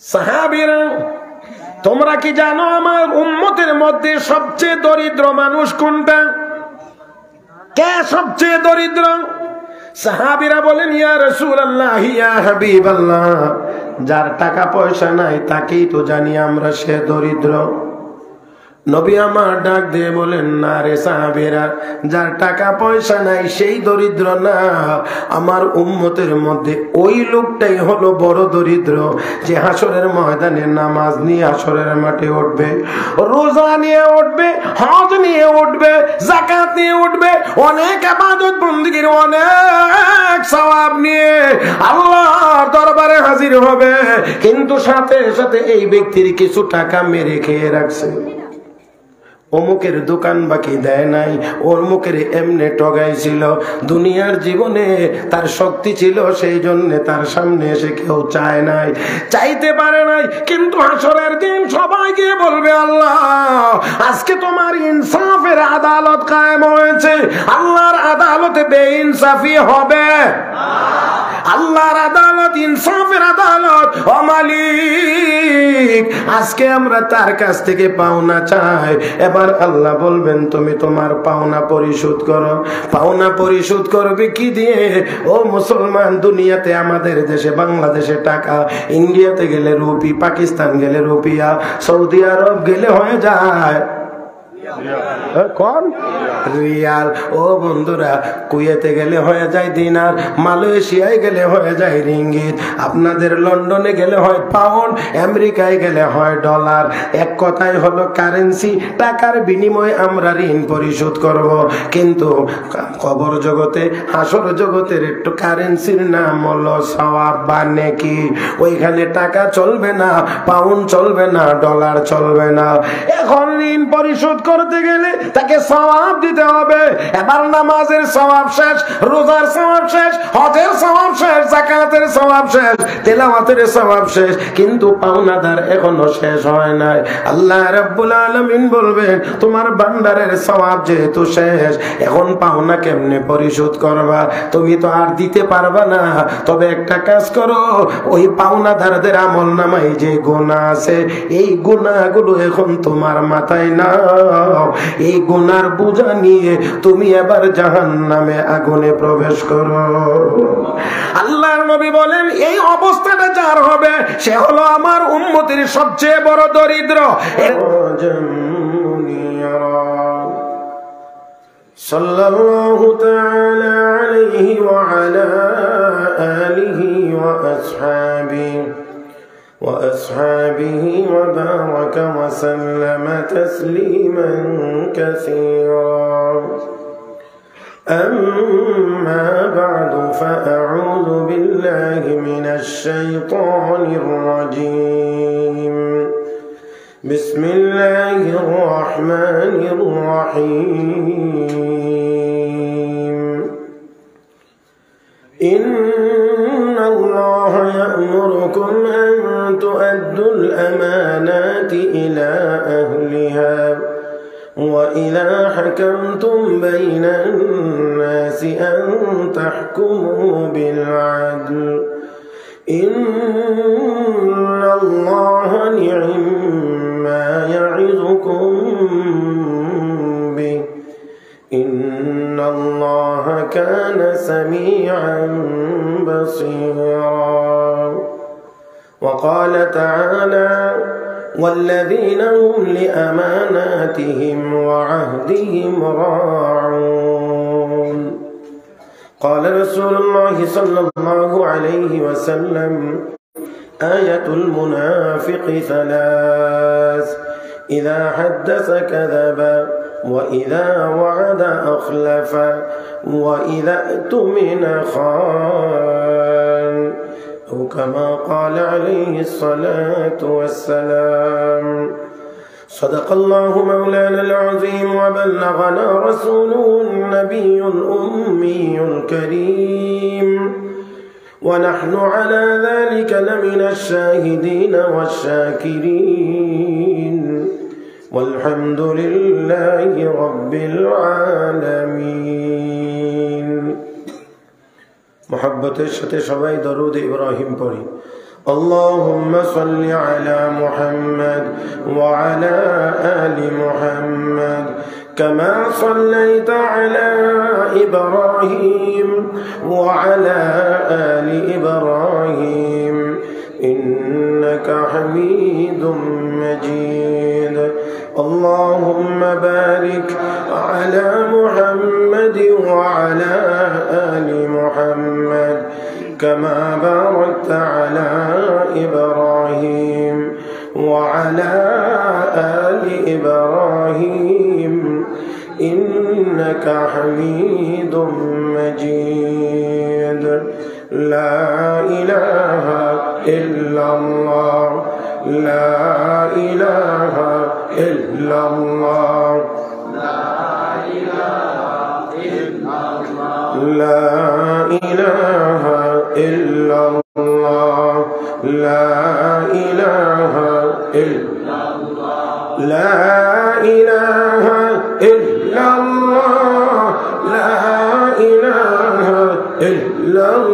সাহাবীরা, তোমরা কি জানো আমার উম্মতের মধ্যে সবচেয়ে দরিদ্র মানুষ কোনটা? কে সবচেয়ে দরিদ্র? সাহাবীরা বলেন, ইয়া রাসূলুল্লাহ, ইয়া হাবিবাল্লাহ, যার টাকা পয়সা নাই তাকেই তো জানি আমরা সে দরিদ্র। নবী আমার ডাক দিয়ে বলেন, না রে সাহাবীরা, যার টাকা পয়সা নাই সেই দরিদ্র না, আমার উম্মতের মধ্যে ওই লোকটাই হলো বড় দরিদ্র, যে হাসরের ময়দানে নামাজ নিয়ে হাসরের মাঠে উঠবে, রোজা নিয়ে উঠবে, হজ নিয়ে উঠবে, যাকাত নিয়ে উঠবে, অনেক ইবাদত বন্দেগীর অনেক সওয়াব নিয়ে আল্লাহর দরবারে হাজির হবে, কিন্তু সাথে সাথে এই ব্যক্তির কিছু টাকা মেরে খেয়ে রাখছে। অমুকের দোকান বাকি দেয় নাই, অমুকের এমনে ঠগাইছিল, দুনিয়ার জীবনে তার শক্তি ছিল সেই জন্য তার সামনে এসে কেউ চায় নাই, চাইতে পারে নাই, কিন্তু হাসরের দিন সবাই গিয়ে বলবে, আল্লাহ আজকে তোমার ইনসাফের আদালত কায়েম হয়েছে। আল্লাহর আদালতে বেইনসাফি হবে? আল্লাহর আদালত ইনসাফের আদালত। ও মালিক, আজকে আমরা তার কাছ থেকে পাওনা চাই। এবার আল্লাহ বলবেন, তুমি তোমার পাওনা পরিশোধ করো। পাওনা পরিশোধ করবে কি দিয়ে? ও মুসলমান, দুনিয়াতে আমাদের দেশে বাংলাদেশে টাকা, ইন্ডিয়াতে গেলে রুপি, পাকিস্তান গেলে রুপিয়া, সৌদি আরব গেলে হয়ে যায় কোন রিয়াল। ও বন্ধুরা, কুয়েতে গেলে হয়ে যায় দিনার, মালয়েশিয়ায় গেলে হয়ে যায় রিঙ্গিত, আপনাদের লন্ডনে গেলে হয় পাউন্ড, আমেরিকায় গেলে হয় ডলার। এক কথাই হলো কারেন্সি, টাকার বিনিময়ে আমরা ঋণ পরিশোধ করব। কিন্তু কবর জগতে, হাসর জগতের একটু কারেন্সির নাম হলো সওয়াব বা নেকি। ওইখানে টাকা চলবে না, পাউন্ড চলবে না, ডলার চলবে না। এখন ঋণ পরিশোধ করতে গেলে তাকে সওয়াব দিতে হবে। এবার নামাজের সওয়াব শেষ, রোজার সওয়াব শেষ, হজের সওয়াব শেষ, যাকাতের সওয়াব শেষ, তেলাওয়াতের সওয়াব শেষ, কিন্তু পাওনাদার এখনো শেষ হয় নাই। আল্লাহ রাব্বুল আলামিন বলবেন, তোমার ভান্ডারের সওয়াব যেহেতু শেষ, এখন পাওনা কেমনে পরিশোধ করবা? তুমি তো আর দিতে পারবা না। তবে একটা কাজ করো, ওই পাওনাদারদের আমলনামায় যে গুনাহ আছে, এই গুনাহগুলো এখন তোমার মাথায় নাও। এই গুনার বোঝা নিয়ে তুমি এবার জাহান্নামে আগুনে প্রবেশ করো। আল্লাহর নবী বলেন, এই অবস্থাটা যার হবে সে হলো আমার উম্মতের সবচেয়ে বড় দরিদ্র। সাল্লাল্লাহু তাআলা আলাইহি ওয়া আলা আলিহি ওয়া আসহাবিহি وأصحابه وبارك وسلم تسليما كثيرا. أما بعد، فأعوذ بالله من الشيطان الرجيم. بسم الله الرحمن الرحيم. إن الله يأمركم أن تؤدوا الأمانات إلى أهلها وإذا حكمتم بين الناس أن تحكموا بالعدل إن الله نعم ما يعظكم به إن الله كان سميعا بصيرا. وقال تعالى: والذين هم لأماناتهم وعهدهم راعون. قال رسول الله صلى الله عليه وسلم: آية المنافق ثلاث: إذا حدث كذب وإذا وعد أخلف وإذا اؤتمن خان، أو كما قال عليه الصلاة والسلام. صدق الله مولانا العظيم وبلغنا رسوله النبي الأمي الكريم، ونحن على ذلك لمن الشاهدين والشاكرين، والحمد لله رب العالمين. محبت الشتى شباي درود إبراهيم পড়ি। اللهم صل على محمد وعلى آل محمد كما صليت على إبراهيم وعلى آل إبراهيم إنك حميد مجيد اللهم بارك على محمد وعلى آل محمد كما باركت على إبراهيم وعلى آل إبراهيم إنك حميد مجيد لا إله إلا الله لا إله إلا الله لا إله إلا الله لا إله إلا الله لا إله إلا الله لا إله إلا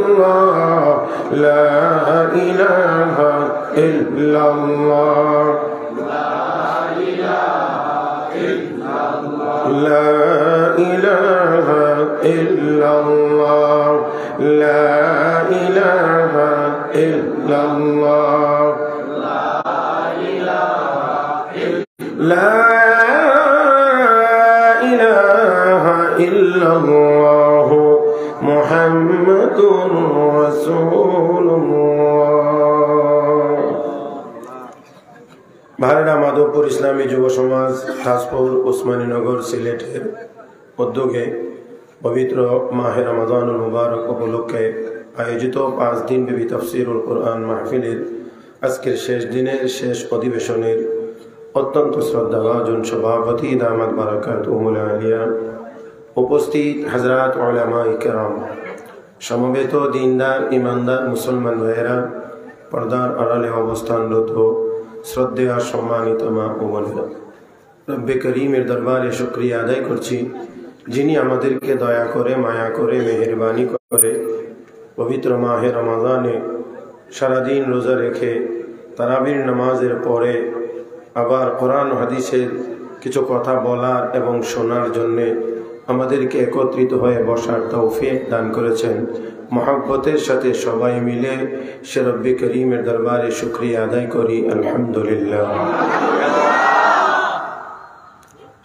الله لا إله إلا الله لا إله إلا الله لا إله إلا الله لا إله إلا الله محمد رسول الله ভারেরা মাধবপুর ইসলামী যুব সমাজ তাজপুর ওসমানীনগর সিলেটের উদ্যোগে পবিত্র মাহে রমাদানুল মুবারক উপলক্ষে আয়োজিত 5 দিনব্যাপী তাফসীরুল কোরআন মাহফিলের আজকের শেষ দিনের শেষ অধিবেশনের অত্যন্ত শ্রদ্ধাভাজন সভাপতি দামাত বারাকাতুহুল আলিয়া, উপস্থিত হযরত উলামায়ে কেরাম, সমবেত দিনদার ইমানদার মুসলমান ভাইয়েরা, পর্দার আড়ালে অবস্থানরত শ্রদ্ধেয় সম্মানিত মা ও বোনেরা, রব্বে করিমের দরবারে শুকরিয়া আদায় করছি যিনি আমাদেরকে দয়া করে মায়া করে মেহেরবানি করে পবিত্র মাহে রমাদানে সারাদিন রোজা রেখে তারাবির নামাজের পরে আবার কোরআন হাদিসের কিছু কথা বলার এবং শোনার জন্যে আমাদেরকে একত্রিত হয়ে বসার তৌফিক দান করেছেন। মহব্বতের সাথে সবাই মিলে সে রব্বে করিমের দরবারে শুকরিয়া আদায় করি আলহামদুলিল্লাহ।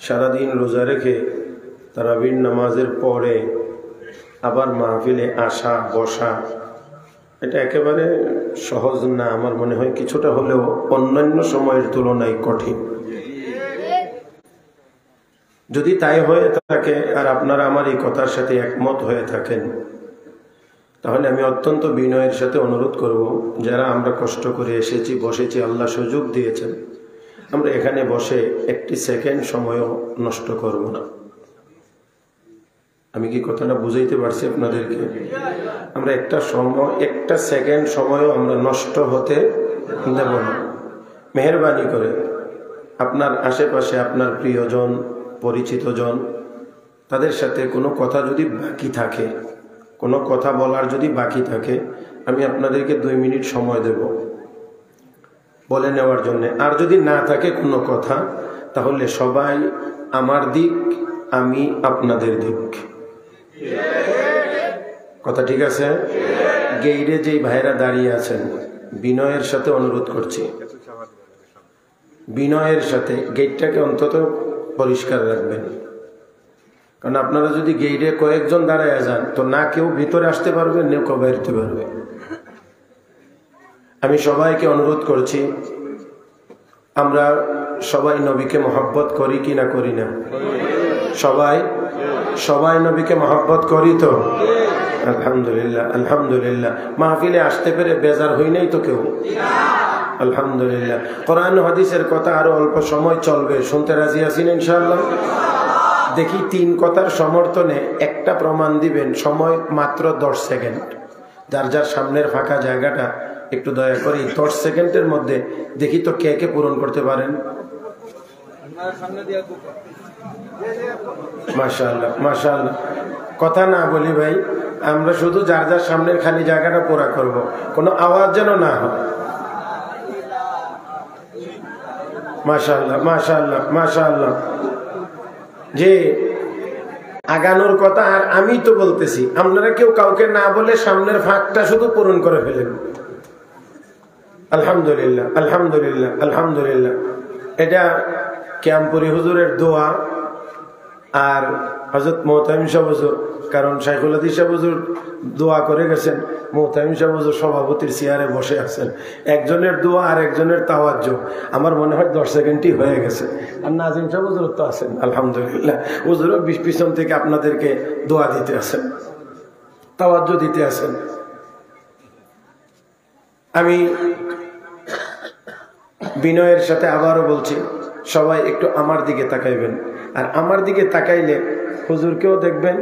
সারাদিন রোজা রেখে তারাবির নামাজের পরে আবার মাহফিলে আসা বসা এটা একেবারে সহজ না, আমার মনে হয় কিছুটা হলেও অন্যান্য সময়ের তুলনায় কঠিন। যদি তাই হয়ে থাকে আর আপনারা আমার এই কথার সাথে একমত হয়ে থাকেন, তাহলে আমি অত্যন্ত বিনয়ের সাথে অনুরোধ করব, যারা আমরা কষ্ট করে এসেছি বসেছি, আল্লাহ সুযোগ দিয়েছেন, আমরা এখানে বসে একটি সেকেন্ড সময়ও নষ্ট করব না। আমি কি কথাটা বুঝাইতে পারছি আপনাদেরকে? আমরা একটা সেকেন্ড সময়ও আমরা নষ্ট হতে দেব না। মেহেরবানি করে আপনার আশেপাশে আপনার প্রিয়জন পরিচিতজন তাদের সাথে কোনো কথা যদি বাকি থাকে, কোনো কথা বলার যদি বাকি থাকে, আমি আপনাদেরকে 2 মিনিট সময় দেব বলে নেওয়ার জন্য। আর যদি না থাকে কোনো কথা, তাহলে সবাই আমার দিক, আমি আপনাদের দিক। কথা ঠিক আছে? গেইটে যেই ভাইরা দাঁড়িয়ে আছেন, বিনয়ের সাথে অনুরোধ করছি, বিনয়ের সাথে গেটটাকে অন্তত পরিষ্কার রাখবেন। কারণ আপনারা যদি গেইটে কয়েকজন দাঁড়ায় যান, তো না কেউ ভিতরে আসতে পারবে, না কেউ বেরোতে পারবে। আমি সবাইকে অনুরোধ করছি, আমরা সবাই নবীকে মহব্বত করি কি না করি না? সবাই নবীকে মহব্বত করি তো? আলহামদুলিল্লাহ, আলহামদুলিল্লাহ। মাহফিলে আসতে পেরে বেজার হই নাই তো কেউ? আলহামদুলিল্লাহ। কোরআন হাদিসের কথা আরো অল্প সময় চলবে, শুনতে রাজি আছেন ইনশাআল্লাহ? দেখি 3 কথার সমর্থনে একটা প্রমাণ দিবেন, সময় মাত্র 10 সেকেন্ড। যার যার সামনের ফাঁকা জায়গাটা একটু দয়া করে 10 সেকেন্ডের মধ্যে দেখি তো কে কে পূরণ করতে পারেন। মাশাআল্লাহ, মাশাআল্লাহ। কথা না বলি ভাই, আমরা শুধু যার যার সামনের খালি জায়গাটা পুরা করব, কোনো আওয়াজ যেন না হয়। মাশাআল্লাহ মাশাআল্লাহ মাশাআল্লাহ। যে আগানোর কথা আর আমি তো বলতেছি, আপনারা কেউ কাউকে না বলে সামনের ফাঁকটা শুধু পূরণ করে ফেলেন। আলহামদুলিল্লাহ আলহামদুলিল্লাহ আলহামদুলিল্লাহ। এটা ক্যাম্পুরি হুজুরের দোয়া আর হযরত মুহতামিম সাহেব হুজুর, কারণ শাইখুল হাদিস সাহেব হুজুর দোয়া করে গেছেন, মুহতামিম সাহেব হুজুর সভাপতির চেয়ারে বসে আছেন। একজনের দোয়া আর একজনের তাওয়াজ্জু আমার মনে হয় 10 সেকেন্ডই হয়ে গেছে। আর নাজিম সাহেব হুজুর তো আছেন আলহামদুলিল্লাহ, হুজুরও পিছন থেকে আপনাদেরকে দোয়া দিতে আছেন, তাওয়াজ্জু দিতে আছেন। আমি বিনয়ের সাথে আবারও বলছি, সবাই একটু আমার দিকে তাকাইবেন। আর আমার দিকে তাকাইলে হুজুরকেও দেখবেন,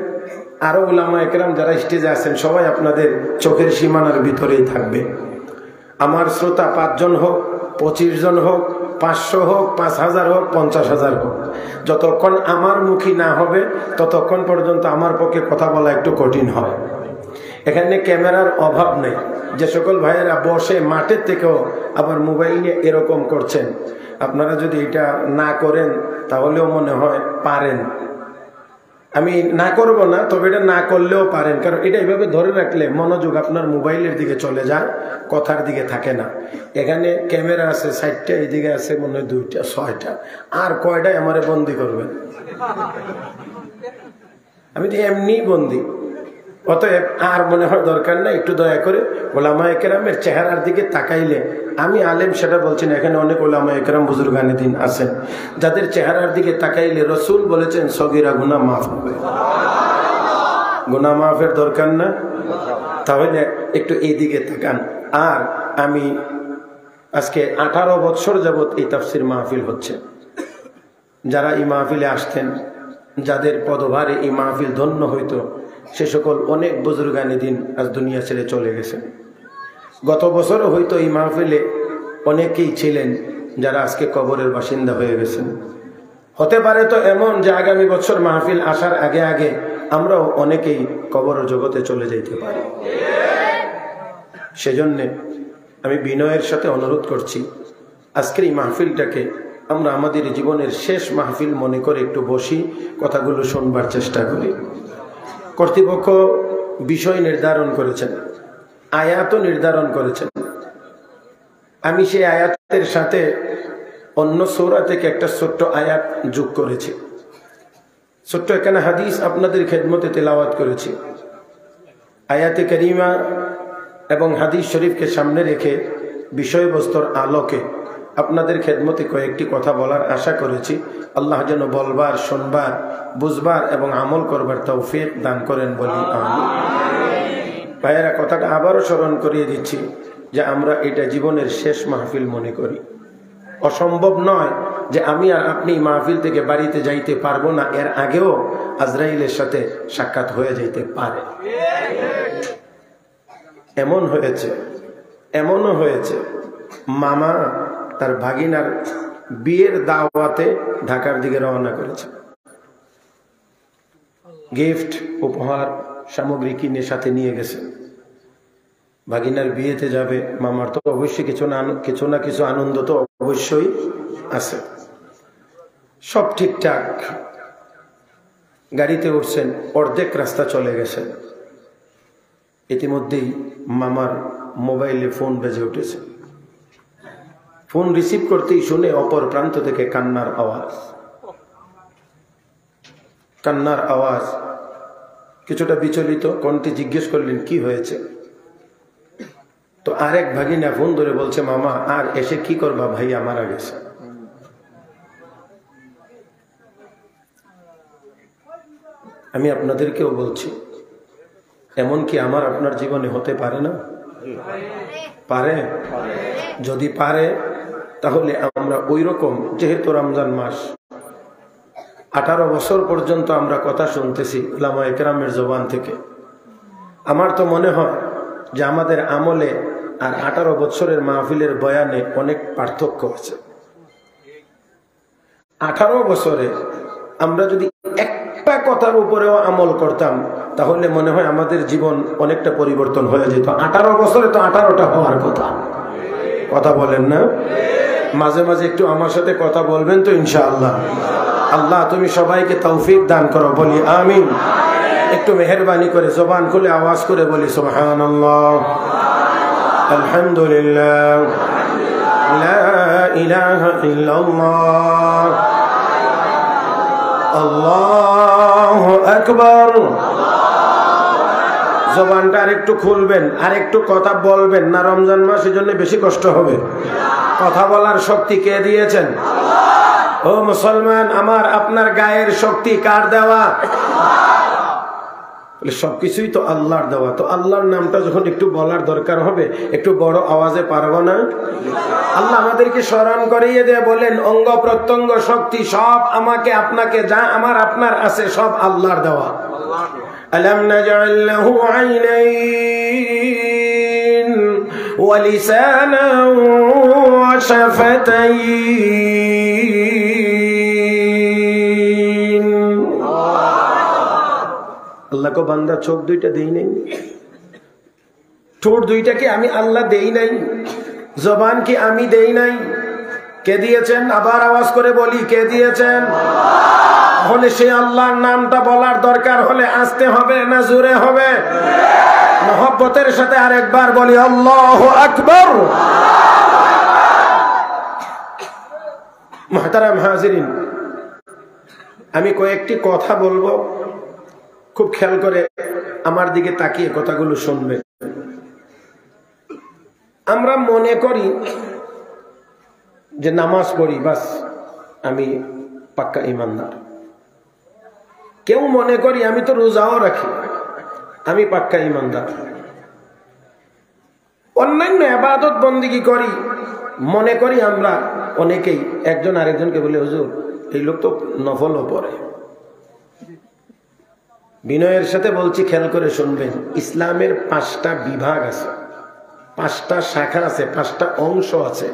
আরো উলামা একরাম যারা স্টেজে আছেন সবাই আপনাদের চোখের সীমানার ভিতরেই থাকবে। আমার শ্রোতা 5 জন হোক, 25 জন হোক, 500 হোক, 5000 হোক, 50,000 হোক, যতক্ষণ আমার মুখী না হবে ততক্ষণ পর্যন্ত আমার পক্ষে কথা বলা একটু কঠিন হয়। এখানে ক্যামেরার অভাব নেই। যে সকল ভাইয়েরা বসে মাঠের থেকেও আবার মোবাইল নিয়ে এরকম করছেন, আপনারা যদি এটা না করেন তাহলেও মনে হয় পারেন। আমি না করব না, তবে এটা না করলেও পারেন, কারণ এটা এইভাবে ধরে রাখলে মনোযোগ আপনার মোবাইলের দিকে চলে যায়, কথার দিকে থাকে না। এখানে ক্যামেরা আছে 60টা, এইদিকে আছে মনে হয় 2টা 6টা, আর কয়টায় আমারে বন্দি করবেন? আমি তো এমনি বন্দি। অতএব আর মনে হয় দরকার না, একটু দয়া করে ওলামায়ে কেরামের চেহারার দিকে তাকাইলে, আমি আলেম সেটা বলছি না, এখানে অনেক ওলামায়ে কেরাম বুজুর্গানে দিন আছেন যাদের চেহারার দিকে তাকাইলে রসুল বলেছেন সগীরা গুনাহ মাফ হবে। গুনাহ মাফের দরকার না, তাহলে একটু এই দিকে তাকান। আর আমি আজকে 18 বছর যাবত এই তাফসির মাহফিল হচ্ছে। যারা এই মাহফিলে আসতেন, যাদের পদভারে এই মাহফিল ধন্য হইতো, সে সকল অনেক বুজুর্গানে দিন আজ দুনিয়া ছেড়ে চলে গেছেন। গত বছরও হয়তো এই মাহফিলে অনেকেই ছিলেন যারা আজকে কবরের বাসিন্দা হয়ে গেছেন। হতে পারে তো এমন যে আগামী বছর মাহফিল আসার আগে আগে আমরাও অনেকেই কবর জগতে চলে যেতে পারি। সেজন্য আমি বিনয়ের সাথে অনুরোধ করছি, আজকের এই মাহফিলটাকে আমরা আমাদের জীবনের শেষ মাহফিল মনে করে একটু বসি, কথাগুলো শুনবার চেষ্টা করি। কর্তৃপক্ষ বিষয় নির্ধারণ করেছেন, আয়াতও নির্ধারণ করেছেন। আমি সেই আয়াতের সাথে অন্য সূরা থেকে একটা ছোট্ট আয়াত যোগ করেছি। ছোট্ট এখানে হাদিস আপনাদের খেদমতে তেলাওয়াত করেছি। আয়াতে কারিমা এবং হাদিস শরীফকে সামনে রেখে বিষয়বস্তুর আলোকে আপনাদের খেদমতে কয়েকটি কথা বলার আশা করেছি। আল্লাহ যেন বলবার, শুনবার, বুঝবার এবং আমল করবার তৌফিক দান করেন বলি আমিন। ভাইয়েরা, কথাটা আবারও স্মরণ করিয়ে দিচ্ছি যে আমরা এটা জীবনের শেষ মাহফিল মনে করি। অসম্ভব নয় যে আমি আর আপনি মাহফিল থেকে বাড়িতে যাইতে পারবো না, এর আগেও আজরাইলের সাথে সাক্ষাৎ হয়ে যাইতে পারে। এমন হয়েছে, এমনও হয়েছে মামা তার ভাগিনার বিয়ের দাওয়াতে ঢাকার দিকে রওনা করেছে। গিফট, উপহার সামগ্রী কিনে সাথে নিয়ে গেছে। ভাগিনার বিয়েতে যাবে, মামার তো অবশ্যই কিছু না কিছু আনন্দ তো অবশ্যই আছে। সব ঠিকঠাক, গাড়িতে উঠছেন, অর্ধেক রাস্তা চলে গেছেন। ইতিমধ্যেই মামার মোবাইলে ফোন বেজে উঠেছে। ফোন রিসিভ করতেই শুনে অপর প্রান্ত থেকে কান্নার আওয়াজ। কান্নার আওয়াজ, কিছুটা বিচলিত কণ্ঠে জিজ্ঞেস করলেন কি হয়েছে। তো আরেক ভাগিনা ফোন ধরে বলছে, মামা আর এসে কি করবা, ভাইয়া মারা গেছে। আমি আপনাদেরকেও বলছি, এমন কি আমার আপনার জীবনে হতে পারে না? পারে। যদি পারে তাহলে আমরা ওই রকম, যেহেতু রমজান মাস, 18 বছর পর্যন্ত আমরা কথা শুনতেছি উলামায়ে কেরামের জবান থেকে। আমার তো মনে হয় যে আমাদের আমলে আর 18 বছরের মাহফিলের বয়ানে অনেক পার্থক্য আছে। 18 বছরে আমরা যদি একটা কথার উপরেও আমল করতাম, তাহলে মনে হয় আমাদের জীবন অনেকটা পরিবর্তন হয়ে যেত। 18 বছরে তো 18টা হওয়ার কথা। কথা বলেন না? মাঝে মাঝে একটু আমার সাথে কথা বলবেন তো ইনশাআল্লাহ। আল্লাহ তুমি সবাইকে তৌফিক দান করো, বলি আমিন। একটু মেহেরবানি করে জবান খুলে আওয়াজ করে বলি সুবহানাল্লাহ, আলহামদুলিল্লাহ, লা ইলাহা ইল্লাল্লাহ, আল্লাহু আকবার। জবানটা আরেকটু খুলবেন, আরেকটু কথা বলবেন না। রমজান মাস, এজন্য বেশি কষ্ট হবে। কথা বলার শক্তি কে দিয়েছেন? ও মুসলমান, আমার আপনার গায়ের শক্তি কার দেওয়া? সবকিছুই তো আল্লাহর দেওয়া। তো আল্লাহর নামটা যখন একটু বলার দরকার হবে, একটু বড় আওয়াজে পারবো না? আল্লাহ আমাদেরকে স্মরণ করিয়ে দিয়ে বলেন, অঙ্গ প্রত্যঙ্গ শক্তি সব আমাকে আপনাকে যা আমার আপনার আছে সব আল্লাহর দেওয়া। আলাম নাজআল লাহু আইনাইন ওয়া লিসানান ওয়া শাফাতাইন। আল্লাহ কো বান্দা চোখ দুইটা দেই নাই, ঠোঁট দুইটাকে আমি আল্লাহ দেই নাই, জবান কি আমি দেই নাই? কে দিয়েছেন? আবার আওয়াজ করে বলি, কে দিয়েছেন? তাহলে সেই আল্লাহর নামটা বলার দরকার হলে আসতে হবে না জোরে হবে? মহব্বতের সাথে আরেকবার বলি আল্লাহু আকবার। মুহতারাম হাজিরিন, আমি কয়েকটি কথা বলবো, খুব খেয়াল করে আমার দিকে তাকিয়ে কথাগুলো শুনবে। আমরা মনে করি যে নামাজ পড়ি বাস আমি পাক্কা ঈমানদার। কেউ মনে করি আমি তো রোজাও রাখি, আমি পাক্কা ঈমানদার। অন্যান্য ইবাদত বন্দেগী করি, মনে করি আমরা অনেকেই একজন আরেকজনকে বলে, হুজুর এই লোক তো নফলও পড়ে। বিনয়ের সাথে বলছি, খেয়াল করে শুনবেন। ইসলামের 5টা বিভাগ আছে, 5টা শাখা আছে, 5টা অংশ আছে।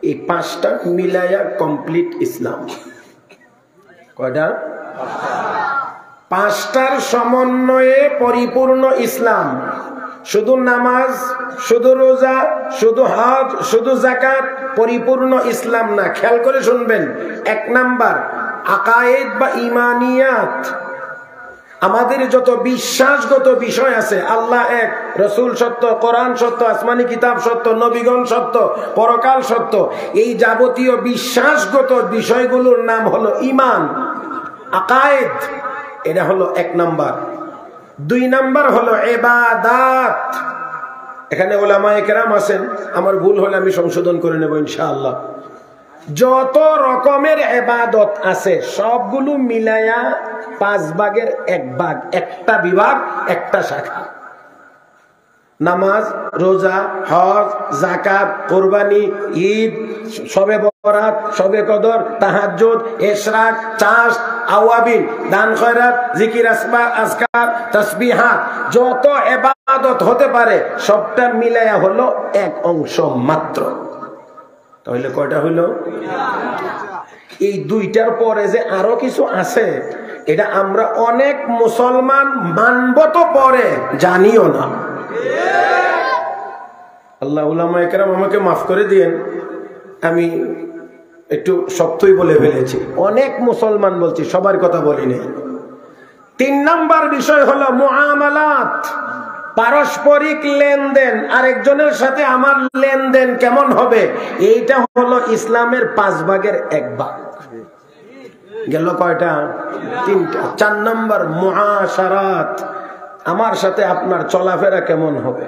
এই 5টা মিলায়া কমপ্লিট ইসলাম। কয়টা? 5টার সমন্বয়ে পরিপূর্ণ ইসলাম। শুধু নামাজ, শুধু রোজা, শুধু হজ, শুধু যাকাত পরিপূর্ণ ইসলাম না। খেয়াল করে শুনবেন। 1 নাম্বার আকায়েদ বা ঈমানিয়াত, আমাদের যত বিশ্বাসগত বিষয় আছে, আল্লাহ এক, রসুল সত্য, কোরআন সত্য, আসমানি কিতাব সত্য, নবীগণ সত্য, পরকাল সত্য, এই যাবতীয় বিশ্বাসগত বিষয়গুলোর নাম হলো ঈমান, আকায়েদ। এটা হলো 1 নাম্বার। 2 নাম্বার হলো ইবাদাত। এখানে উলামায়ে কেরাম আছেন, আমার ভুল হলে আমি সংশোধন করে নেব ইনশাআল্লাহ। যত রকমের ইবাদত আছে সবগুলো মিলায়া 5 ভাগের 1 ভাগ, একটা বিভাগ, একটা শাখা। নামাজ, রোজা, হজ, যাকাত, কুরবানি, ঈদ, শবে বরাত, শবে কদর, তাহাজ্জুদ, ইশরাক, চাষ, আওয়াবিন, দান খয়রাত, জিকির, আজকার, তাসবিহাত, যত ইবাদত হতে পারে সবটা মিলায়া হলো 1 অংশ মাত্র। তাহলে কয়টা হইল? এই 2টার পরে যে আরো কিছু আছে, এটা আমরা অনেক মুসলমান মানব তো পরে, জানিও না। আল্লাহ, উলামায়ে কেরাম আমাকে মাফ করে দিয়েন, আমি একটু শক্তই বলে ফেলেছি। অনেক মুসলমান বলছি, সবার কথা বলি নাই। 3 নাম্বার বিষয় হলো মুআমালাত, পারস্পরিক লেনদেন। আরেকজনের সাথে আমার লেনদেন কেমন হবে, এইটা হলো ইসলামের 5 ভাগের 1 ভাগ। গেল কয়টা? 3টা। 4 নাম্বার মুআশারাত, আমার সাথে আপনার চলাফেরা কেমন হবে,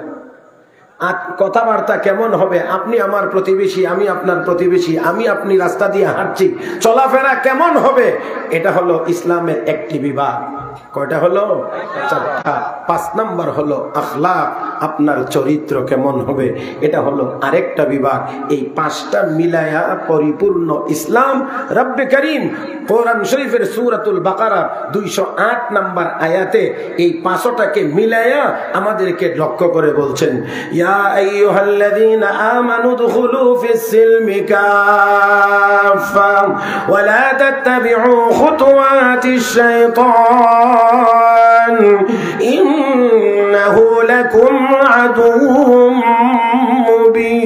কথাবার্তা কেমন হবে। আপনি আমার প্রতিবেশী, আমি আপনার প্রতিবেশী, আমি আপনি রাস্তা দিয়ে হাঁটছি, চলাফেরা কেমন হবে, এটা হলো ইসলামের একটি বিভাগ। কয়টা হলো? 4টা। 5 নাম্বার হলো আখলাক, আপনার চরিত্র কেমন হবে, এটা হলো আরেকটা বিভাগ। এই 5টা মিলায়া পরিপূর্ণ ইসলাম। রব্বে করিম কোরআন শরীফের সূরাতুল বাকারা 208 নাম্বার আয়াতে এই 5টাকে মিলায়া আমাদেরকে লক্ষ্য করে বলছেন, ইয়া আইয়ুহাল্লাযীনা আমানু দুখুলু ফিস সিলমি কাফা ওয়া লা তাত্তাবিউ খুতুওয়াতিশ শাইতান ইন্নাহু লাকুম আদুউম মুবিন।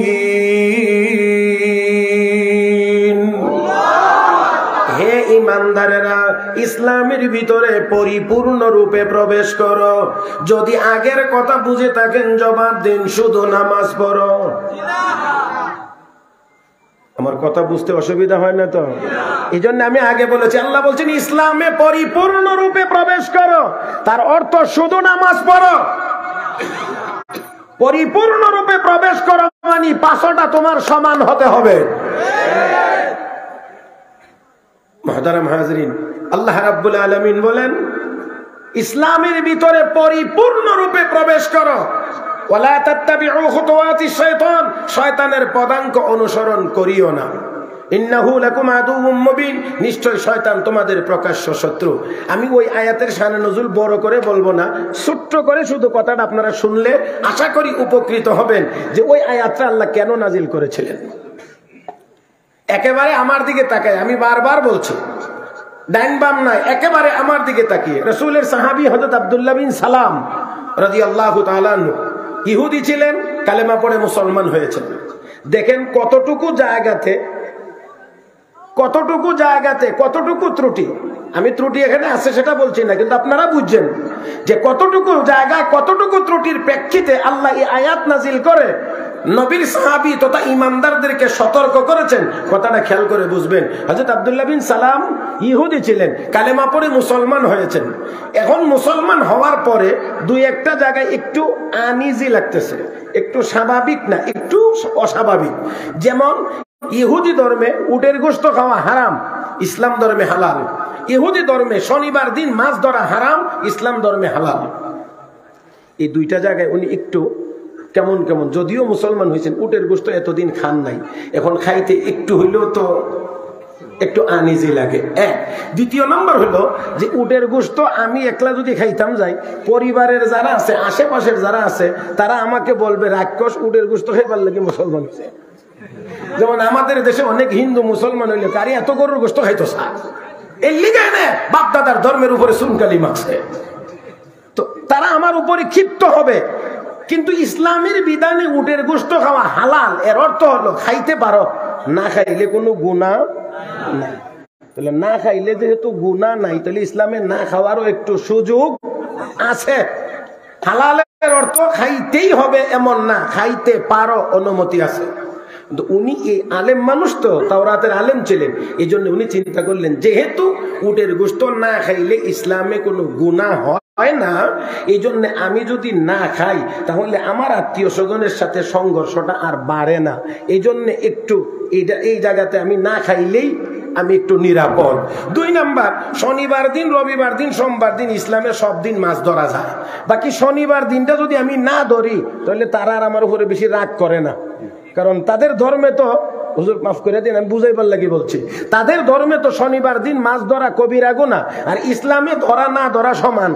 হে ঈমানদারেরা, ইসলামের ভিতরে পরিপূর্ণ রূপে প্রবেশ করো। যদি আগের কথা বুঝে থাকেন জবাব দিন, শুধু নামাজ পড়ো। আমার কথা বুঝতে অসুবিধা হয় না তো? এই জন্য আমি আগে বলেছি, আল্লাহ বলছেন ইসলামে পরিপূর্ণ রূপে প্রবেশ করো, তার অর্থ শুধু নামাজ পড়ো। পরিপূর্ণ রূপে প্রবেশ করো মানে 5টা তোমার সমান হতে হবে। মুহতারাম হাজরিন, আল্লাহ রাব্বুল আলামিন বলেন ইসলামের ভিতরে পরিপূর্ণ রূপে প্রবেশ করো। ওয়ালা তাত্তাবিউ খুতুওয়াতিশ শাইতান, শয়তানের পদাঙ্ক অনুসরণ করিও না। ইন্নাহু লাকুম আদুউম মুবিন, নিশ্চয় শয়তান তোমাদের প্রকাশ্য শত্রু। আমি ওই আয়াতের শানে নজুল বড় করে বলবো না, ছোট্ট করে শুধু কথাটা আপনারা শুনলে আশা করি উপকৃত হবেন যে ওই আয়াতটা আল্লাহ কেন নাজিল করেছিলেন। একেবারে আমার দিকে তাকায়, আমি বারবার বলছি, ডাইন বাম নাই, একেবারে আমার দিকে তাকিয়ে। রাসূলের সাহাবী হযরত আব্দুল্লাহ বিন সালাম রাদিয়াল্লাহু তাআলা আনহু ইহুদি ছিলেন, কালেমা পড়ে মুসলমান হয়েছেন। দেখেন কতটুকু জায়গাতে কতটুকু ত্রুটি। আমি ত্রুটি এখানে আছে সেটা বলছি না, কিন্তু আপনারা বুঝছেন যে কতটুকু জায়গায় কতটুকু ত্রুটির প্রেক্ষিতে আল্লাহ এই আয়াত নাজিল করে নবীর সাহাবী তথা ইমানদারদেরকে সতর্ক করেছেন। কথাটা খেয়াল করে বুঝবেন। হযরত আব্দুল্লাহ বিন সালাম ইহুদি ছিলেন, কালেমা পড়ে মুসলমান হয়েছেন। এখন মুসলমান হওয়ার পরে 2-1টা জায়গায় একটু আনইজি লাগতেছে, একটু স্বাভাবিক না, একটু অস্বাভাবিক। যেমন ইহুদি ধর্মে উটের গোশত খাওয়া হারাম, ইসলাম ধর্মে হালাল। ইহুদি ধর্মে শনিবার দিন মাছ ধরা হারাম, ইসলাম ধর্মে হালাল। এই 2টা জায়গায় উনি একটু কেমন কেমন, যদিও মুসলমান হয়েছেন, উটের গোশত এতদিন খান নাই, এখন খাইতে একটু হইলেও তো একটু আনইজি লাগে। দ্বিতীয় নম্বর হলো যে উটের গোশত আমি একলা যদি খাইতাম যাই, পরিবারের যারা আছে, আশেপাশের যারা আছে, তারা আমাকে বলবে রাক্ষস উটের গোশত খাইবার লাগে মুসলমান হয়েছে। যেমন আমাদের দেশে অনেক হিন্দু মুসলমান হইলে কারি এত গরুর গোশত খাইতো স্যার, এই লিগে বাপ দাদার ধর্মের উপরে সুনকালি মাখছে, তো তারা আমার উপরে ক্ষিপ্ত হবে। কিন্তু ইসলামের বিধানে উটের গোশত খাওয়া হালাল, এর অর্থ হলো খাইতে পারো, না খাইলে কোনো গুনাহ নাই। তাহলে না খাইলে যেহেতু গুনাহ নাই, তাহলে ইসলামে না খাওয়ারও একটু সুযোগ আছে। হালালের অর্থ খাইতেই হবে এমন না, খাইতে পারো অনুমতি আছে। উনি এই আলেম মানুষ, তো তাওরাতের আলেম ছিলেন, এই জন্য উনি চিন্তা করলেন যেহেতু উটের গোশত না খাইলে ইসলামে কোনো গুনাহ হয় না, এই জন্য আমি যদি না খাই তাহলে আমার আত্মীয় স্বজনের সাথে সংঘর্ষটা আর বাড়ে না। এই জন্য একটু এই জায়গাতে আমি না খাইলেই আমি একটু নিরাপদ। 2 নাম্বার, শনিবার দিন, রবিবার দিন, সোমবার দিন ইসলামে সব দিন মাছ ধরা যায়। বাকি শনিবার দিনটা যদি আমি না ধরি তাহলে তারা আর আমার উপরে বেশি রাগ করে না, কারণ তাদের ধর্মে তো, হুজুর মাফ করে দিন আমি বুঝাইবার লাগি বলছি, তাদের ধর্মে তো শনিবার দিন মাছ ধরা কবিরা গুনাহ, আর ইসলামে ধরা না ধরা সমান।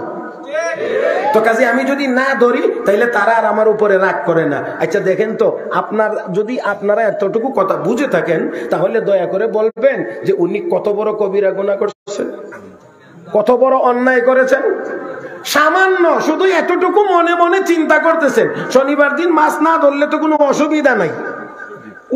তো কাজে আমি যদি না ধরি তাইলে তারা আর আমার উপরে রাগ করে না। আচ্ছা দেখেন তো, আপনারা এতটুকু কথা বুঝে থাকেন, তাহলে দয়া করে বলবেন যে উনি কত বড় কবিরা গুনাহ করছেন, কত বড় অন্যায় করেছেন। সামান্য শুধু এতটুকু মনে মনে চিন্তা করতেছেন, শনিবার দিন মাছ না ধরলে তো কোনো অসুবিধা নাই,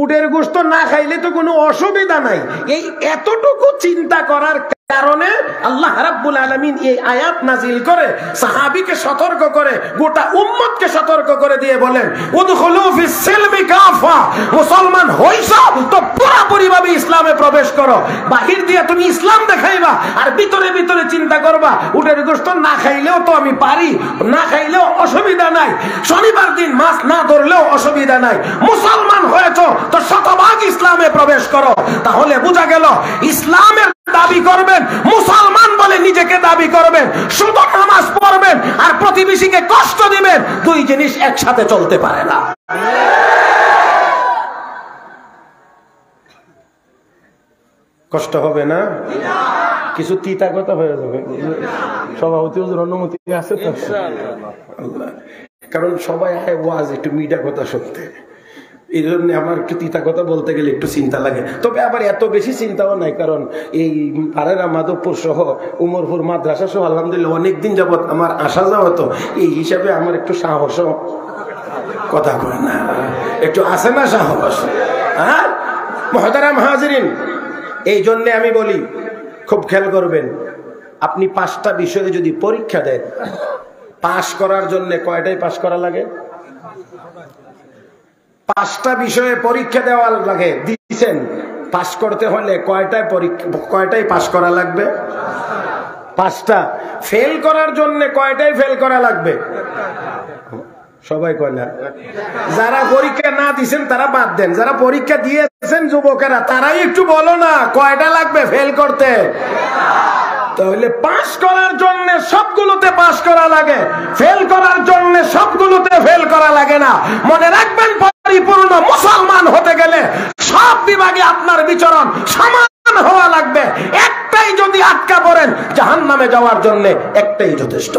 উটের গোশত না খাইলে তো কোনো অসুবিধা নাই। এই এতটুকু চিন্তা করার কারণে আল্লাহ রাব্বুল আলামিন এই আয়াত নাজিল করে সাহাবীকে সতর্ক করে, গোটা উম্মতকে সতর্ক করে দিয়ে বলেন উদখুলু ফিস সিলমি কাফা, মুসলমান হইছো তো পুরোপুরিভাবে ইসলামে প্রবেশ করো। বাহির দিয়ে তুমি ইসলাম দেখাইবা আর ভিতরে ভিতরে চিন্তা করবা উটের গোশত না খাইলেও তো আমি পারি, না খাইলেও অসুবিধা নাই, শনিবার দিন মাছ না ধরলেও অসুবিধা নাই। মুসলমান হয়েছো তো শতভাগ ইসলামে প্রবেশ করো। তাহলে বোঝা গেল ইসলামের দাবি করবেন, মুসলমান বলে নিজেকে দাবি করবেন, শুধু নামাজ পড়বেন আর প্রতিবেশীকে কষ্ট দিবেন, দুই জিনিস একসাথে চলতে পারে না। কষ্ট হবে না? কিছু তিতা কথা হয়ে যাবে। সভাপতি হুজুর অনুমতি আছে তো? কারণ সবাই ওয়াজ একটু মিঠা কথা শুনতে, এই জন্য আমার একটু তিতা কথা বলতে গেলে একটু চিন্তা লাগে। তবে আবার এত বেশি চিন্তাও নাই, কারণ এই পাড়ারা মাধবপুর সহ উমরপুর মাদ্রাসা সহ আলহামদুলিল্লাহ অনেকদিন যাবৎ আমার আসা যাওয়া, তো এই হিসাবে আমার একটু সাহস কথা কয় না, একটু আছে না সাহস। হ্যাঁ মুহতারাম হাজিরিন, এই জন্যে আমি বলি খুব খেয়াল করবেন, আপনি 5টা বিষয়ে যদি পরীক্ষা দেন, পাশ করার জন্য কয়টাই পাশ করা লাগে? 5টা বিষয়ে পরীক্ষা দেওয়া লাগে, দিচ্ছেন পাশ করতে হলে কয়টাই পাশ করা লাগবে? 5টা। ফেল করার জন্য কয়টাই ফেল করা লাগবে? সবাই কয় না। যারা পরীক্ষা না দিচ্ছেন তারা বাদ দেন, যারা পরীক্ষা দিয়েছেন যুবকেরা তারাই একটু বলো না কয়টা লাগবে ফেল করতে। তাহলে পাস করার জন্য সবগুলোতে পাস করা লাগে, ফেল করার জন্য সবগুলোতে ফেল করা লাগে না। মনে রাখবেন, পরিপূর্ণ মুসলমান হতে গেলে সব বিভাগে আপনার বিচরণ সমান হওয়া লাগবে। একটাই যদি আটকা পড়েন, জাহান্নামে যাওয়ার জন্য একটাই যথেষ্ট।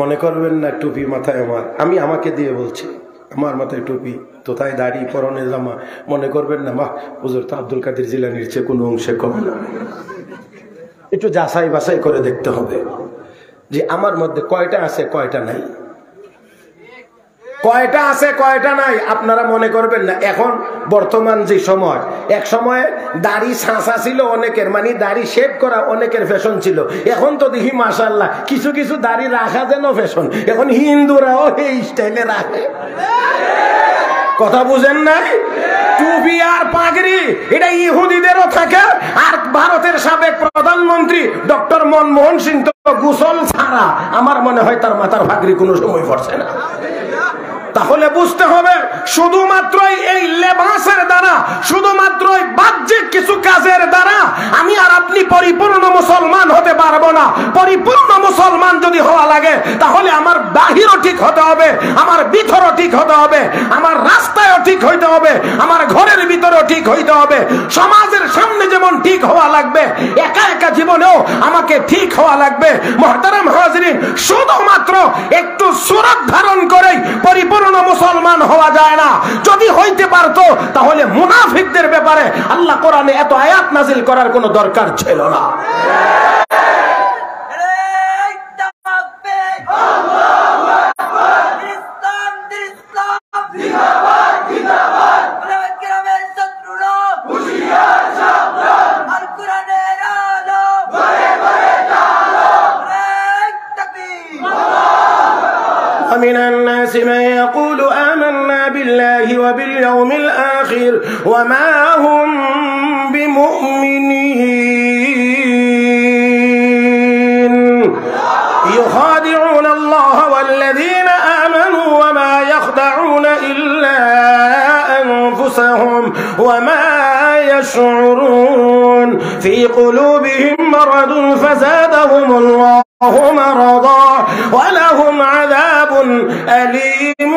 মনে করবেন না টুপি মাথায় আমার, আমি আমাকে দিয়ে বলছি, আমার মাথায় টুপি, তোথায় দাড়ি, পরনে জামা, মনে করবেন না মা হুজুর তো আব্দুল কাদের জিলানীর চেয়ে কোনো অংশে কম না। একটু যাচাই বাছাই করে দেখতে হবে যে আমার মধ্যে কয়টা আছে কয়টা নাই, কয়টা আছে কয়টা নাই। আপনারা মনে করবেন না, এখন বর্তমান যে সময়, এক সময় দাড়ি ছাঁচা ছিল অনেকের, মানে দাড়ি শেভ করা অনেকের ফ্যাশন ছিল। এখন তো দেখি মাশাআল্লাহ কিছু কিছু দাড়ি রাখা যেন ফ্যাশন, এখন হিন্দুরাও এই স্টাইলে রাখে। কথা বুঝেন নাই? টুপি আর পাগড়ি এটা ইহুদিদেরও থাকে। আর ভারতের সাবেক প্রধানমন্ত্রী ডক্টর মনমোহন সিং তো গোসল ছাড়া আমার মনে হয় তার মাথার পাগড়ি কোনো সময় পড়ছে না। তাহলে বুঝতে হবে, শুধুমাত্রই এই লেবাসের দ্বারা, শুধুমাত্রই বাহ্যিক কিছু কাজের দ্বারা আমি আর আপনি পরিপূর্ণ মুসলমান হতে পারবো না। পরিপূর্ণ মুসলমান যদি হওয়া লাগে, তাহলে আমার বাহিরও ঠিক হতে হবে, আমার ভিতরও ঠিক হতে হবে, আমার রাস্তায়ও ঠিক হইতে হবে, আমার ঘরের ভিতরেও ঠিক হইতে হবে। সমাজের সামনে যেমন ঠিক হওয়া লাগবে, একা একা জীবনেও আমাকে ঠিক হওয়া লাগবে। মুহতারাম হাজিরিন, শুধুমাত্র একটু সুরত ধারণ করেই পরিপূর্ণ মুসলমান হওয়া যায় না। যদি হইতে পারতো তাহলে মুনাফিকদের ব্যাপারে আল্লাহ কোরআনে এত আয়াত নাজিল করার কোনো দরকার ছিল না। ومن الناس من يقول آمنا بالله وباليوم الآخر وما هم بمؤمنين يخادعون الله والذين آمنوا وما يخدعون إلا أنفسهم وما يشعرون في قلوبهم مرض فزادهم الله مرضا ولهم عذاب أليم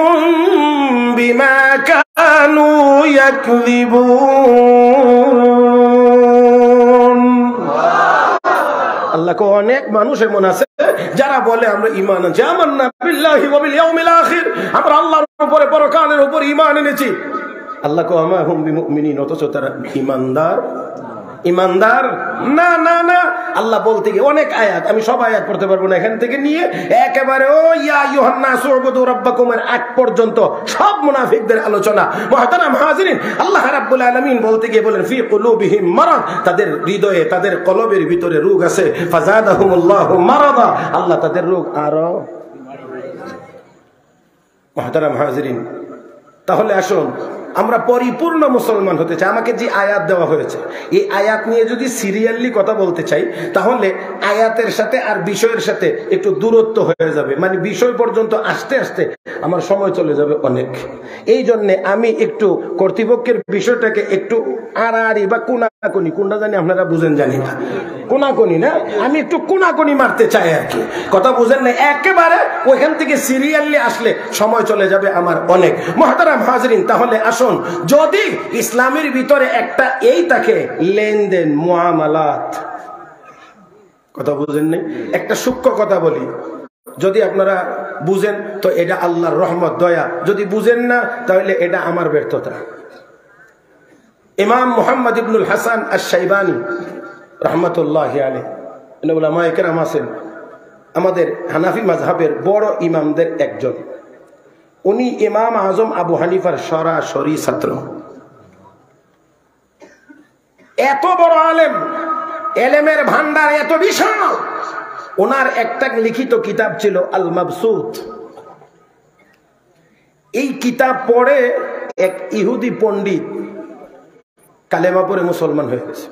بما كانوا يكذبون। আল্লাহ কো অনেক মানুষ এমন আছে যারা বলে আমরা ঈমান আনছি, আমান্না বিল্লাহি ওয়া বিল ইয়াউমিল আখির, আমরা আল্লাহর উপরে পরকালের উপর ঈমান এনেছি। আল্লাহ কো আমা হুম বিমুমিনিন, অথচ তারা ঈমানদার ইমানদার না। না না, আল্লাহ বলতে গিয়ে অনেক আয়াত, আমি সব আয়াত পড়তে পারবো না, এখান থেকে নিয়ে একেবারে ও ইয়া আইয়ুহান নাসু উবুদু রাব্বাকুমের আগ পর্যন্ত সব মুনাফিকদের আলোচনা। মুহতারাম হাজিরিন, আল্লাহ রাব্বুল আলামিন বলতে গিয়ে বলেন ফি কুলুবিহিম মারাদ, তাদের হৃদয়ে তাদের কলবের ভিতরে রোগ আছে। ফাজাদাহুমুল্লাহু মারাদা, আল্লাহ তাদের রোগ আরো। মুহতারাম হাজিরিন, তাহলে আসুন আমরা পরিপূর্ণ মুসলমান হতে চাই, আমাকে যে আয়াত দেওয়া হয়েছে এই আয়াত নিয়ে যদি সিরিয়ালি কথা বলতে চাই তাহলে আয়াতের সাথে আর বিষয়ের সাথে একটু দূরত্ব হয়ে যাবে, মানে বিষয় পর্যন্ত আসতে আসতে আমার সময় চলে যাবে অনেক। এই জন্য আমি একটু কর্তৃপক্ষের বিষয়টাকে একটু আড়াআড়ি বা কোনাকুনি, কোনটা জানি আপনারা বুঝেন জানি না, কোনাকুনি না, আমি একটু কোনাকুনি মারতে চাই আর কি, কথা বুঝেন না, একেবারে ওইখান থেকে সিরিয়ালি আসলে সময় চলে যাবে আমার অনেক। মুহতারাম হাজরিন, তাহলে আসুন, যদি ইসলামের ভিতরে একটা এই থাকে লেনদেন মুআমালাত, কথা বুঝেন নাই, একটা সূক্ষ্ম কথা বলি, যদি আপনারা বুঝেন তো এটা আল্লাহর রহমত দয়া, যদি বুঝেন না তাহলে এটা আমার ব্যর্থতা। ইমাম মুহাম্মদ ইবনুল হাসান আশ-শাইবানি রাহমাতুল্লাহি আলাইহি, উলামায়ে কেরাম আছেন, আমাদের হানাফি মাযহাবের বড় ইমামদের একজন, উনি ইমাম আজম আবু হানিফার সরাসরি ছাত্র। এত বড় আলেম, এলেমের ভান্ডার এত বিশাল, ওনার একটা লিখিত কিতাব ছিল আল মাবসুত। এই কিতাব পড়ে এক ইহুদি পণ্ডিত কালেমা পড়ে মুসলমান হয়ে গেছে।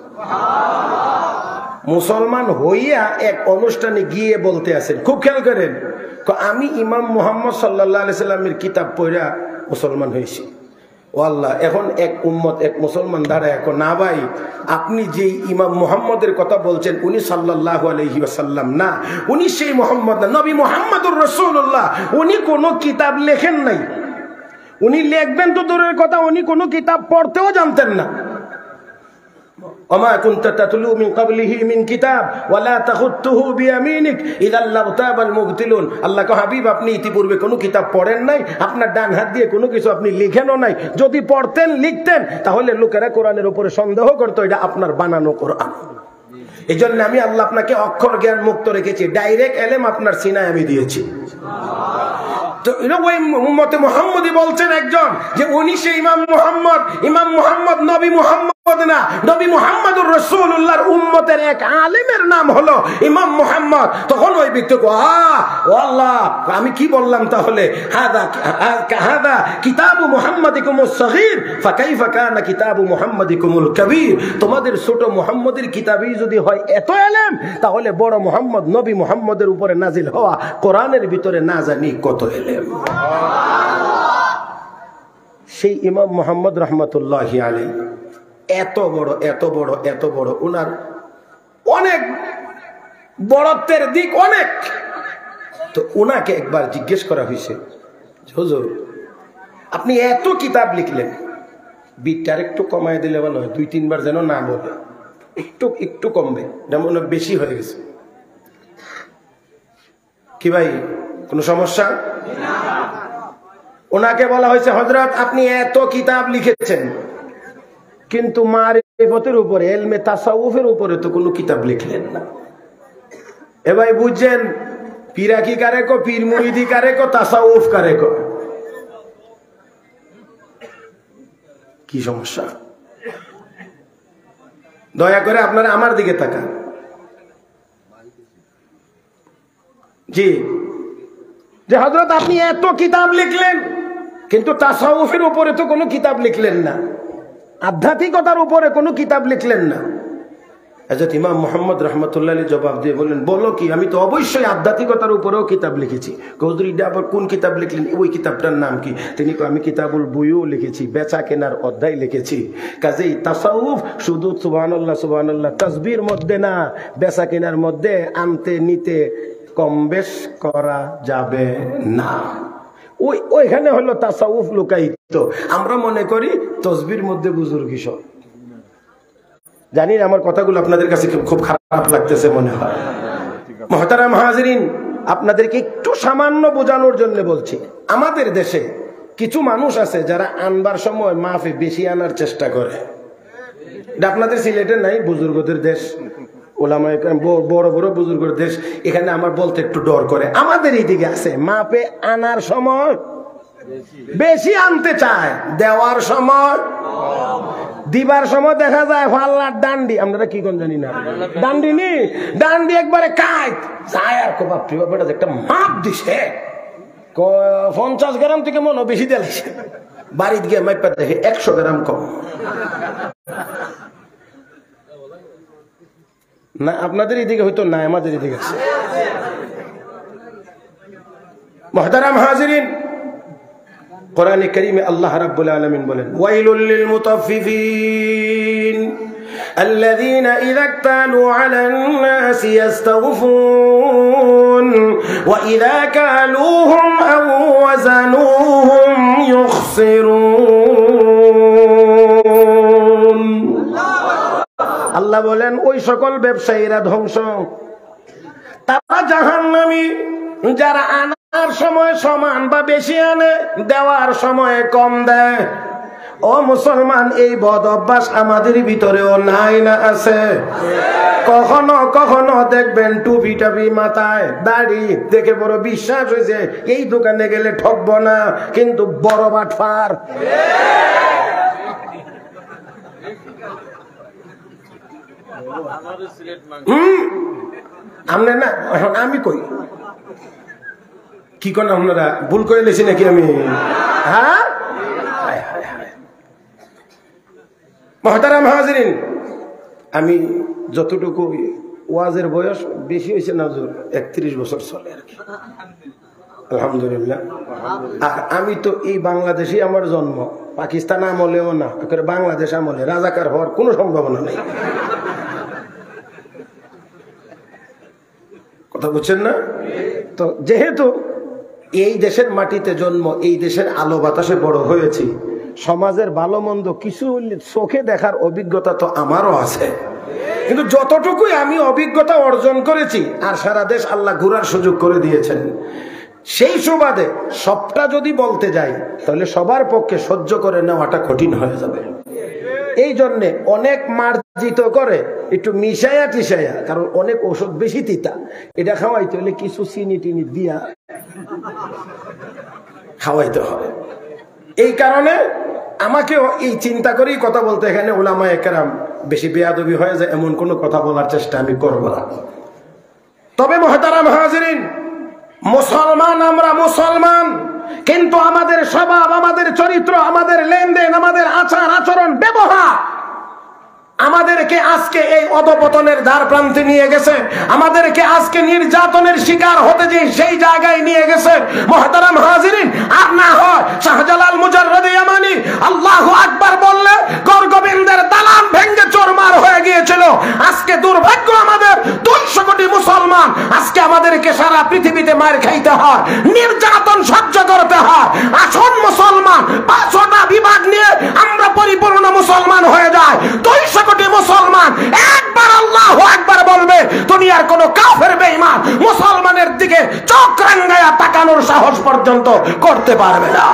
মুসলমান হইয়া এক অনুষ্ঠানে গিয়ে বলতে আছেন, খুব খেয়াল করেন, আমি ইমাম মুহাম্মদ সাল্লাল্লাহু আলাইহি সাল্লামের কিতাব পড়া মুসলমান হয়েছি। ও আল্লাহ, এখন এক উম্মত, এক মুসলমান দাঁড়ায়, না ভাই, আপনি যে ইমাম মুহাম্মদের কথা বলছেন উনি সাল্লাল্লাহু আলাইহি ওয়াসাল্লাম না, উনি সেই মুহাম্মদ না, নবী মুহাম্মদুর রাসূলুল্লাহ, উনি কোনো কিতাব লেখেন নাই, উনি লিখবেন তো দূরের কথা, উনি কোনো কিতাব পড়তেও জানতেন না। وما كنت تتلو من قبله من كتاب ولا تخطه بيمينك اذا لارتاب المبطلون। আল্লাহ কো, হাবিব, আপনি ইতিপূর্বে কোনো কিতাব পড়েন নাই, আপনার ডান হাত দিয়ে কোনো কিছু আপনি লিখেনও নাই, যদি পড়তেন লিখতেন তাহলে লোকেরা কোরআনের উপরে সন্দেহ করতো এটা আপনার বানানো কোরআন। এই জন্য আমি আল্লাহ আপনাকে অক্ষর জ্ঞান মুক্ত রেখেছি, ডাইরেক্ট এলেম আপনার সিনায় আমি দিয়েছি। তো ওই উম্মতে মুহাম্মদী বলছেন একজন যে উনি সেই ইমাম মুহাম্মদ, ইমাম মুহাম্মদ নবী মুহাম্মদ না, নবী মুহাম্মদুর রাসূলুল্লাহর উম্মতের এক আলেমের নাম হলো ইমাম মুহাম্মদ। তখন ওই ব্যক্তি কো, ও আল্লাহ, আমি কি বললাম তাহলে, হাদা কিতাবু মুহাম্মাদিকুমুস সগীর ফাকাইফা কানা কিতাবু মুহাম্মাদিকুমুল কবীর। তোমাদের ছোট মুহাম্মদের কিতাবই যদি হয় এত ইলম, তাহলে বড় মুহাম্মদ নবী মুহাম্মদের উপরে নাজিল হওয়া কোরআনের ভিতরে না জানি কত ইলম। সেই ইমাম মুহাম্মদ রাহমাতুল্লাহি আলাইহি এত বড়, এত বড়, এত বড়, ওনার অনেক বড়ত্বের দিক অনেক। তো ওনাকে একবার জিজ্ঞেস করা হয়েছে, হুজুর, আপনি এত কিতাব লিখলেন, বিটটার একটু কমায় দিলে ভালো হয়, 2-3 বার যেন না বলে, একটু একটু কমবে, যেমন বেশি হয়ে গেছে। কি ভাই, কোন সমস্যা? ওনাকে বলা হয়েছে, হযরত, আপনি এত কিতাব লিখেছেন, কিন্তু মারিফতের উপরে, ইলমে তাসাউফের উপরে তো কোনো কিতাব লিখলেন না। এ ভাই বুঝছেন, পীরাকি কারে কো, পীর মুরিদি কারে কো, তাসাউফ কারে কো? কি সমস্যা? দয়া করে আপনারা আমার দিকে তাকান। জি, যে হযরত আপনি এত কিতাব লিখলেন, কিন্তু তাসাউফের উপরে তো কোনো কিতাব লিখলেন না, আধ্যাত্মিকতার উপরে কোনো কিতাব লিখলেন না। হযরত ইমাম মুহাম্মদ রাহমাতুল্লাহি আলাইহি জবাব দিয়ে বললেন, বলো কি, আমি তো অবশ্যই আধ্যাত্মিকতার উপরেও কিতাব লিখেছি। হুজুর, এটা আবার কোন কিতাব লিখলেন? ওই কিতাবটার নাম কি? তিনি কয়, আমি কিতাবুল বুয়ু লিখেছি, বেচা কেনার অধ্যায় লিখেছি। কাজেই তাসাউফ শুধু সুবহানাল্লাহ সুবহানাল্লাহ তাসবিহর মধ্যে না, বেচা কেনার মধ্যে আনতে নিতে কম বেশ করা যাবে না। ওইখানে হলো তাসাউফ লুকায়িত। আমরা মনে করি তাসবিহর মধ্যে বুজুর্গি সব। জানি আমার কথাগুলো আপনাদের কাছে খুব খারাপ লাগতেছে মনে হয়। মুহতারাম হাজিরিন, আপনাদেরকে একটু সামান্য বোঝানোর জন্য বলছি, আমাদের দেশে কিছু মানুষ আছে যারা আনবার সময় মাফে বেশি আনার চেষ্টা করে। এটা আপনাদের সিলেটে নাই, বুজুর্গদের দেশ, ওলামায়ে কেরাম বড় বড় বুজুর্গদের দেশ, এখানে আমার বলতে একটু ডর করে। আমাদের এইদিকে আছে মাপে আনার সময় বেশি আনতে চায়, দেওয়ার সময় দিবার সময় দেখা যায় ফাল্লার ডান্ডি, আমরা কি কোন জানি না, ডান্ডি নি, ডান্ডি একবারে কাট যায়, আর কো বাপরে বাপ, একটা মাপ দিছে 50 গ্রাম থেকে মনে বেশি দিয়েছে, বাড়িতে গিয়ে মাইপা দেখে 100 গ্রাম কম। না আপনাদের এদিকে হয়তো না, আমাদের এদিকে আছে। মুহতারাম হাজিরিন, কোরআনে কারীমে আল্লাহ রাব্বুল আলামিন বলেন, ওয়াইলুল লিল মুতাফফিফিন الذين إذا اكتالوا على الناس يستوفون وإذا كالوهم أو وزنوهم يخسرون। আল্লাহ বলেন ওই সকল ব্যবসায়ীরা ধ্বংস, তারা জাহান্নামী যারা আনার সময় সমান বা বেশি আনে, দেওয়ার সময় কম দেয়। ও মুসলমান, এই বদ অভ্যাস আমাদের ভিতরেও নাই না আছে? কখনো কখনো দেখবেন টুপি টাপি মাথায়, দাড়ি দেখে বড় বিশ্বাস হয়েছে এই দোকানে গেলে ঠকবো না, কিন্তু বড় বাটফার। আমরা না, এখন আমি কই কি করেন আপনারা, ভুল করে লেছি নাকি আমি? হ্যাঁ, মুহতারাম হাজিরিন, আমি যতটুকু ওয়াজের বয়স বেশি হয়েছে না হুজুর, 31 বছর চলে আর কি, আলহামদুলিল্লাহ। আর আমি তো এই বাংলাদেশে আমার জন্ম, পাকিস্তান আমলেও না, বাংলাদেশ আমলে রাজাকার হওয়ার কোনো সম্ভাবনা নেই। কথা বুঝছেন না? তো যেহেতু এই দেশের মাটিতে জন্ম, এই দেশের আলো বাতাসে বড় হয়েছি, সমাজের ভালো মন্দ কিছু চোখে দেখার অভিজ্ঞতা তো আমারও আছে, কিন্তু যতটুকুই আমি অভিজ্ঞতা অর্জন করেছি, আর সারা দেশ আল্লাহ ঘুরার সুযোগ করে দিয়েছেন, সেই সুবাদে সবটা যদি বলতে যাই তাহলে সবার পক্ষে সহ্য করে নেওয়াটা কঠিন হয়ে যাবে। এই জন্যে অনেক মার্জিত করে একটু মিশাইয়া টিসাইয়া, কারণ অনেক ওষুধ বেশি তিতা, এটা খাওয়াইতে হলে কিছু চিনি টিনি দিয়া খাওয়াইতে হবে। এই কারণে আমাকেও এই চিন্তা করেই কথা বলতে, এখানে উলামায়ে কেরাম বেশি বেয়াদবি হয়ে যায় এমন কোনো কথা বলার চেষ্টা আমি করব না। তবে মুহতারাম হাজিরিন, মুসলমান আমরা মুসলমান, কিন্তু আমাদের স্বভাব, আমাদের চরিত্র, আমাদের লেনদেন, আমাদের আচার আচরণ, ব্যবহার আমাদেরকে আজকে এই অধপতনের দ্বার প্রান্তে নিয়ে গেছে, আমাদেরকে আজকে নির্যাতনের শিকার হতে যে সেই জায়গায় নিয়ে গেছে। মুহতারাম হাজিরিন, আর না হয় শাহজালাল মুজাররদ ইয়ামানি আল্লাহু আকবার বললে গর্গবিন্দের দালান ভেঙে চোরমার হয়ে গিয়েছিল। আজকে দুর্ভাগ্য আমাদের 200 কোটি মুসলমান, আজকে আমাদেরকে সারা পৃথিবীতে মার খাইতে হয়, নির্যাতন সহ্য করতে হয়। আসুন মুসলমান 5টা বিভাগ নিয়ে আমরা পরিপূর্ণ মুসলমান হয়ে যায়। 200 কোটি মুসলমান একবার আল্লাহু আকবার বলবে, দুনিয়ার কোন কাফের বেঈমান মুসলমানের দিকে চোখ রাঙায়া তাকানোর সাহস পর্যন্ত করতে পারবে না।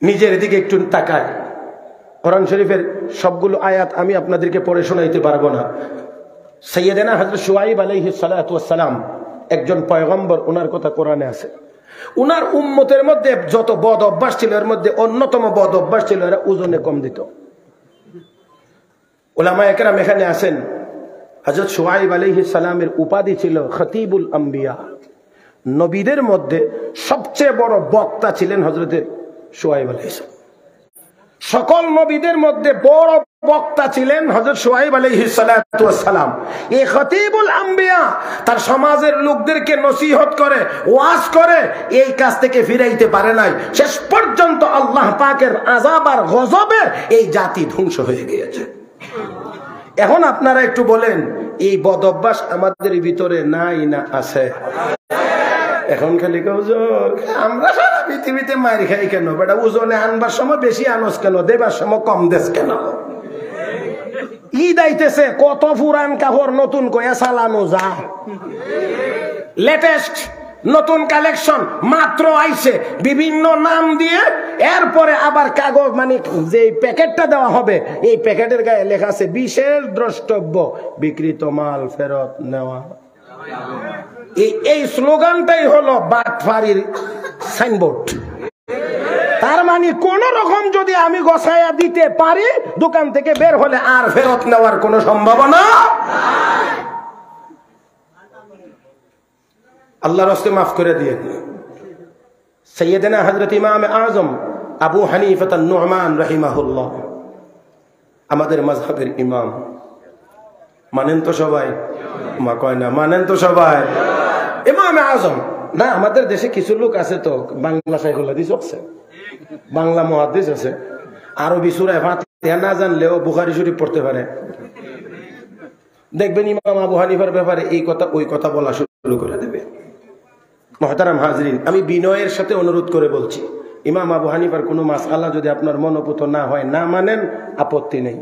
নিজের দিকে একটু তাকায়। কোরআন শরীফের সবগুলো আয়াত আমি আপনাদেরকে পড়ে শোনাইতে পারবো না। সাইয়েদেনা হযরত শুআইব আলাইহিস সালাতু ওয়াস সালাম একজন পয়গম্বর, ওনার কথা কোরআনে আছে। উনার উম্মতের মধ্যে যত বদ অভ্যাস ছিল, এর মধ্যে অন্যতম বদ অভ্যাস ছিল এরা ওজনে কম দিত। উলামায়ে কেরাম এখানে আছেন। হযরত শুআইব আলাইহিস সালামের উপাধি ছিল খতিবুল আম্বিয়া, নবীদের মধ্যে সবচেয়ে বড় বক্তা ছিলেন হযরত শুআইব আলাইহিস সালাম। সকল নবীদের মধ্যে বড় বক্তা ছিলেন হযরত শুআইব আলাইহিস সালাতু ওয়াস সালাম। এই খতিবুল আম্বিয়া তার সমাজের লোকদেরকে নসিহত করে, ওয়াজ করে, এই কাজ থেকে ফিরাইতে পারে নাই। শেষ পর্যন্ত আল্লাহ পাকের আযাব আর গজবে এই জাতি ধ্বংস হয়ে গিয়েছে। এখন আপনারা একটু বলেন, এই বদ অভ্যাস আমাদের ভিতরে নাই না আছে? এখন খালি আমরা সারা পৃথিবীতে মার খাই কেন? বেটা ওজনে আনবার সময় বেশি আনস কেন, দেবার সময় কম দেশ কেন? ঈদ আইতেছে, কত পুরান কাপড় নতুন কয়া চালানো যায়, লেটেস্ট নতুন কালেকশন মাত্র আইছে বিভিন্ন নাম দিয়ে, এরপরে আবার কাগজ মানে যে প্যাকেটটা দেওয়া হবে এই প্যাকেটের গায়ে লেখা আছে বিশেষ দ্রষ্টব্য, বিক্রিত মাল ফেরত নেওয়া। এই স্লোগানটাই হলো বাটফারির সাইনবোর্ড। তার মানে কোন রকম যদি আমি গোছায়া দিতে পারি, দোকান থেকে বের হলে আর ফেরত নেওয়ার কোনো সম্ভাবনা। আল্লাহর রাস্তে মাফ করে দিয়ে। সাইয়েদনা হযরত ইমাম আযম আবু হানিফা আন-নু'মান রাহিমাহুল্লাহ, আমাদের মাযহাবের ইমাম। মানেন তো সবাই? মা কয় না মানেন তো সবাই? ইমাম আযম না, আমাদের দেশে কিছু লোক আছে তো বাংলা শাইখুল হাদিস আছে, বাংলা মুহাদ্দিস আছে, আরবি সূরা ফাতিহা না জানলেও বুখারী শরীফ পড়তে পারে। দেখবেন ইমাম আবু হানিফার ব্যাপারে এই কথা ওই কথা বলা শুরু করে দেবে। মুহতারাম হাজরিন, আমি বিনয়ের সাথে অনুরোধ করে বলছি, ইমাম আবু হানিফার কোনো মাসআলা যদি আপনার মনোপুত না হয়, না মানেন, আপত্তি নেই।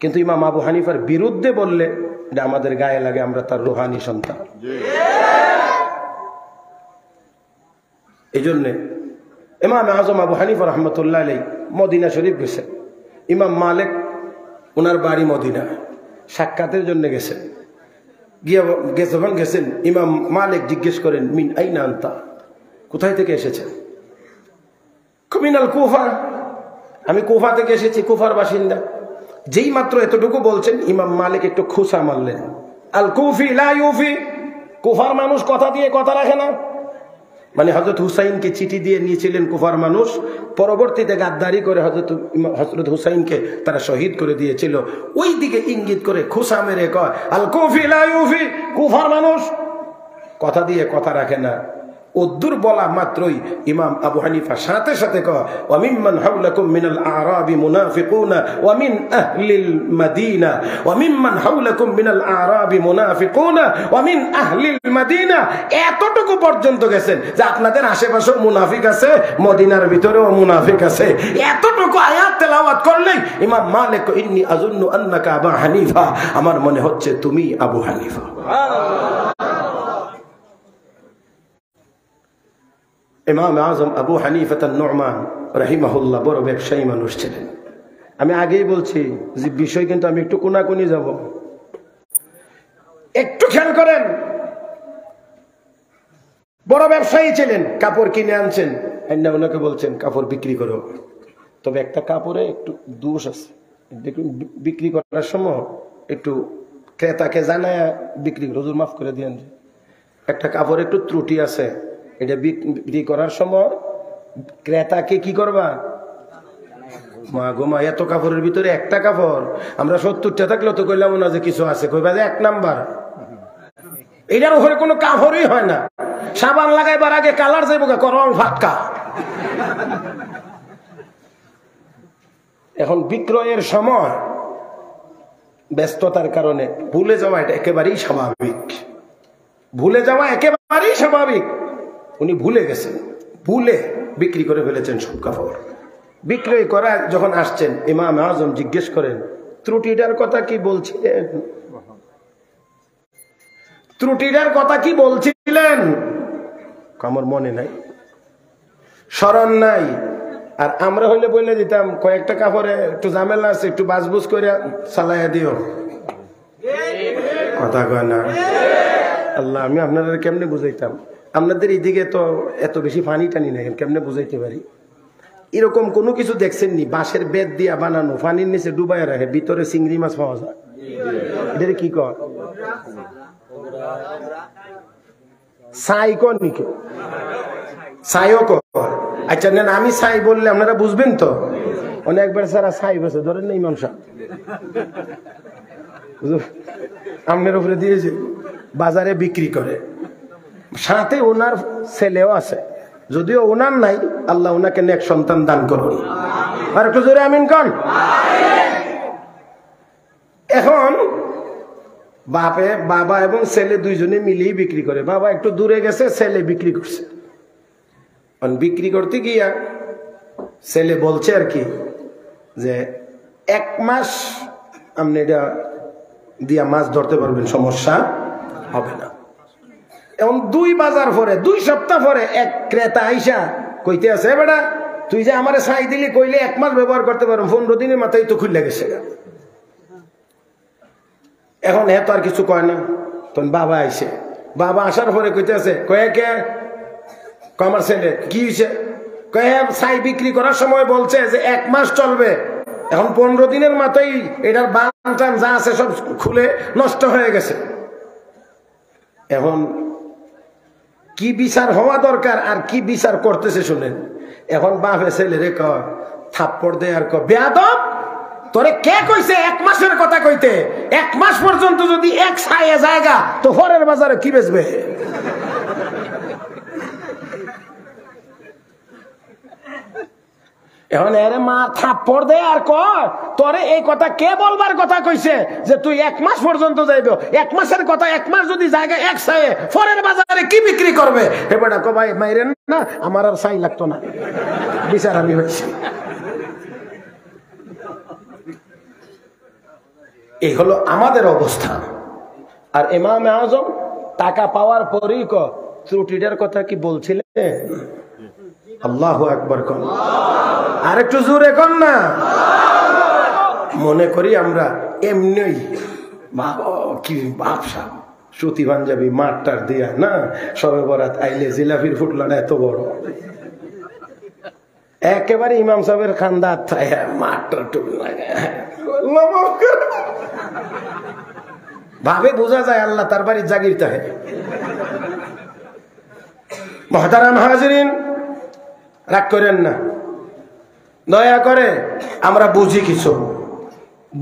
কিন্তু ইমাম আবু হানিফার বিরুদ্ধে বললে এটা আমাদের গায়ে লাগে, আমরা তার রুহানি সন্তান। এই জন্যে ইমাম আযম আবু হানিফা রাহমাতুল্লাহ আলাইহি মদিনা শরীফ গেছেন। ইমাম মালিক ওনার বাড়ি মদিনা, সাক্ষাতের জন্য গেছেন। যখন গেছেন, ইমাম মালিক জিজ্ঞেস করেন, মিন আইনা আনতা, কোথায় থেকে এসেছেন? মিনাল কুফা, আমি কুফা থেকে এসেছি, কুফার বাসিন্দা। যেই মাত্র এতটুকু বলছেন, ইমাম মালিক একটু খুশা মারলেন। আল কুফি লা ইউফি, কুফার মানুষ কথা দিয়ে কথা রাখে না। মানে হযরত হুসাইনকে চিঠি দিয়ে নিয়েছিলেন কুফার মানুষ, পরবর্তীতে গাদ্দারি করে হযরত হুসাইনকে তারা শহীদ করে দিয়েছিল। ওই দিকে ইঙ্গিত করে খুশা মেরে কয়, আল কুফি লা ইউফি, কুফার মানুষ কথা দিয়ে কথা রাখে না। উদ্দুর বলা মাত্রই ইমাম আবু হানিফা সাথে সাথে কয়, ওয়া মিম্মান হাওলাকুম মিনাল আরাবি মুনাফিকুনা ওয়া মিন আহলিল মাদিনা, ওয়া মিম্মান হাওলাকুম মিনাল আরাবি মুনাফিকুনা ওয়া মিন আহলিল মাদিনা। এতটুকু পর্যন্ত গেছেন যে আপনাদের আশেপাশেও মুনাফিক আছে, মদিনার ভিতরেও মুনাফিক আছে। এতটুকু আয়াত তেলাওয়াত করলেই ইমাম মালিক, ইন্নী আযুন্নু আন্নাকা আবু হানিফা, আমার মনে হচ্ছে তুমি আবু হানিফা। ইমাম আযম আবু হানিফা আন-নু'মান রাহিমাহুল্লাহ বড় ব্যবসায়ী মানুষ ছিলেন। আমি আগেই বলছি যে বিষয় কিন্তু আমি একটু কোনাকুনি যাব, একটু খেয়াল করেন। বড় ব্যবসায়ী ছিলেন, কাপড় কিনে আনছেন, ওনাকে বলছেন কাপড় বিক্রি করো। তবে একটা কাপড়ে একটু দোষ আছে, দেখুন বিক্রি করার সময় একটু ক্রেতাকে জানায় বিক্রি, হুজুর মাফ করে দিয়েন, একটা কাপড়ে একটু ত্রুটি আছে, এটা বিক্রি করার সময় ক্রেতাকে কি করবা? মা গোমা, এত কাপড়ের ভিতরে একটা কাপড়, আমরা 70টা থাকলেও তো কইলাম না যে কিছু আছে, কইবা যে 1 নাম্বার, এটার উপরে কোনো কাপড়ই হয় না। সাবান লাগাইবার আগে কালার যাইব করং ফাক্কা। এখন বিক্রয়ের সময় ব্যস্ততার কারণে ভুলে যাওয়া এটা একেবারেই স্বাভাবিক, ভুলে যাওয়া একেবারেই স্বাভাবিক। উনি ভুলে গেছেন, ভুলে বিক্রি করে ফেলেছেন সব কাপড়। বিক্রয় করা যখন আসছেন, ইমাম আযম জিজ্ঞেস করেন, ত্রুটিটার কথা কি বলছিলেন? ত্রুটিটার কথা কি বলছিলেন? আমার মনে নাই, স্মরণ নাই। আর আমরা হইলে বলে দিতাম, কয়েকটা কাপড়ে একটু ঝামেলা আছে, একটু বাজবুজ করে চালাইয়া দিও। কথা কয় না? আল্লাহ, আমি আপনাদের কেমনে বুঝাইতাম? আপনাদের এইদিকে তো এত বেশি পানি টানি না, কেমনে বুঝাইতে পারি? এরকম কোনো কিছু দেখছেন নি? বাঁশের বেত দিয়া বানানো, পানির নিচে ডুবাই রাখে, ভিতরে চিংড়ি মাছ পাওয়া যায়। এটা কি কয়? ছাই কর নাকি? ছাইও কর। আচ্ছা নেন, আমি ছাই বললে আপনারা বুঝবেন তো? অনেকবার সারা ছাই বসে ধরেন না, ইমাম সাহেব আপনার উপরে দিয়েছে, বাজারে বিক্রি করে, সাথে ওনার ছেলেও আছে, যদিও ওনার নাই, আল্লাহ ওনাকে নেক সন্তান দান করুন। আর একটু জোরে আমিন কন। এখন বাবা এবং ছেলে দুইজনে মিলেই বিক্রি করে। বাবা একটু দূরে গেছে, ছেলে বিক্রি করছে। বিক্রি করতে গিয়া ছেলে বলছে আর কি যে 1 মাস আপনি এটা দিয়া মাছ ধরতে পারবেন, সমস্যা হবে না। এখন 2 বাজার পরে, 2 সপ্তাহ পরে এক ক্রেতা আইসা কইতে আছে, বেটা তুই যে আমারে ছাই দিলি, কইলে 1 মাস ব্যবহার করতে পারো, 15 দিনের মাথায় তো খুলে গেছে। এখন এত আর কিছু কয় না। তখন বাবা আইসে, বাবা আসার পরে কইতে আছে, কয়েকে আমার ছেলে কি হয়েছে? কয়ে ছাই বিক্রি করার সময় বলছে যে 1 মাস চলবে, এখন 15 দিনের মাথায় এটার বান টান যা আছে সব খুলে নষ্ট হয়ে গেছে। এখন কি বিচার হওয়া দরকার আর কি বিচার করতেছে শুনেন। এখন বাপে ছেলে রে কয় থাপ্পড় দে আর কয় বেয়াদব তোরে কে কইছে 1 মাসের কথা কইতে? 1 মাস পর্যন্ত যদি এক ছায়ে জায়গা তো পরের বাজারে কি বেচবে? এখন এর মা থাপ্পড় দেয় আর কয় তোরে এই কথা কে বলবার কথা কইছে যে তুই 1 মাস পর্যন্ত যাইবে? 1 মাসের কথা 1 মাস যদি জায়গা এক ছায়ে পরের বাজারে কি বিক্রি করবে? এবারে কো ভাই মাইরেন না, আমার আর ছাই লাগতো না, বিচার আমি হয়েছি। এই হলো আমাদের অবস্থা। আর ইমামে আজম টাকা পাওয়ার পরেই ত্রুটিটার কথা কি বলছিলেন? আল্লাহু আকবার কোন, আর একটু জোরে কোন না। মনে করি আমরা এমনি কি বাপসা সুতি পাঞ্জাবি মাঠটার দিয়া না, সবে বরাত আইলে জিলাপির ফুটলাটা এত বড়, একেবারে ইমাম সাহেবের খান্দার মাঠটা টুকু লাগে ভাবে বোঝা যায় আল্লাহ তার বাড়ির জাগির তাহে। মুহতারাম হাজিরিন, রাগ করেন না, দয়া করে আমরা বুঝি কিছু।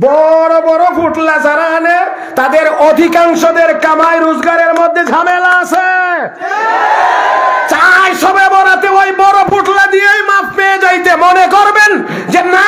বড় বড় ফুটলা যারা আনে তাদের অধিকাংশদের কামাই রোজগারের মধ্যে ঝামেলা আছে। চাই সবে বরাতে ওই বড় ফুটলা দিয়েই মাপ পেয়ে যাইতে মনে করবেন যে না,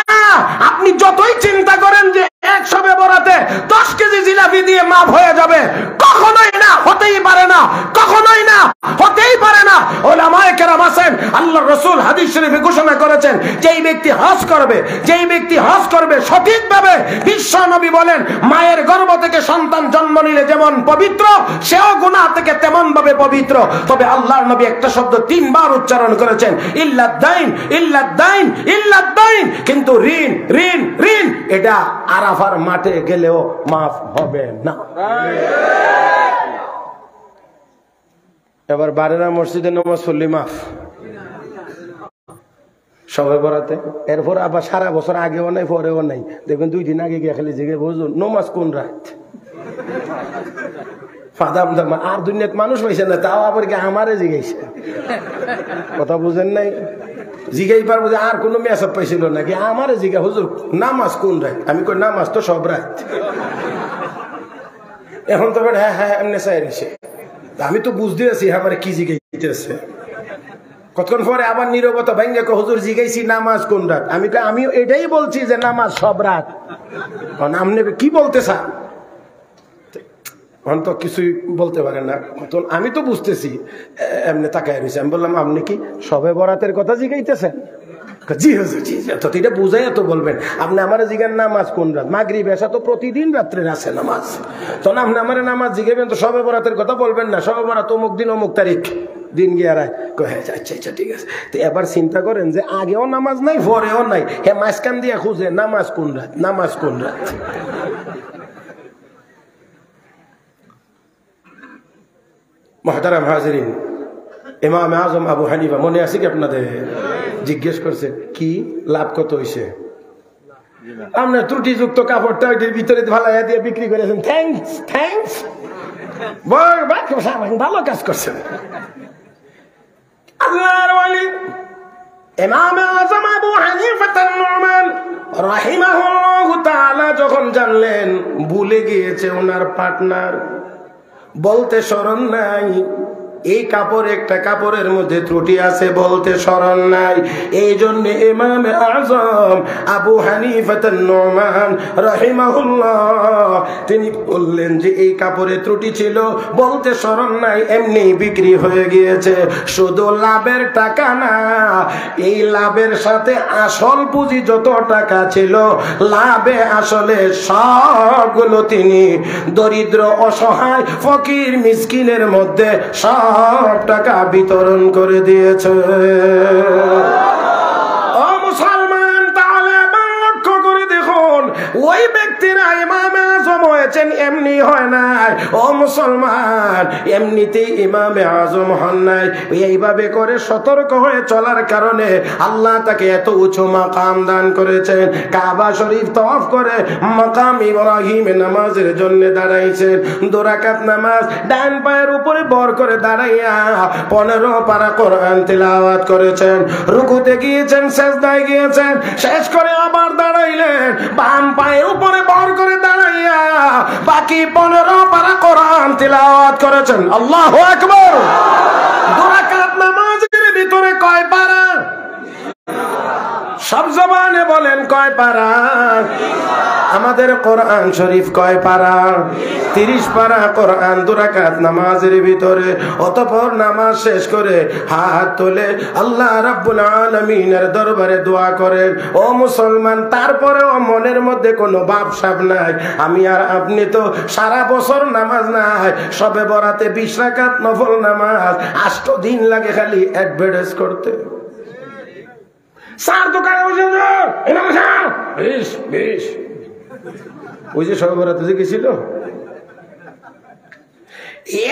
আপনি যতই চিন্তা করেন যে 1 সবে বরাতে 10 কেজি জিলাপি দিয়ে মাপ হয়ে যাবে, কখনোই না, হতেই পারে না, কখনোই না, হতেই পারে না। উলামায়ে কেরাম আছেন, আল্লাহর রাসূল হাদিস শরীফে ঘোষণা করেছেন যেই ব্যক্তি হজ করবে, যেই ব্যক্তি হজ করবে সঠিকভাবে, বিশ্ব নবী বলেন মায়ের গর্ভ থেকে সন্তান জন্ম নিলে যেমন পবিত্র, সেও গুনাহ থেকে তেমন ভাবে পবিত্র। তবে আল্লাহর নবী একটা শব্দ 3 বার উচ্চারণ করেছেন, ইল্লাদ-দাইন, ইল্লাদ-দাইন, ইল্লাদ-দাইন। কিন্তু ঋণ, ঋণ, ঋণ এটা আরাফার মাঠে গেলেও মাফ হবে না। এবার বারেরা মসজিদে নামাজ পড়লে মাফ, সবে বরাতে, এরপর আবার সারা বছর আগেও নাই পরেও নাই। দেখবেন 2 দিন আগে গিয়ে খালি জিজ্ঞেস বুঝুন নমাজ কোন রাত ফাদাম দাম, আর দুনিয়াত মানুষ পাইছে না, তাও আবার কি আমারে জিজ্ঞাসা, কথা বুঝেন নাই? জিজ্ঞাই পারবো যে আর কোনো মেসব পাইছিল নাকি, আমারে জিজ্ঞা হুজুর নামাজ কোন রাত? আমি কই নামাজ তো সব রাত। এখন তো হ্যাঁ হ্যাঁ এমনি চাই রয়েছে, আমি তো বুঝতে আছি আমার কি জিজ্ঞাইতেছে। কতক্ষণ পরে আবার নীরবতা ভেঙে হুজুর জিজ্ঞাইছি নামাজ কোন রাত? আমি এটাই বলছি যে নামাজ সব রাত। আপনি কি বলতে চান? তো কিছুই বলতে পারেন না। আমি তো বুঝতেছি, এমনি তাকায় রয়েছে। আমি বললাম আপনি কি সবে বরাতের কথা জিজ্ঞাইতেছেন? জি হুজুর, জি। তো এটা বুঝাই তো বলবেন। আপনি আমার জিজ্ঞান নামাজ কোন রাত? মাগরিব এশা তো প্রতিদিন রাত্রে আছে নামাজ। তখন আপনি আমার নামাজ জিজ্ঞাবেন তো সবে বরাতের কথা বলবেন না, সবে বরাত অমুক দিন অমুক তারিখ দিন গিয়ে রায়। আচ্ছা আচ্ছা ঠিক আছে। তো এবার চিন্তা করেন যে আগেও নামাজ নাই পরেও নাই, হ্যাঁ মাঝখান দিয়ে খুঁজে নামাজ কোন রাত, নামাজ কোন রাত। মুহতারাম হাজিরিন, ইমাম আজম আবু হানিফা মনে আছে কি আপনাদের? জিজ্ঞেস করছে কি লাভ কত হইছে? আপনার ত্রুটিযুক্ত কাপড়টা ওইটার ভিতরে ভালাইয়া দিয়ে বিক্রি করেছেন, থ্যাঙ্কস থ্যাঙ্কস, ভালো কাজ করছেন। আল্লাহর ওয়ালি ইমাম আজম আবু হানিফা আন-নুমান রাহিমাহুল্লাহু তাআলা যখন জানলেন ভুলে গিয়েছে ওনার পার্টনার, বলতে স্মরণ নাই, এই কাপড় একটা কাপড়ের মধ্যে ত্রুটি আছে বলতে স্মরণ নাই। এই জন্য ইমাম আজম আবু হানিফা আন-নুমান রাহিমাহুল্লাহ তিনি বললেন যে এই কাপড়ে ত্রুটি ছিল, বলতে স্মরণ নাই, এমনি বিক্রি হয়ে গিয়েছে। শুধু লাভের টাকা না, এই লাভের সাথে আসল পুঁজি যত টাকা ছিল, লাভে আসলে সবগুলো তিনি দরিদ্র অসহায় ফকির মিসকিনের মধ্যে সব টাকা বিতরণ করে দিয়েছে। ও মুসলমান, তাহলে লক্ষ্য করে দেখুন ওই ব্যক্তিরা ইমাম আজম হয়ে করেছেন এমনি হয় নাই ও মুসলমান, এমনিতেই ইমামে আজম হন নাই। এইভাবে করে সতর্ক হয়ে চলার কারণে আল্লাহ তাকে এত উঁচু মাকাম দান করেছেন। কাবা শরীফ তওয়াফ করে মাকাম ইব্রাহিমে নামাজের জন্য দাঁড়াইছেন। 2 রাকাত নামাজ ডান পায়ের উপরে বর করে দাঁড়াইয়া 15 পারা কোরআন তিলাওয়াত করেছেন। রুকুতে গিয়েছেন, সিজদায় গিয়েছেন, শেষ করে আবার দাঁড়াইলেন, বাম পায়ের উপরে বর করে দাঁড়াইয়া বাকি 15 পারা কোরআন তিলাওয়াত করেছেন। আল্লাহু আকবার। 2 রাকাত নামাজের ভিতরে কয় পারা? সব জবানে বলেন কয় পারা? আমাদের কোরআন শরীফ কয় পারা? 30 পারা কোরআন 2 রাকাত নামাজের ভিতরে। অতঃপর নামাজ শেষ করে হাত তুলে আল্লাহ রাব্বুল আলামিনের দরবারে দোয়া করেন। ও মুসলমান, তারপরেও মনের মধ্যে কোনো ভাবসাব নাই। আমি আর আপনি তো সারা বছর নামাজ নাই, সবে বরাতে 20 রাকাত নফল নামাজ 8 দিন লাগে খালি অ্যাডভার্টাইজ করতে। সার দোকানে ওই যে সবে বরাতে যে গেছিল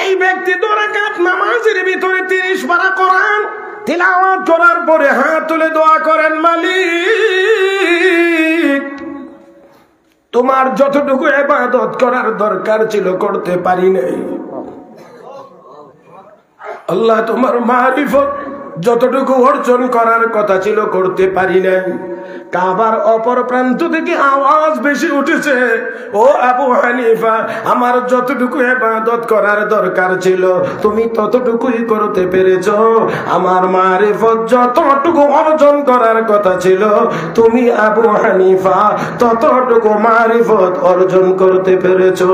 এই ব্যক্তি 2 রাকাত নামাজের ভিতরে 30 পারা কোরআন তিলাওয়াত করার পরে হাত তুলে দোয়া করেন, মালিক তোমার যতটুকু ইবাদত করার দরকার ছিল করতে পারি নাই। আল্লাহ তোমার মারিফত যতটুকু অর্জন করার কথা ছিল করতে পারি নাই। কাবার অপর প্রান্ত থেকে আওয়াজ বেশি উঠেছে, ও আবু হানিফা আমার যতটুকু ইবাদত করার দরকার ছিল তুমি ততটুকুই করতে পেরেছো। আমার মারিফত যতটুকু অর্জন করার কথা ছিল তুমি আবু হানিফা ততটুকু মারিফত অর্জন করতে পেরেছো।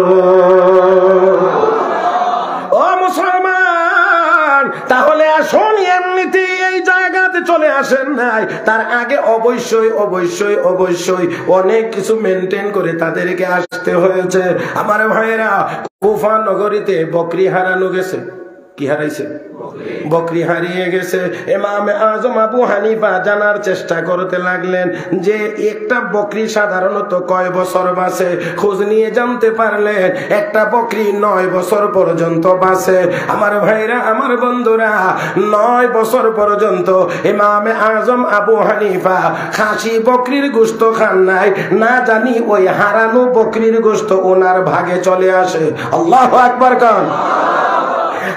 ও মুসলমান, তাহলে আসুন এমনিতে এই জায়গাতে চলে আসেন নাই, তার আগে অবশ্যই অবশ্যই অবশ্যই অনেক কিছু মেনটেন করে তাদেরকে আসতে হয়েছে। আমার ভাইয়েরা, কুফা নগরীতে বকরি হারানো গেছে। কি হারাইছে? বকরি হারিয়ে গেছে। ইমাম আজম আবু হানিফা জানার চেষ্টা করতে লাগলেন যে একটা বকরি সাধারণত কয় বছর বাঁচে। খোঁজ নিয়ে জানতে পারলেন একটা বকরি 9 বছর পর্যন্ত বাঁচে। আমার ভাইরা, আমার বন্ধুরা, 9 বছর পর্যন্ত ইমাম আজম আবু হানিফা খাসি বকরির গোশত খান নাই, না জানি ওই হারানো বকরির গোশত ওনার ভাগে চলে আসে। আল্লাহু আকবার কান।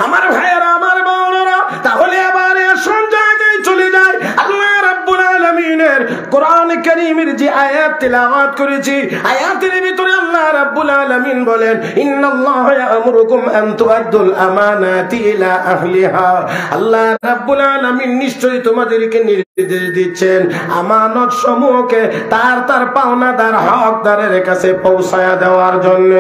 আমার ভাইয়েরা, আমার বোনেরা, তাহলে আবার আসল জায়গায় চলে যায়। আল্লাহ রাব্বুল আলামিনের কোরআন কারীমের যে আয়াত তেলাওয়াত করেছি, আয়াতের ভিতরে আল্লাহ রাব্বুল আলামিন বলেন, ইন্নাল্লাহা ইয়া'মুরুকুম আন তুআদ্দুল আমানাতি ইলা আহলিহা। আল্লাহ রাব্বুল আলামিন নিশ্চয়ই তোমাদেরকে নির্দেশ দিচ্ছেন আমানত সমূহকে তার তার পাওনাদার হকদারের কাছে পৌঁছায়া দেওয়ার জন্য।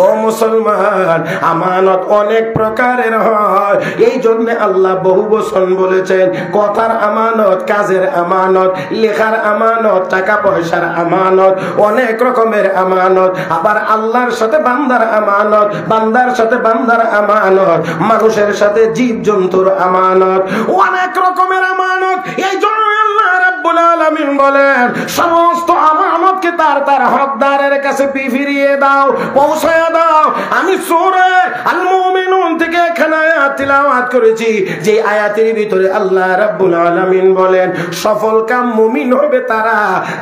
ও মুসলমান, আমানত অনেক প্রকারের হয়, এই জন্য আল্লাহ বহু বচন বলেছেন। কথার আমানত, কাজের আমানত, লেখার আমানত, টাকা পয়সার আমানত, অনেক রকমের আমানত। আবার আল্লাহর সাথে বান্দার আমানত, বান্দার সাথে বান্দার আমানত, মানুষের সাথে জীব জন্তুর আমানত, অনেক রকমের আমানত। এই জন্য আল্লাহ রাব্বুল আলামিন বলেন সমস্ত আমানতকে তার তার হকদারের কাছে ফিরিয়ে দাও, পৌঁছায়া দাও। আমি সূরা আল মুমিনুন থেকে এখানে আয়াত তিলাওয়াত করেছি, যে আয়াতের ভিতরে আল্লাহ রাব্বুল আলামিন বলেন সফল কাম মুমিন হবে তারা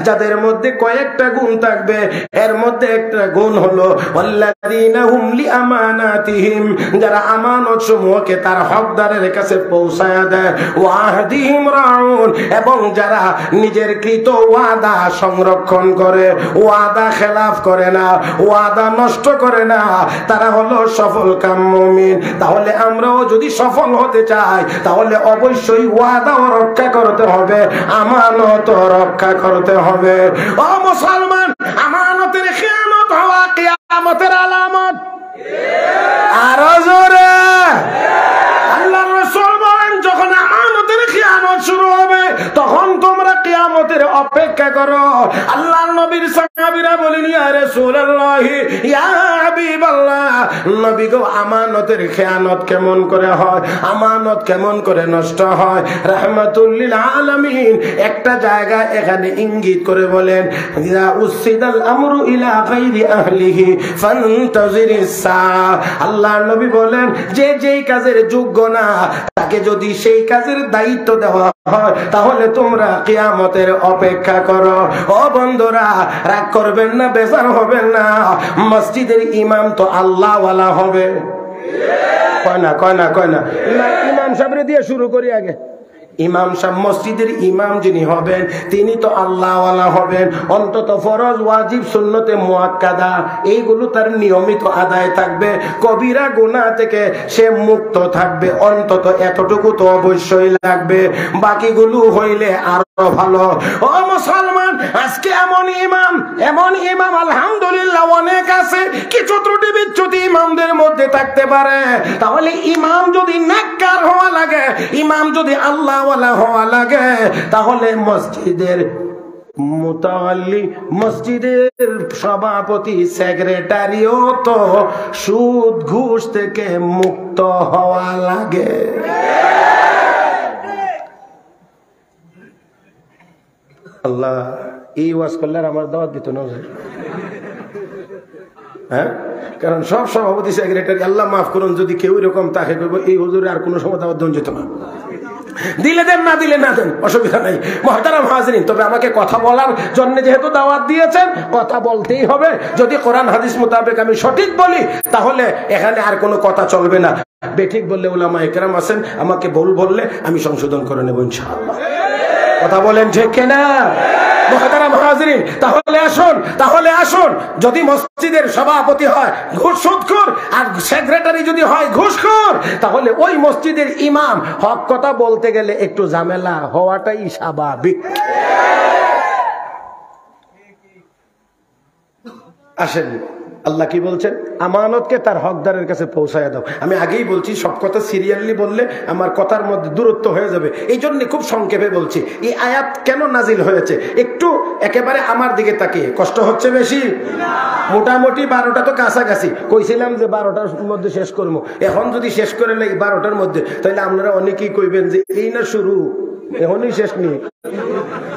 যাদের মধ্যে কয়েকটা গুণ থাকবে। এর মধ্যে একটা গুণ হলো ওয়াল্লাযীনা হুম লিআমানাতিহিম, যারা আমানত সমূহকে তার হকদারের কাছে পৌঁছায়া দেয়। ওয়াহদিহিম রাউন, এবং যারা নিজের কৃত ওয়াদা সংরক্ষণ করে, ওয়াদা খেলাফ করে না, ওয়াদা নষ্ট করে না, তারা হলো সফল কাম মুমিন। তাহলে আমরাও যদি সফল হতে চাই তাহলে অবশ্যই ওয়াদাও রক্ষা করতে হবে, আমানতও রক্ষা করতে হবে। ও মুসলমান, আমানতের খিয়ানত হওয়া কিয়ামতের আলামত। আরো জোরে আল্লাহর রাসূল বলেন যখন আমানতের খিয়ানত শুরু হবে তখন তোমরা কিয়ামতের অপেক্ষা করো। আল্লাহর নবীর সাহাবীরা বলেন ইয়া রাসূলুল্লাহ ইয়া হাবিবাল্লাহ, নবী গো আমানতের খেয়ানত কেমন করে হয়, আমানত কেমন করে নষ্ট হয়? রাহমাতুল লিল আলামিন একটা জায়গা এখানে ইঙ্গিত করে বলেন ইয়া উসিদাল আমরু ইলা গায়রি আহলিহি ফান্তাজিরিস সাআ। আল্লাহর নবী বলেন যে যেই কাজের যোগ্য না তাকে যদি সেই কাজের দায়িত্ব দেওয়া হয় তাহলে তোমরা কিয়ামতের অপেক্ষা করো। ও বন্ধুরা, রাগ করবেন না, বেজার হবেন না। মসজিদের ইমাম তো আল্লাহ ওয়ালা হবে। কয় না ইমাম সাহেবরে দিয়ে শুরু করি আগে। ইমাম সাহেব মসজিদের ইমাম যিনি হবেন তিনি তো আল্লাহ ওয়ালা হবেন। অন্তত ফরজ, ওয়াজিব, সুন্নতে মুআক্কাদা এইগুলো তার নিয়মিত আদায় থাকবে। কবিরা গুনাহ থেকে সে মুক্ত থাকবে, অন্তত এতটুকু তো অবশ্যই লাগবে। বাকিগুলো হইলে আরো ভালো। ও মুসলমান, আজকে এমন ইমাম আলহামদুলিল্লাহ অনেক আছে। কিছু ত্রুটি বিচ্যুতি ইমামদের মধ্যে থাকতে পারে। তাহলে ইমাম যদি নেককার হওয়া লাগে, ইমাম যদি আল্লাহ ওয়ালা হওয়া লাগে, তাহলে মসজিদের মুতাওয়াল্লি, মসজিদের সভাপতি, সেক্রেটারিও তো সুদ ঘুষ থেকে মুক্ত হওয়া লাগে। আল্লাহ এই ওয়াজ করলে আমার দাওয়াত দিত না, হ্যাঁ? কারণ সব সভাপতি, সেক্রেটারি, আল্লাহ মাফ করুন, যদি কেউ এরকম তাকে এই হুজুরে আর কোনো সময় দাওয়াত দেন যেত না। দিলে দেন, না দিলে না দেন, অসুবিধা নাই। মুহতারাম হাজিরিন, তবে আমাকে কথা বলার জন্য যেহেতু দাওয়াত দিয়েছেন, কথা বলতেই হবে। যদি কোরআন হাদিস মোতাবেক আমি সঠিক বলি তাহলে এখানে আর কোনো কথা চলবে না। বেঠিক বললে উলামা ইকরাম আছেন, আমাকে ভুল বললে আমি সংশোধন করে নেব ইনশাআল্লাহ। কথা বলেন ঠিক কিনা? মুহতারাম হাজিরিন, তাহলে আসুন যদি মসজিদের সভাপতি হয় ঘুষখোর আর সেক্রেটারি যদি হয় ঘুষখোর, তাহলে ওই মসজিদের ইমাম হক কথা বলতে গেলে একটু ঝামেলা হওয়াটাই স্বাভাবিক। আসেন, আল্লাহ কি বলছেন? আমানতকে তার হকদারের কাছে পৌঁছায় দাও। আমি আগেই বলছি, সব কথা সিরিয়ালি বললে আমার কথার মধ্যে দূরত্ব হয়ে যাবে। এই জন্য খুব সংক্ষেপে বলছি। এই আয়াত কেন নাজিল হয়েছে একটু একেবারে আমার দিকে তাকিয়ে। কষ্ট হচ্ছে বেশি? মোটামুটি 12টা তো কাছাকাছি। কইছিলাম যে 12টার মধ্যে শেষ করবো। এখন যদি শেষ করে নেই 12টার মধ্যে, তাহলে আপনারা অনেকেই কইবেন যে এই না শুরু, এখনই শেষ নেই।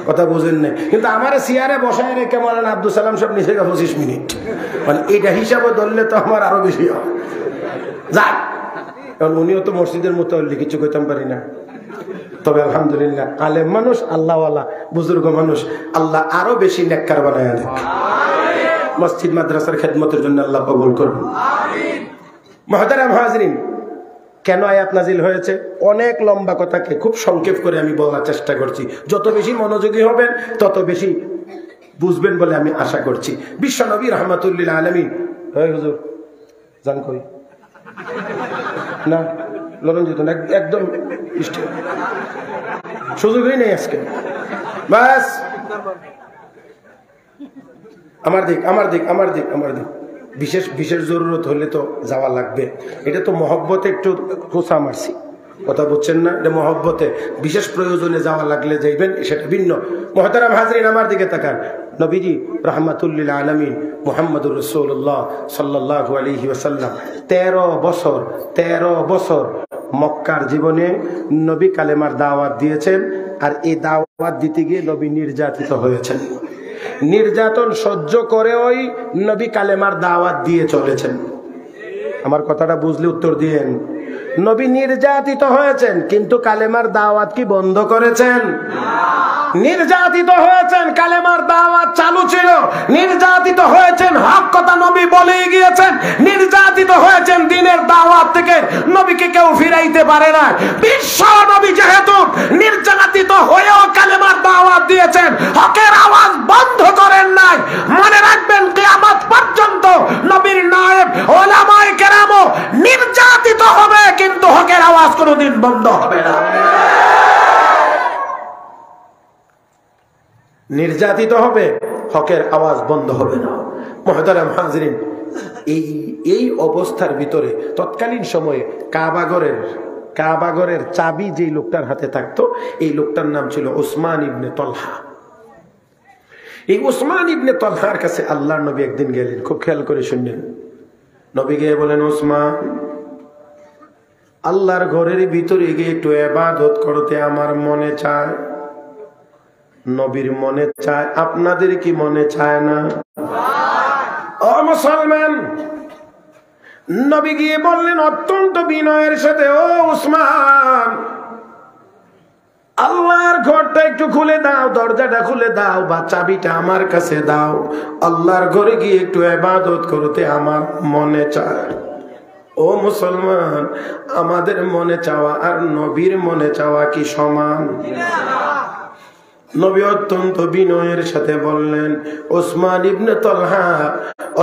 কথা বুঝেন না? কিন্তু আমার চেয়ারে বসায় রেখে মারান আব্দুল সালাম সব নিচে 25 মিনিট, মানে এটা হিসাবে ধরলে তো আমার আরো বেশি হয়। যাক, কারণ উনিও তো মসজিদের মতো কিছু কইতাম পারি না। তবে আলহামদুলিল্লাহ আলেম মানুষ, আল্লাহওয়ালা, বুজুর্গ মানুষ, আল্লাহ আরো বেশি নেককার বানায় দেন। মসজিদ মাদ্রাসার খেদমতের জন্য আল্লাহ কবুল করুন। মুহতারাম হাজিরিন, কেন আয়াত নাজিল হয়েছে? অনেক লম্বা কথাকে খুব সংক্ষেপ করে আমি বলার চেষ্টা করছি। যত বেশি মনোযোগী হবেন তত বেশি বুঝবেন বলে আমি আশা করছি। বিশ্বনবী রাহমাতুল লিল আলামিন, এই হুজুর জান কই না লরঞ্জিত না, একদম সুযোগই নেই আজকে। বাস আমার দিক বিশেষ জরুরত হলে তো যাওয়া লাগবে। এটা তো মহব্বতে একটু খোঁচা মারছি, কথা বুঝছেন না? এটা মহব্বতে, বিশেষ প্রয়োজনে যাওয়া লাগলে যাইবেন, সেটা ভিন্ন। মুহতারাম হাজরিন, আমার দিকে তাকান। নবীজি রাহমাতুল লিল আলামিন মুহাম্মদুর রাসূলুল্লাহ সাল্লাল্লাহু আলাইহি ওয়াসাল্লাম 13 বছর মক্কার জীবনে নবী কালেমার দাওয়াত দিয়েছেন। আর এই দাওয়াত দিতে গিয়ে নবী নির্যাতিত হয়েছেন। নির্যাতন সহ্য করেই নবী কালেমার দাওয়াত দিয়ে চলেছেন। আমার কথাটা বুঝলে উত্তর দিয়েন। নবী নির্যাতিত হয়েছেন, কিন্তু কালেমার দাওয়াত কি বন্ধ করেছেন? নির্যাতিত হয়েছেন, কালেমার দাওয়াত চালু ছিল। নির্যাতিত হয়েছেন, হক কথা নবী বলেই গিয়েছেন। নির্যাতিত হয়েছেন, দিনের দাওয়াত থেকে নবীকে কেউ ফিরাইতে পারে না। বিশ্ব নবী যেহেতু নির্যাতিত হয়েও কালেমার দাওয়াত দিয়েছেন, হকের আওয়াজ বন্ধ করেন নাই। মনে রাখবেন, কিয়ামত পর্যন্ত নবীর নায়েব উলামায়ে কেরামও নির্যাতিত হবে, কিন্তু হকের আওয়াজ কোনোদিন বন্ধ হবে না। নির্যাতিত হবে, হকের আওয়াজ বন্ধ হবে না। মুহতারাম হাজরিন, এই অবস্থার ভিতরে তৎকালীন সময়ে কাবাগরের চাবি যেই লোকটার হাতে থাকতো, এই লোকটার নাম ছিল উসমান ইবনে তলহা। এই ওসমান ইবনে তালহার কাছে আল্লাহর নবী একদিন গেলেন, খুব খেয়াল করে শুনলেন। নবী গিয়ে বলেন, ওসমান, আল্লাহর ঘরের ভিতরে গিয়ে একটু ইবাদত করতে আমার মনে চায়। নবীর মনে চায়, আপনাদের কি মনে চায় না? ও মুসলমান, নবী গিয়ে বললেন অত্যন্ত বিনয়ের সাথে, ও ওসমান, আল্লাহর ঘরটা একটু খুলে দাও, দরজাটা খুলে দাও, বা চাবিটা আমার কাছে দাও। আল্লাহর ঘরে গিয়ে একটু ইবাদত করতে আমার মনে চায়। ও মুসলমান, আমাদের মনে চাওয়া আর নবীর মনে চাওয়া কি সমান? নবী অত্যন্ত বিনয়ের সাথে বললেন। ওসমান ইবনে তালহা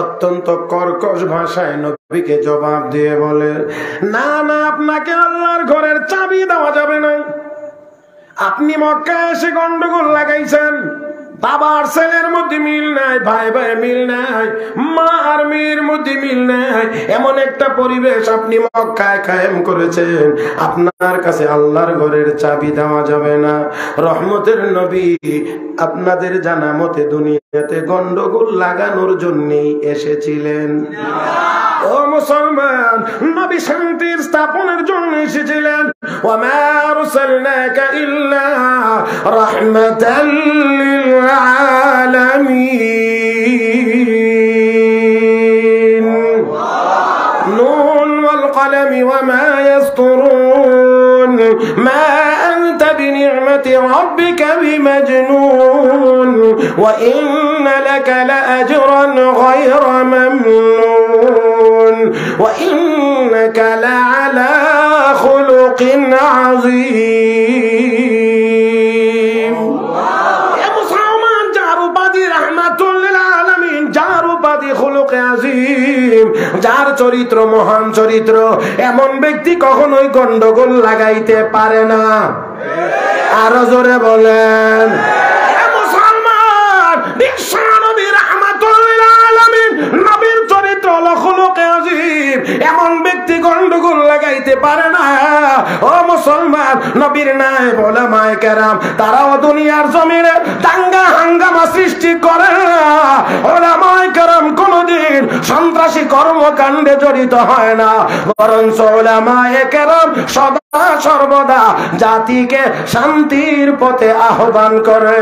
অত্যন্ত কর্কশ ভাষায় নবীকে জবাব দিয়ে বলেন, না না, আপনাকে আল্লাহর ঘরের চাবি দেওয়া যাবে না। আপনি মক্কায় এসে গন্ডগোল লাগাইছেন, বাবা আর ছেলের মধ্যে মিল নাই, ভাই ভাই মিল নাই, মা আর মেয়ের মধ্যে মিল নাই, এমন একটা পরিবেশ আপনি মক্কায় কায়েম করেছেন। আপনার কাছে আল্লাহর ঘরের চাবি দেওয়া যাবে না। রহমতের নবী আপনাদের জানা মতে দুনিয়াতে গন্ডগোল লাগানোর জন্যই এসেছিলেন। ও মুসলমান, নবী শান্তির স্থাপনের জন্য এসেছিলেন। ওয়া মা আরসালনাকা ইল্লা রাহমাতাল লিল আলামিন। নুন ওয়াল কলমি ওয়া মা ইয়াসতুরুন মা আনতা বিনি'মাতি রাব্বিকা বিমাজনুন ওয়া ইন্না লাকা লাআজরান গায়রা মামনুন ওয়া ইন্নাকা লাআলা খুলুকিন আযীম। এ মুসলমান, যার উপাধি রাহমাতুল লিল আলামিন, যার উপাধি খুলুক আযীম, যার চরিত্র মহান চরিত্র, এমন ব্যক্তি কখনোই গন্ডগোল লাগাইতে পারে না। আরো জোরে বলেন। এ মুসলমান, বিশ্বনবী রাহমাতুল লিল আলামিন, নবীর চরিত্র হলো খুলুক আযীম, এমন ব্যক্তি গন্ডগোল লাগাইতে পারে না। ও মুসলমান, নবীর নায়েব উলামায়ে কেরাম তারাও দুনিয়ার জমিনে দাঙ্গা হাঙ্গামা সৃষ্টি করে না। উলামায়ে কেরাম কোনদিন সন্ত্রাসী কর্মকাণ্ডে জড়িত হয় না, বরঞ্চ উলামায়ে কেরাম সদা সর্বদা জাতিকে শান্তির পথে আহ্বান করে।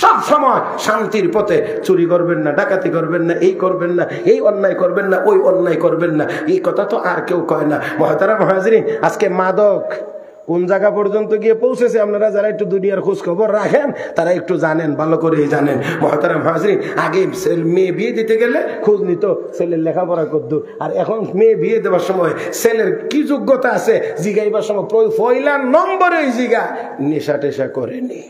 সব সময় শান্তির পথে, চুরি করবেন না, ডাকাতি করবেন না, এই করবেন না, এই অন্যায় করবেন না, ওই অন্যায় করবেন না, এই কথা তো আর কেউ কয় না। মুহতারাম হাজিরিন, আজকে মাদক কোন জায়গা পর্যন্ত গিয়ে পৌঁছেছে, আপনারা যারা একটু দুনিয়ার খোঁজ খবর রাখেন তারা একটু জানেন, ভালো করেই জানেন। মুহতারাম হাজিরিন, আগে মেয়ে বিয়ে দিতে গেলে খোঁজ নিত ছেলের লেখাপড়া কদ্দুর, আর এখন মেয়ে বিয়ে দেওয়ার সময় ছেলের কি যোগ্যতা আছে জিগাইবার সময় পয়লা নম্বরে জিগা নেশা টেশা করেনি।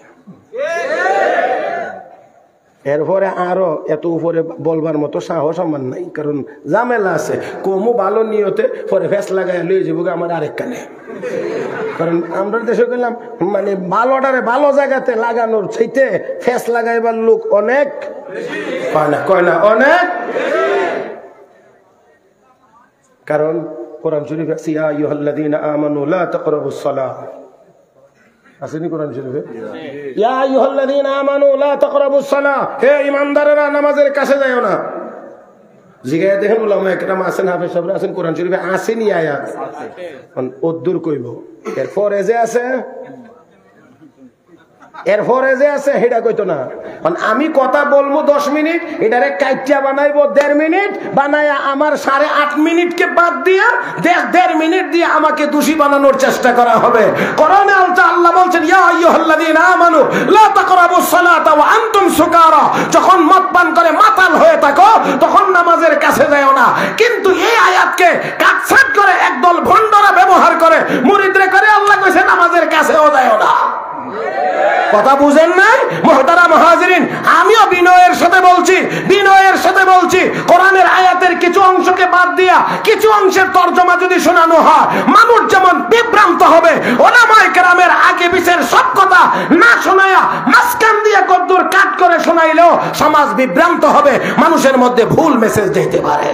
এরপরে আরো এত উপরে বলবার মতো সাহস আমার নাই, কারণ ঝামেলা আছে। কমু ভালো নিয়তে পরে ফেস লাগাই লয়ে যাবো আমার আরেক কানে। কারণ আমরা দেশে গেলাম, মানে ভালোটারে ভালো জায়গাতে লাগানোর চাইতে ফেস লাগাইবার লোক অনেক কয় না অনেক। কারণ কোরআন শরীফ আছে, ইয়া আইয়ুহাল্লাযীনা আমানু লা তাকরাবুস সালাহ, আসেনি কোরআন শরীফে? ইয়া আইয়ুহাল্লাযীনা আমানু লা তাকরাবুস সালাহ, হে ঈমানদারেরা নামাজের কাছে যাও না। জিগায় দেখেন উলামায়ে কেরাম আছেন, হাফেজ সাহেব আছেন, কোরআন শরীফে আসেনি আয়াত, ওদ্দুর কইব। এরপরে যে আছে সেটা কইতো না। আমি কথা বলবো 10 মিনিট, এটারে কাইটিয়া বানাইবো 1.5 মিনিট, বানায়া আমার 8.5 মিনিটকে বাদ দিয়া 1.5 মিনিট দিয়ে আমাকে দোষী বানানোর চেষ্টা করা হবে। কোরআনে আল্লাহ বলছেন, ইয়া আইয়ুহাল্লাযীনা আমানু লা তাকরাবুস সালাতা ওয়া আনতুম সুকারা, যখন মদ পান করে মাতাল হয়ে থাকো তখন নামাজের কাছে যাও না। কিন্তু এই আয়াতকে কাটছাট করে একদল ভণ্ডরা ব্যবহার করে মুরিদরে করে আল্লাহ কইছে নামাজের কাছেও যাও না। কথা বুঝেন নাই? মুহতারাম হাজিরিন, আমিও বিনয়ের সাথে বলছি কোরআনের আয়াতের কিছু অংশকে বাদ দিয়া কিছু অংশের তরজমা যদি শোনানো হয়, মানুষ যেমন বিভ্রান্ত হবে, উলামায়ে কেরামের আগে পিছের সব কথা না শোনায়া মাঝখান দিয়ে কদ্দুর কাট করে শোনাইলেও সমাজ বিভ্রান্ত হবে, মানুষের মধ্যে ভুল মেসেজ দিতে পারে।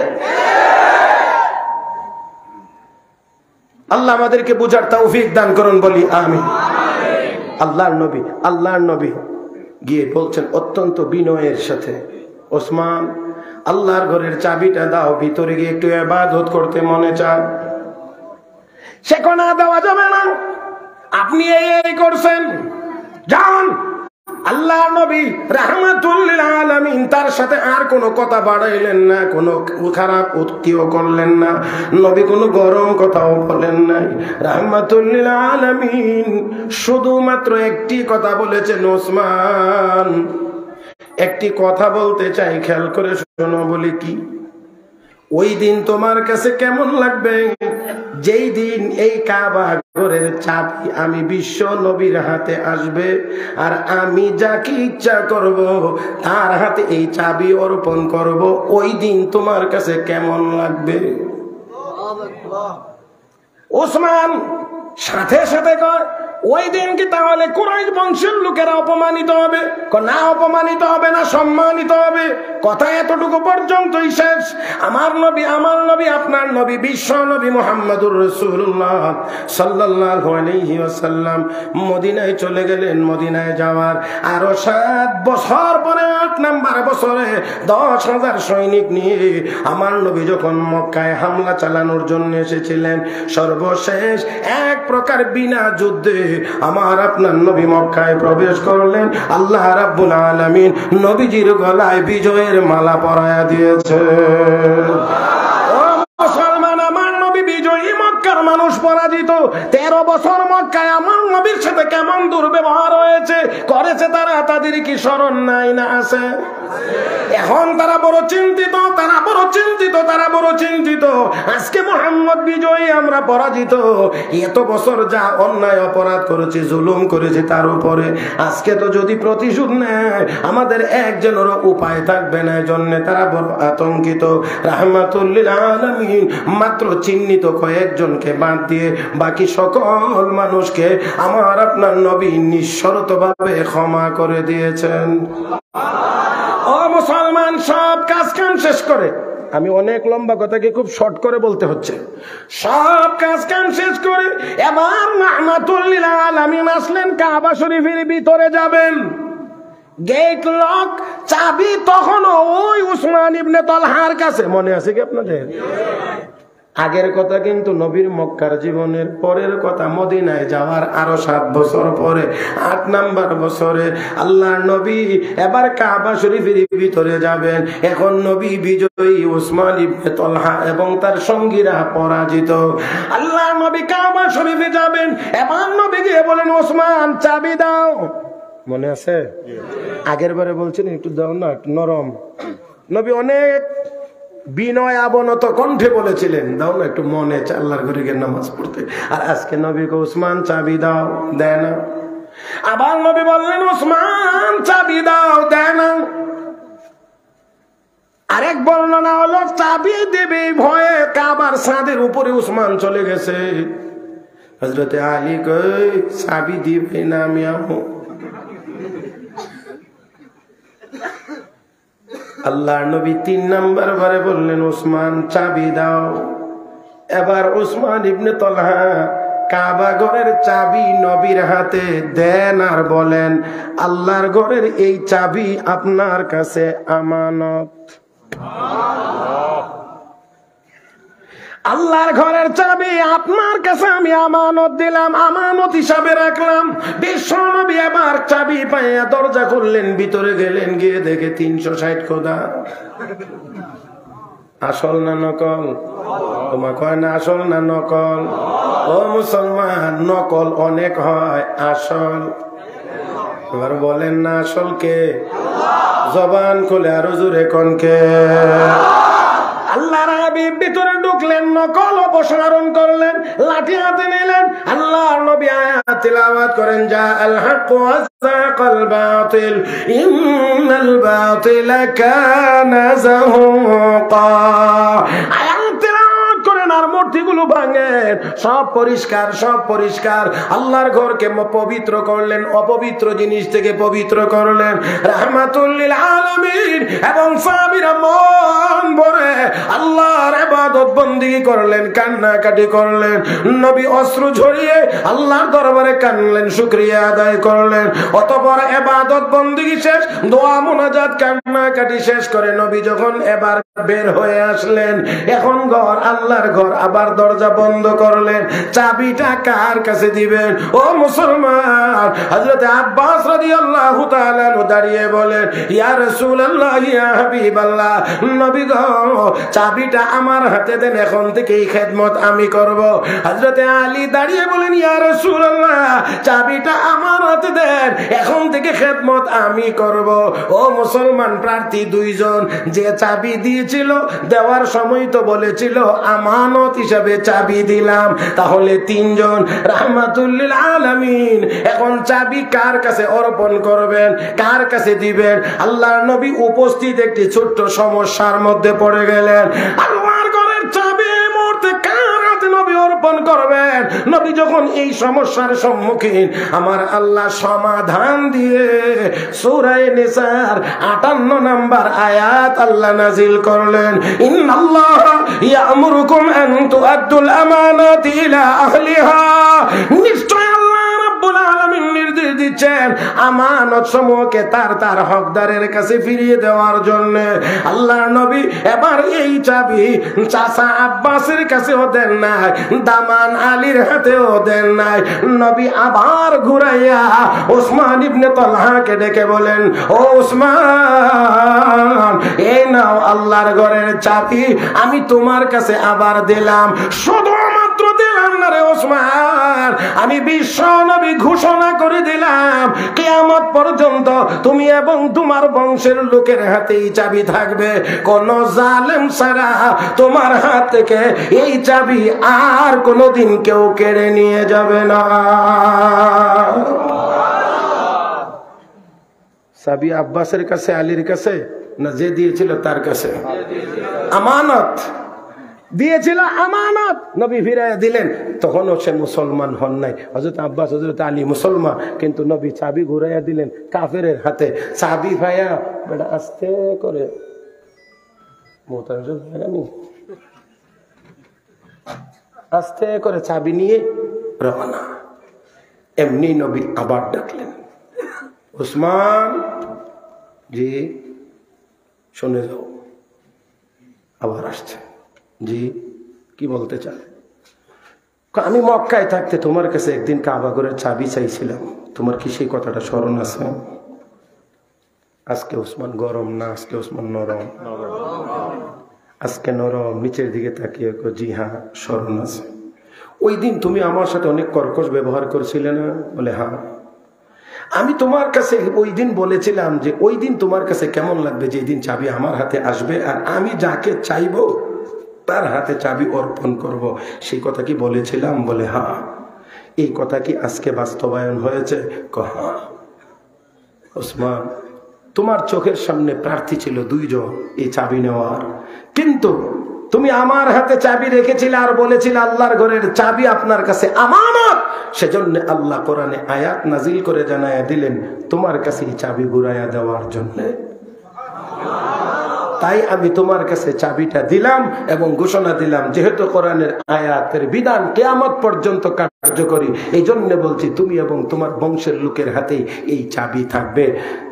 আল্লাহ আমাদেরকে বুঝার তৌফিক দান করুন, বলি আমিন। আল্লাহর নবী গিয়ে বলছেন অত্যন্ত বিনয়ের সাথে, ওসমান আল্লাহর ঘরের চাবিটা দাও, ভিতরে গিয়ে একটু ইবাদত করতে মনে চায়। সে কোনা দেওয়া যাবে না, আপনি এই করছেন, যান। আল্লাহ নবী রাহমাতুল লিল আলামিন তার সাথে আর কোনো কথা বাড়াইলেন না, কোনো খারাপ উক্তিও করলেন না, নবী কোনো গরম কথাও বলেন নাই। রাহমাতুল লিল আলামিন শুধুমাত্র একটি কথা বলেছেন, ওসমান একটি কথা বলতে চাই, খেয়াল করে শোনো। বলি কি? ওই দিন তোমার কাছে কেমন লাগবে যেই দিন এই কাবা ঘরের চাবি আমি বিশ্ব নবীর হাতে আসবে, আর আমি যাকে ইচ্ছা করব তার হাতে এই চাবি অর্পণ করব, ওই দিন তোমার কাছে কেমন লাগবে? ওসমান সাথে সাথে কয়, ওই দিন কি তাহলে কুরাইশ বংশের লোকেরা অপমানিত হবে? না, অপমানিত হবে না, সম্মানিত হবে। কথা এতটুকু পর্যন্তই শেষ। আমার নবী, আপনার নবী, বিশ্ব নবী মুহাম্মদুর রাসূলুল্লাহ সাল্লাল্লাহু আলাইহি ওয়াসাল্লাম মদিনায় চলে গেলেন। মদিনায় যাওয়ার আরো 7 বছর পরে 8 নাম্বার বছরে 10,000 সৈনিক নিয়ে আমার নবী যখন মক্কায় হামলা চালানোর জন্য এসেছিলেন, সর্বশেষ এক প্রকার বিনা যুদ্ধে আমার আপনার নবী মক্কায় প্রবেশ করলেন। আল্লাহ রাব্বুল আলামিন নবীজির গলায় বিজয়ের মালা পরায়া দিয়েছে। ও মুসলমান, আমার নবী বিজয়ী, মক্কার মানুষ পরাজিত। 13 বছর মক্কায় আমার নবীর সাথে কেমন দুর্ব্যবহার হয়েছে করেছে তারা, তাদের কি স্মরণ নাই না আছে? এখন তারা বড় চিন্তিত, তারা বড় চিন্তিত। আজকে মুহাম্মদ বিজয়ী, আমরা পরাজিত। এত বছর যা অন্যায় অপরাধ করেছি, জুলুম করেছি তার উপরে, আজকে তো যদি প্রতিশোধ নেয় আমাদের একজনেরও উপায় থাকবে না। জন্য তারা বড় আতঙ্কিত। রাহমাতুল লিল আলামিন মাত্র চিহ্নিত কয়েকজনকে বাদ দিয়ে বাকি সকল মানুষকে আমার আপনার নবী নিঃশর্তভাবে ক্ষমা করে দিয়েছেন। ও মুসলমান, সব কাজ কাম শেষ করে, আমি অনেক লম্বা কথাকে খুব শর্ট করে বলতে হচ্ছে, সব কাজ কাম শেষ করে এবার রাহমাতুল লিল আলামিন আসলেন, কাবা শরীফের ভিতরে যাবেন। গেট লক, চাবি তখনও ওই উসমান ইবনে তালহার কাছে। মনে আছে কি আপনাদের? আগের কথা কিন্তু নবীর মক্কার জীবনের, পরের কথা মদিনায় যাওয়ার আরো 7 বছর পরে 8 নাম্বার বছরে আল্লাহর নবী এবার কাবা শরীফের ভিতরে যাবেন। এখন নবী বিজয়ী, উসমান ইবনে তালহা এবং তার সঙ্গীরা পরাজিত। আল্লাহর নবী কাবা শরীফে যাবেন, এবার নবী গিয়ে বলেন, ওসমান চাবি দাও। মনে আছে? আগের বারে বলছেন একটু দাও না, একটু নরম। নবী অনেক বিনয় অবনত কণ্ঠে বলেছিলেন, দাও না একটু, মনে আল্লাহর ঘরে গিয়ে নামাজ পড়তে। আর আজকে নবীকে ওসমান চাবি দাও, দেয় না। আবার নবী বললেন, ওসমান চাবি দাও, দেয় না। আরেক বর্ণনা হলো চাবি দেবে ভয়ে কাবার ছাদের উপরে উসমান চলে গেছে। হযরতে আলী কই, চাবি দিবে না, আমি আমো। আল্লাহর নবী 3 নাম্বার বারে বললেন, ওসমান চাবি দাও। এবার ওসমান ইবনে তালহা কাবা ঘরের চাবি নবীর হাতে দেন আর বলেন, আল্লাহর ঘরের এই চাবি আপনার কাছে আমানত। আল্লাহর ঘরের চাবি আপনার কাছে আমি আমানত দিলাম, আমানত হিসাবে রাখলাম। বিশ্ব নবী এবার চাবি পাইয়া দরজা খুললেন, ভিতরে গেলেন, গিয়ে দেখে 360 খোদা। আসল না নকল? তোমার কয় না আসল না নকল? ও মুসলমান, নকল অনেক হয়, আসল এবার বলেন না আসল কে? জবান খুলে আরো জোরে কোন কে? আল্লাহর হাবিব ভিতরে ঢুকলেন, নকল অপসারণ করলেন, লাঠি হাতে নিলেন। আল্লাহর নবী আয়াত তিলাওয়াত করেন, যা আল হক ওয়া যাকাল বাতিল ইন্নাল বাতিলা কানা যাহুকা। আয়াত তিলাওয়াত করেন আর মোট মূর্তিগুলো ভাঙেন, সব পরিষ্কার, সব পরিষ্কার। আল্লাহর ঘরকে পবিত্র করলেন, অপবিত্র জিনিস থেকে পবিত্র করলেন। রাহমাতুল লিল আলামিন এবং সাহাবীরা মন ভরে আল্লাহর ইবাদত বندگی করলেন, কান্নাকাটি করলেন। নবী অশ্রু ঝরিয়ে আল্লাহর দরবারে কাঁদলেন, শুকরিয়া আদায় করলেন। অতঃপর ইবাদত বندگی শেষ, দোয়া মুনাজাত কান্নাকাটি শেষ করে নবী যখন এবার বের হয়ে আসলেন, এখন ঘর, আল্লাহর ঘর, আবার দরজা বন্ধ করলেন। চাবিটা কার কাছে দিবেন? ও মুসলমান, হযরত আব্বাস রাদিয়াল্লাহু তাআলা দাঁড়িয়ে বলেন, ইয়া রাসূলুল্লাহ, ইয়া হাবিবাল্লাহ, নবী গো, চাবিটা আমার হাতে দেন, এখন থেকে এই খেদমত আমি করব। হযরত আলী দাঁড়িয়ে বলেন, ইয়া রাসূলুল্লাহ, চাবিটা আমার হাতে দেন, এখন থেকে খেদমত আমি করব। ও মুসলমান প্রার্থী দুইজন, যে চাবি দিয়েছিল দেওয়ার সময় তো বলেছিল আমানত হিসাবে চাবি দিলাম, তাহলে তিনজন। রাহমাতুল লিল আলামিন, এখন চাবি কার কাছে অর্পণ করবেন, কার কাছে দিবেন? আল্লাহর নবী উপস্থিত একটি ছোট্ট সমস্যার মধ্যে পড়ে গেলেন। আল্লাহর ঘরের চাবি এই মুহূর্তে কার হাতে নবী অর্পণ করবেন? নবী যখন এই সমস্যার সম্মুখীন, আমার আল্লাহ সমাধান দিয়ে সূরা নিসার 58 নম্বর আয়াত আল্লাহ নাযিল করলেন, ইন্নাল্লাহা ইয়া'মুরুকুম আন তু'আদ্দুল আমানাতি ইলা আহলিহা। নিশ্চয় আল্লাহ রাব্বুল আলামিন নির্দেশ দিচ্ছেন আমানত সমূহকে তার তার হকদারের কাছে ফিরিয়ে দেওয়ার জন্য। আল্লাহর নবী এবার এই চাবি চাচা আব্বাসের কাছেও দেন নাই, দামান আলীর হাতেও দেন নাই। নবী আবার ঘুরাইয়া ওসমান ইবনে তালহাকে ডেকে বলেন, ও ওসমান, এই নাও আল্লাহর ঘরের চাবি, আমি তোমার কাছে আবার দিলাম। শুধুমাত্র দিলাম না রে ওসমান, আমি বিশ্ব নবী ঘোষণা করে দিলাম, কিয়ামত পর্যন্ত তুমি এবং তোমার বংশের লোকের হাতেই চাবি থাকবে। কোন জালেম ছাড়া তোমার হাত থেকে এই চাবি আর কোনদিন কেউ কেড়ে নিয়ে যাবে না। চাবি আব্বাসের কাছে, আলীর কাছে না যে দিয়েছিল তার কাছে? আমানত দিয়েছিল, আমানত নবী ফিরাইয়া দিলেন। তখনও সে মুসলমান হন নাই। হযরত আব্বাস, হযরত আলী মুসলমান, কিন্তু নবী চাবি ঘুরাইয়া দিলেন কাফেরের হাতে। চাবি ভাইয়া বেটা আস্তে করে আস্তে করে চাবি নিয়ে রওনা। এমনি নবী আবার ডাকলেন, ওসমান জি শুনে যাও। আবার আসছে, জি কি বলতে চান? আমি মক্কায় থাকতে তোমার কাছে একদিন কাবা ঘরের চাবি চাইছিলাম, তোমার কি সেই কথাটা স্মরণ আছে? আজকে ওসমান গরম না, আজকে ওসমান নরম, আজকে নরম। নিচের দিকে তাকিয়ে জি হ্যাঁ স্মরণ আছে। ওই দিন তুমি আমার সাথে অনেক কর্কশ ব্যবহার করছিলে না? বলে হ্যাঁ। আমি তোমার কাছে ওই দিন বলেছিলাম যে ওই দিন তোমার কাছে কেমন লাগবে যে দিন চাবি আমার হাতে আসবে আর আমি যাকে চাইবো তার হাতে চাবি অর্পণ করব, সেই কথা কি বলেছিলাম? বলে হ্যাঁ। এই কথা কি আজকে বাস্তবায়ন হয়েছে? হ্যাঁ। ওসমান, তোমার চোখের সামনে প্রার্থী ছিল দুইজন এই চাবি নেওয়ার, কিন্তু তুমি আমার হাতে চাবি রেখেছিলে আর বলেছিলে আল্লাহর ঘরের চাবি আপনার কাছে আমানত। সেজন্য আল্লাহ কোরআনে আয়াত নাজিল করে জানায়া দিলেন তোমার কাছে এই চাবি ঘুরাইয়া দেওয়ার জন্য। তাই আমি তোমার কাছে চাবিটা দিলাম এবং ঘোষণা দিলাম, যেহেতু কোরআনের আয়াতের বিধান কিয়ামত পর্যন্ত কার্যকরী, এই জন্য বলছি তুমি এবং তোমার বংশের লোকের হাতেই এই চাবি থাকবে।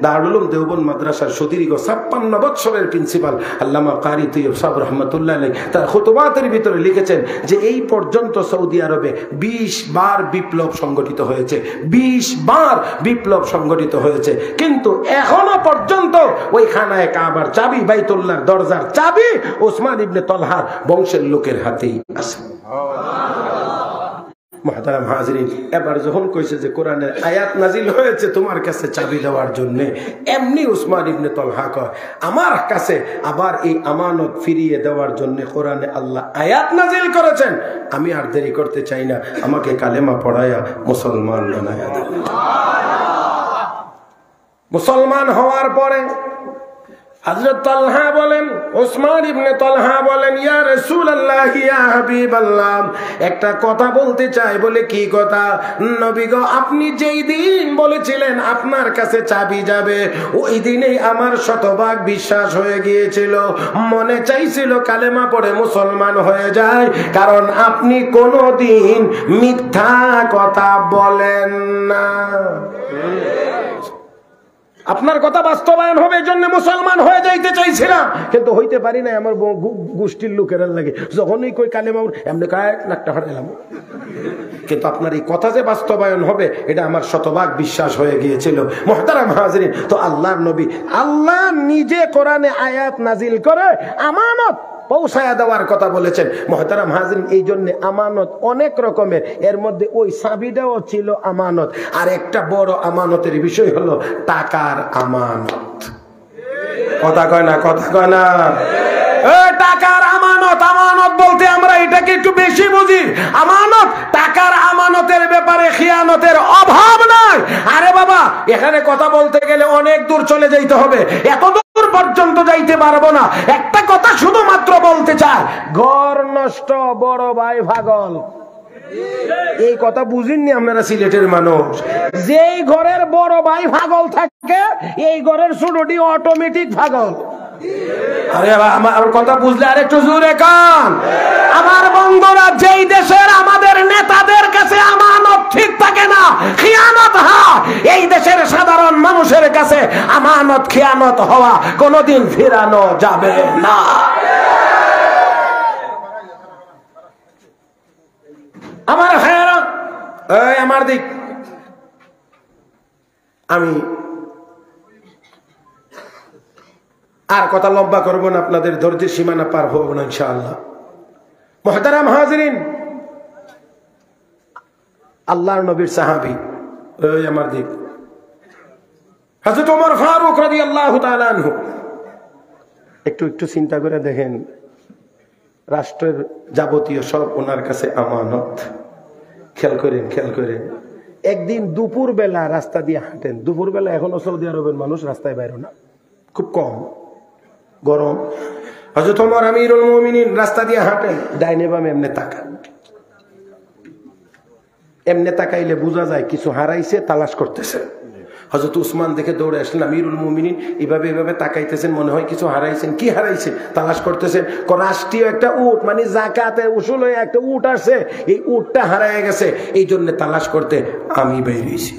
দারুল উলুম দেওবন্দ মাদ্রাসার সুদীর্ঘ 56 বছরের প্রিন্সিপাল আল্লামা কারি তৈয়ব সাহেব রহমতুল্লাহ আলাইহি তার খুতবাতের ভিতরে লিখেছেন যে এই পর্যন্ত সৌদি আরবে 20 বার বিপ্লব সংগঠিত হয়েছে, 20 বার বিপ্লব সংগঠিত হয়েছে, কিন্তু এখনো পর্যন্ত ওই খানায়ে কাবার চাবি, বাইতুল্লাহর দরজার চাবি ওসমান ইবনে তালহার বংশের লোকের হাতেই আছে। মুহতারাম হাজরিন, এবার যখন কইছে যে কোরআনের আয়াত নাজিল হয়েছে তোমার কাছে চাবি দেওয়ার জন্য, এমনি উসমান ইবনে তালহা কয় আমার কাছে আবার এই আমানত ফিরিয়ে দেওয়ার জন্য কোরআনে আল্লাহ আয়াত নাজিল করেছেন। আমি আর দেরি করতে চাই না, আমাকে কালেমা পড়ায়া মুসলমান বানায়া দেন। মুসলমান হওয়ার পরে হযরত তালহা বলেন, ওসমান ইবনে তালহা বলেন, ইয়া রাসূলুল্লাহ ইয়া হাবিবাল্লাহ, একটা কথা বলতে চাই। বলে কি কথা? নবী গো, আপনি যেই দিন বলেছিলেন আপনার কাছে চাবি যাবে, ওই দিনেই আমার শতভাগ বিশ্বাস হয়ে গিয়েছিল। মনে চাইছিল কালেমা পড়ে মুসলমান হয়ে যায়, কারণ আপনি কোনোদিন মিথ্যা কথা বলেন না। আপনার কথা বাস্তবায়ন হবে, এই জন্য মুসলমান হয়ে যাইতে চাইছিলাম, কিন্তু হইতে পারি না। আমার গোষ্ঠীর লোকেরা লাগে যখনই কই কালেমা এমনি নাকটা হারাইলাম, কিন্তু আপনার এই কথা যে বাস্তবায়ন হবে এটা আমার শতভাগ বিশ্বাস হয়ে গিয়েছিল। মুহতারাম হাজিরিন, তো আল্লাহর নবী, আল্লাহ নিজে কোরআনে আয়াত নাজিল করে আমানত পৌঁছায়া দেওয়ার কথা বলেছেন। মুহতারাম হাজিরিন, এই জন্য আমানত অনেক রকমের, এর মধ্যে ওই চাবিটাও ছিল আমানত। আর একটা বড় আমানতের বিষয় হলো টাকার আমানত। কথা কয় না, কথা কয় না। টাকার আমানত, আমানত বলতে আমরা এটাকে একটু বেশি বুঝি। আমানত, টাকার আমানতের ব্যাপারে খিয়ানতের অভাব নাই। আরে বাবা, এখানে কথা বলতে গেলে অনেক দূর চলে যাইতে হবে, এত দূর পর্যন্ত যাইতে পারবো না। একটা কথা শুধুমাত্র বলতে চাই, ঘর নষ্ট বড় ভাই পাগল। এই কথা বুঝেননি আপনারা সিলেটের মানুষ? যেই ঘরের বড় ভাই পাগল থাকে, এই ঘরের ছোটটি অটোমেটিক পাগল। আরে আমার কথা বুঝলে আর একটু জোরে কান। আমার বন্ধুরা, যেই দেশের আমাদের নেতাদের কাছে আমানত ঠিক থাকে না, খিয়ানত হয়, এই দেশের সাধারণ মানুষের কাছে আমানত খিয়ানত হওয়া কোনোদিন ফেরানো যাবে না। আমার ভাইয়েরা, এই আমার দিক, আমি আর কথা লম্বা করবো না, আপনাদের ধৈর্যের সীমানা পার হবো না ইনশাআল্লাহ। মুহতারাম হাজিরিন, আল্লাহর নবীর সাহাবী, ওই আমার দিক, হযরত ওমর ফারুক রাদিয়াল্লাহু তাআলা আনহু। একটু একটু চিন্তা করে দেখেন, রাষ্ট্রের যাবতীয় সব ওনার কাছে আমানত। খেয়াল করেন, খেয়াল করেন। একদিন দুপুর বেলা রাস্তা দিয়ে হাঁটেন, দুপুর বেলা এখনো সৌদি আরবের মানুষ রাস্তায় বাইরে না, খুব কম, গরম। হযরত ওমর আমিরুল মুমিনিন রাস্তা দিয়ে হাঁটেন, ডাইনে বামে এমনি তাকান। এমনি তাকাইলে বোঝা যায় কিছু হারাইছে, তালাশ করতেছে। হযরত উসমান দেখে দৌড়ে আসলেন, আমিরুল মুমিনিন এভাবে এভাবে তাকাইতেছেন, মনে হয় কিছু হারাইছেন। কি হারাইছে? তালাশ করতেছেন। রাষ্ট্রীয় একটা উট, মানে জাকাতে উসুল হয়ে একটা উট আসছে, এই উটটা হারায় গেছে, এই জন্য তালাশ করতে আমি বেরিয়েছি।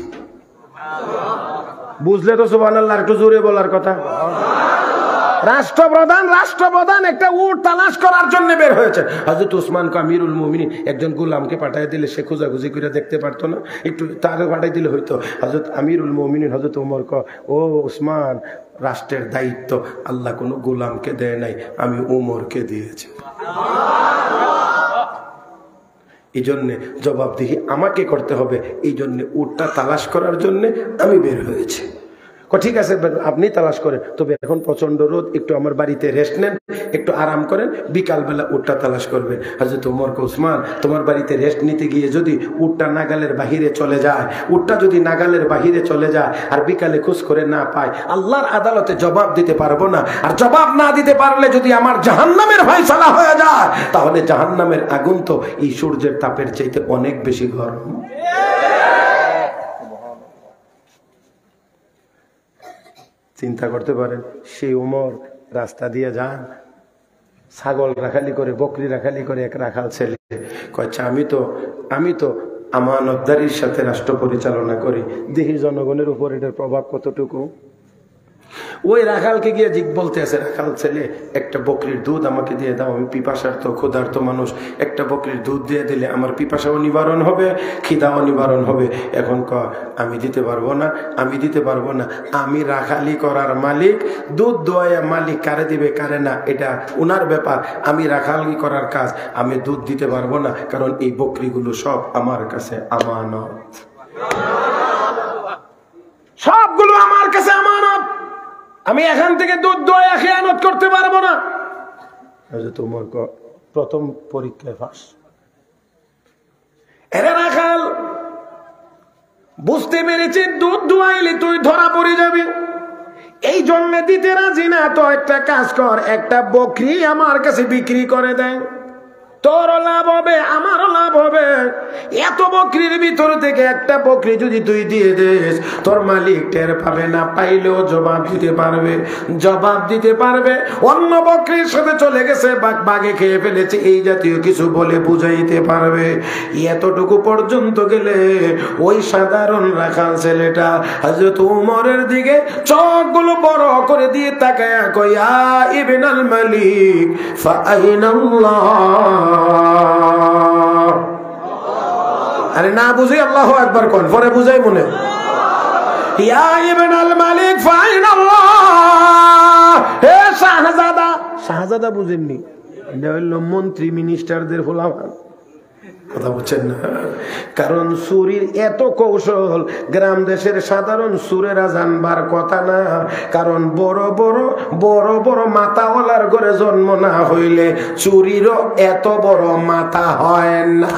বুঝলে তো সুবহানাল্লাহ, একটু জোরে বলার কথা। রাষ্ট্রপ্রধান একটা উট তালাশ করার জন্য বের হয়েছে। হযরত উসমান আমিরুল মুমিনিন একজন গোলামকে পাঠিয়ে দিলে সে খোঁজাখুঁজি করে দেখতে পারতো না, একটু তাকে পাঠিয়ে দিলে হইতো। হযরত আমিরুল মুমিনিন হযরত ওমর ও উসমান, রাষ্ট্রের দায়িত্ব আল্লাহ কোনো গোলামকে দেয় নাই, আমি ওমরকে দিয়েছি। এই জন্যে জবাবদিহি আমাকে করতে হবে, এই জন্যে উটটা তালাশ করার জন্য আমি বের হয়েছি। ঠিক আছে, আপনি তালাশ করেন, তবে এখন প্রচন্ড রোদ, একটু আমার বাড়িতে রেস্ট নেন, একটু আরাম করেন, বিকালবেলা উটটা তালাশ করবেন। হযরত ওমর উসমান, তোমার বাড়িতে রেস্ট নিতে গিয়ে যদি উটটা নাগালের বাহিরে চলে যায়, উটটা যদি নাগালের বাহিরে চলে যায় আর বিকালে খোঁজ করে না পায়, আল্লাহর আদালতে জবাব দিতে পারবো না। আর জবাব না দিতে পারলে যদি আমার জাহান্নামের ফয়সালা হয়ে যায়, তাহলে জাহান্নামের আগুন তো এই সূর্যের তাপের চাইতে অনেক বেশি গরম। চিন্তা করতে পারেন, সেই ওমর রাস্তা দিয়ে যান, ছাগল রাখালি করে, বকরি রাখালি করে, এক রাখাল ছেলে কয়েছে, আমি তো আমানতদারির সাথে রাষ্ট্র পরিচালনা করি, দেখি জনগণের উপর এটার প্রভাব কতটুকু। ওই রাখালকে গিয়ে বলতে আছে, রাখাল ছেলে, একটা বকরির দুধ আমাকে দিয়ে দাও, আমি পিপাসার্থ ক্ষুধার্ত মানুষ, একটা বকরির দুধ দিয়ে দিলে আমার পিপাসাও নিবারণ হবে, খিদাও নিবারণ হবে। এখন আমি দিতে পারবো না, আমি দিতে পারবো না, আমি রাখালি করার মালিক, দুধ দোয়া মালিক কারে দিবে কারে না এটা ওনার ব্যাপার, আমি রাখালি করার কাজ, আমি দুধ দিতে পারবো না, কারণ এই বকরিগুলো সব আমার কাছে আমানত, সবগুলো আমার কাছে আমানত, আমি এখান থেকে দুধ দোয়া খেয়ানত করতে পারবো না। তোমার প্রথম পরীক্ষায় ফাঁস। এরা রাখাল বুঝতে পেরেছে দুধ দোয়াইলে তুই ধরা পড়ে যাবি, এই জন্য দিতে রাজি না, তো একটা কাজ কর, একটা বকরি আমার কাছে বিক্রি করে দেয়, তোরও লাভ হবে আমারও লাভ হবে। এত বকরির ভিতর থেকে একটা বকরি যদি তুই দিয়ে দিস, তোর মালিক টের পাবে না, পাইলেও জবাব দিতে পারবে, অন্য বকরির সাথে চলে গেছে, বাঘে খেয়ে ফেলেছে, এই জাতীয় কিছু বলে বুঝাইতে পারবে। এতটুকু পর্যন্ত গেলে ওই সাধারণ রাখাল ছেলেটা হযরত উমরের দিকে চোখগুলো বড় করে দিয়ে তাকায়া কয়, ইয়া ইবনাল মালিক ফাআইনাল্লাহ। আরে না বুঝি আল্লাহু আকবার কোন, পরে বুঝাই মনে। ইয়া ইবনাল মালিক ফাআইনাল্লাহ, হে শাহজাদা। শাহজাদা বুঝেননি, এটা হলো মন্ত্রী মিনিস্টারদের ফলাফল, কথা বলছেন না? কারণ চুরির এত কৌশল গ্রাম দেশের সাধারণ সুরেরা জানবার কথা না। কারণ বড় বড় মাথাওয়ালার ঘরে জন্ম না হইলে চুরিরও এত বড় মাথা হয় না।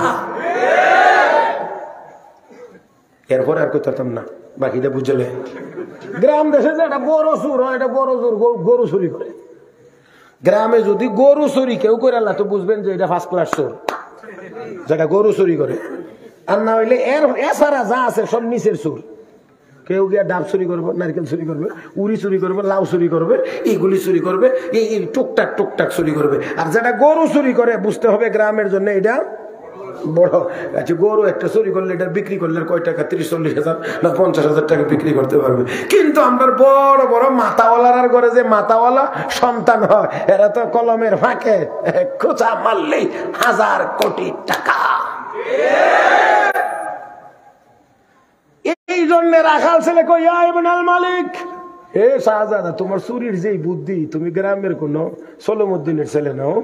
এরপর আর করতাম না, বাকিটা বুঝলে। গ্রাম দেশে যে একটা বড় চুর হয়, এটা বড় চোর গরু চুরি করে। গ্রামে যদি গরু চুরি কেউ করে আল্লাহ, তো বুঝবেন যে এটা ফার্স্ট ক্লাস চোর, যেটা গরু চুরি করে। আর না হইলে এছাড়া যা আছে সব নিচের চোর। কেউ গিয়া ডাব চুরি করবে, নারকেল চুরি করবে, উড়ি চুরি করবে, লাউ চুরি করবে, এইগুলি চুরি করবে, এই টুকটাক চুরি করবে। আর যেটা গরু চুরি করে, বুঝতে হবে গ্রামের জন্য এটা বড়। আচ্ছা, গরু একটা চুরি করলে এটা বিক্রি করলে কয় টাকা? 30-40 হাজার না 50,000 টাকা বিক্রি করতে পারবে। কিন্তু আমরা বড় বড় মাথাওয়ালার ঘরে যে মাথাওয়ালা সন্তান হয়, এরা তো কলমের ফাঁকে খোঁচা মারলেই 1000 কোটি টাকা। এই জন্য রাখাল ছেলে কই, ইয়া ইবনাল মালিক, হে শাহজাদা, তোমার চুরির যেই বুদ্ধি, তুমি গ্রামের কোন সলিমউদ্দিনের ছেলে নাও,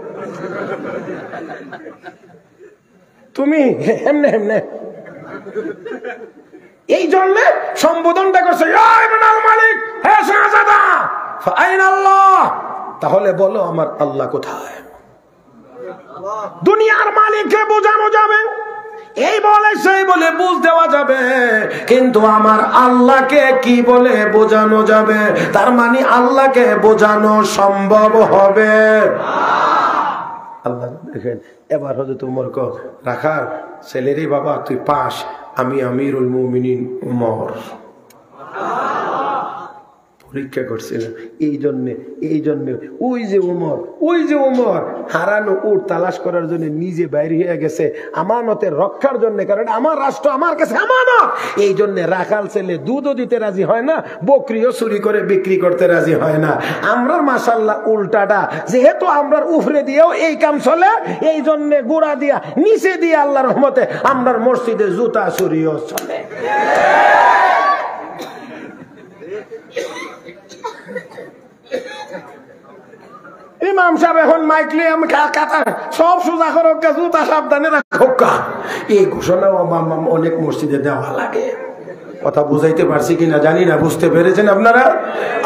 তুমি হেমনে। এই জন্য সম্বোধনটা করছে, ইয়া ইবনাল মালিক, হে শাহজাদা, ফাআইনাল্লাহ, তাহলে বলো আমার আল্লাহ কোথায়? দুনিয়ার মালিককে বোঝানো যাবে, এই বলে সেই বলে বুঝ দেওয়া যাবে, কিন্তু আমার আল্লাহকে কি বলে বোঝানো যাবে? তার মানে আল্লাহকে বোঝানো সম্ভব হবে। আল্লাহ দেখেন, এবার হযরত ওমর রাখার ছেলেরে, বাবা তুই পাস, আমি আমিরুল মুমিনিন উমর পরীক্ষা করছিলাম। এই জন্য ওই যে উমর হারানো উট তালাশ করার জন্য নিজে বাইরে হয়ে গেছে আমানতের রক্ষার জন্য, কারণ আমার রাষ্ট্র আমার কাছে আমানত। এই জন্য রাখাল ছেলে দুধও দিতে রাজি হয় না, বকরিও চুরি করে বিক্রি করতে রাজি হয় না। আমরা মাশাআল্লাহ উল্টাটা, যেহেতু আমরার উপরে দিয়েও এই কাম চলে, এই জন্য গোড়া দিয়া নিচে দিয়ে আল্লাহর রহমতে আমরার মসজিদে জুতা চুরিও চলে। ইমাম সাহেব এখন মাইকলে আমি কাতা সব সোজা করো, জুতা সাবধানে রাখো। এই ঘোষণাও অনেক মসজিদে দেওয়া লাগে। কথা বুঝাইতে পারছি কিনা জানি না, বুঝতে পেরেছেন আপনারা?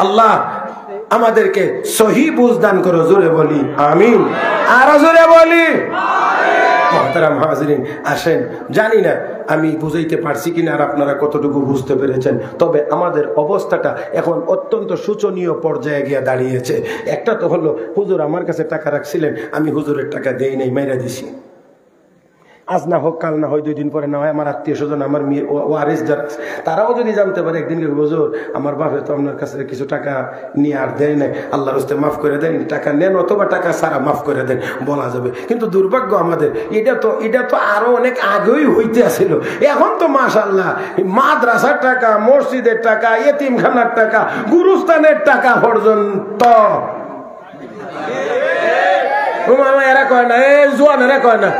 আল্লাহ আমাদেরকে সহি বুঝ দান করো, জোরে বলি আমিন, আরো জোরে বলি। মুহতারাম হাজিরিন, আসেন, জানি না আমি বুঝাইতে পারছি কিনা আর আপনারা কতটুকু বুঝতে পেরেছেন, তবে আমাদের অবস্থাটা এখন অত্যন্ত শোচনীয় পর্যায়ে গিয়ে দাঁড়িয়েছে। একটা তো হলো, হুজুর আমার কাছে টাকা রাখছিলেন, আমি হুজুরের টাকা দেই নাই, মাইরা দিছি। আজ না হোক কাল না হয় 2 দিন পরে না হয় আমার আত্মীয় স্বজন, আমার মেয়ে ওয়ারিস যারা, তারাও যদি জানতে পারে একদিন, হুজুর আমার বাপে তো আপনার কাছে কিছু টাকা নিয়ে আর দেয় নাই, আল্লাহর রাস্তায় মাফ করে দেন, টাকা নেন অথবা টাকা সারা মাফ করে দেন, বলা যাবে। কিন্তু দুর্ভাগ্য আমাদের, এটা তো আরো অনেক আগেই হইতে আসছিল। এখন তো মাশাআল্লাহ মাদ্রাসার টাকা, মসজিদের টাকা, এতিমখানার টাকা, গুরুস্থানের টাকা পর্যন্ত এরা কয় না, জোয়ান এরা কয় না,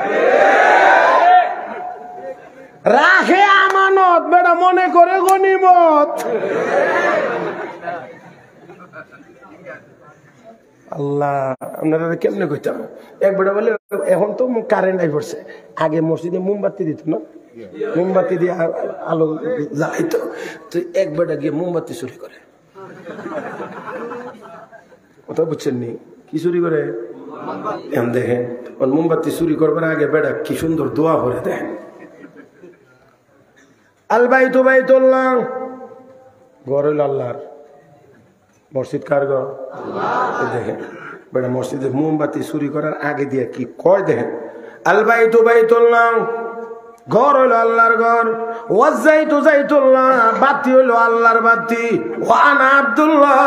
রাখে আমানত, বেটা মনে করে গনিমত। আল্লাহ আপনারা কেমনে কইতাম? এক বেটা বলে এখন তো কারেন্ট আই পড়ছে, আগে মসজিদে মোমবাতি দিত না, মোমবাতি দিয়ে আলো জ্বালাইতো, তো এক বেটা গিয়ে মোমবাতি চুরি করে। কথা বুঝছেন নি? কি চুরি করে? দেখেন মোমবাতি চুরি করবার আগে বেটা কি সুন্দর দোয়া করে দেখেন, আল বাইতু বাইতুল্লাহ, ঘর হইল আল্লাহর, মসজিদ কার ঘর? দেখেন বেটা, মসজিদে মোমবাতি চুরি করার আগে দিয়ে কি কয় দেখেন, আল বাইতু বাইতুল্লাহ, ঘর হইল আল্লাহর ঘর, ওয়াজাইতু যাইতুল্লাহ, বাতি হইল আল্লাহর বাতি, ওয়া আনা আব্দুল্লাহ,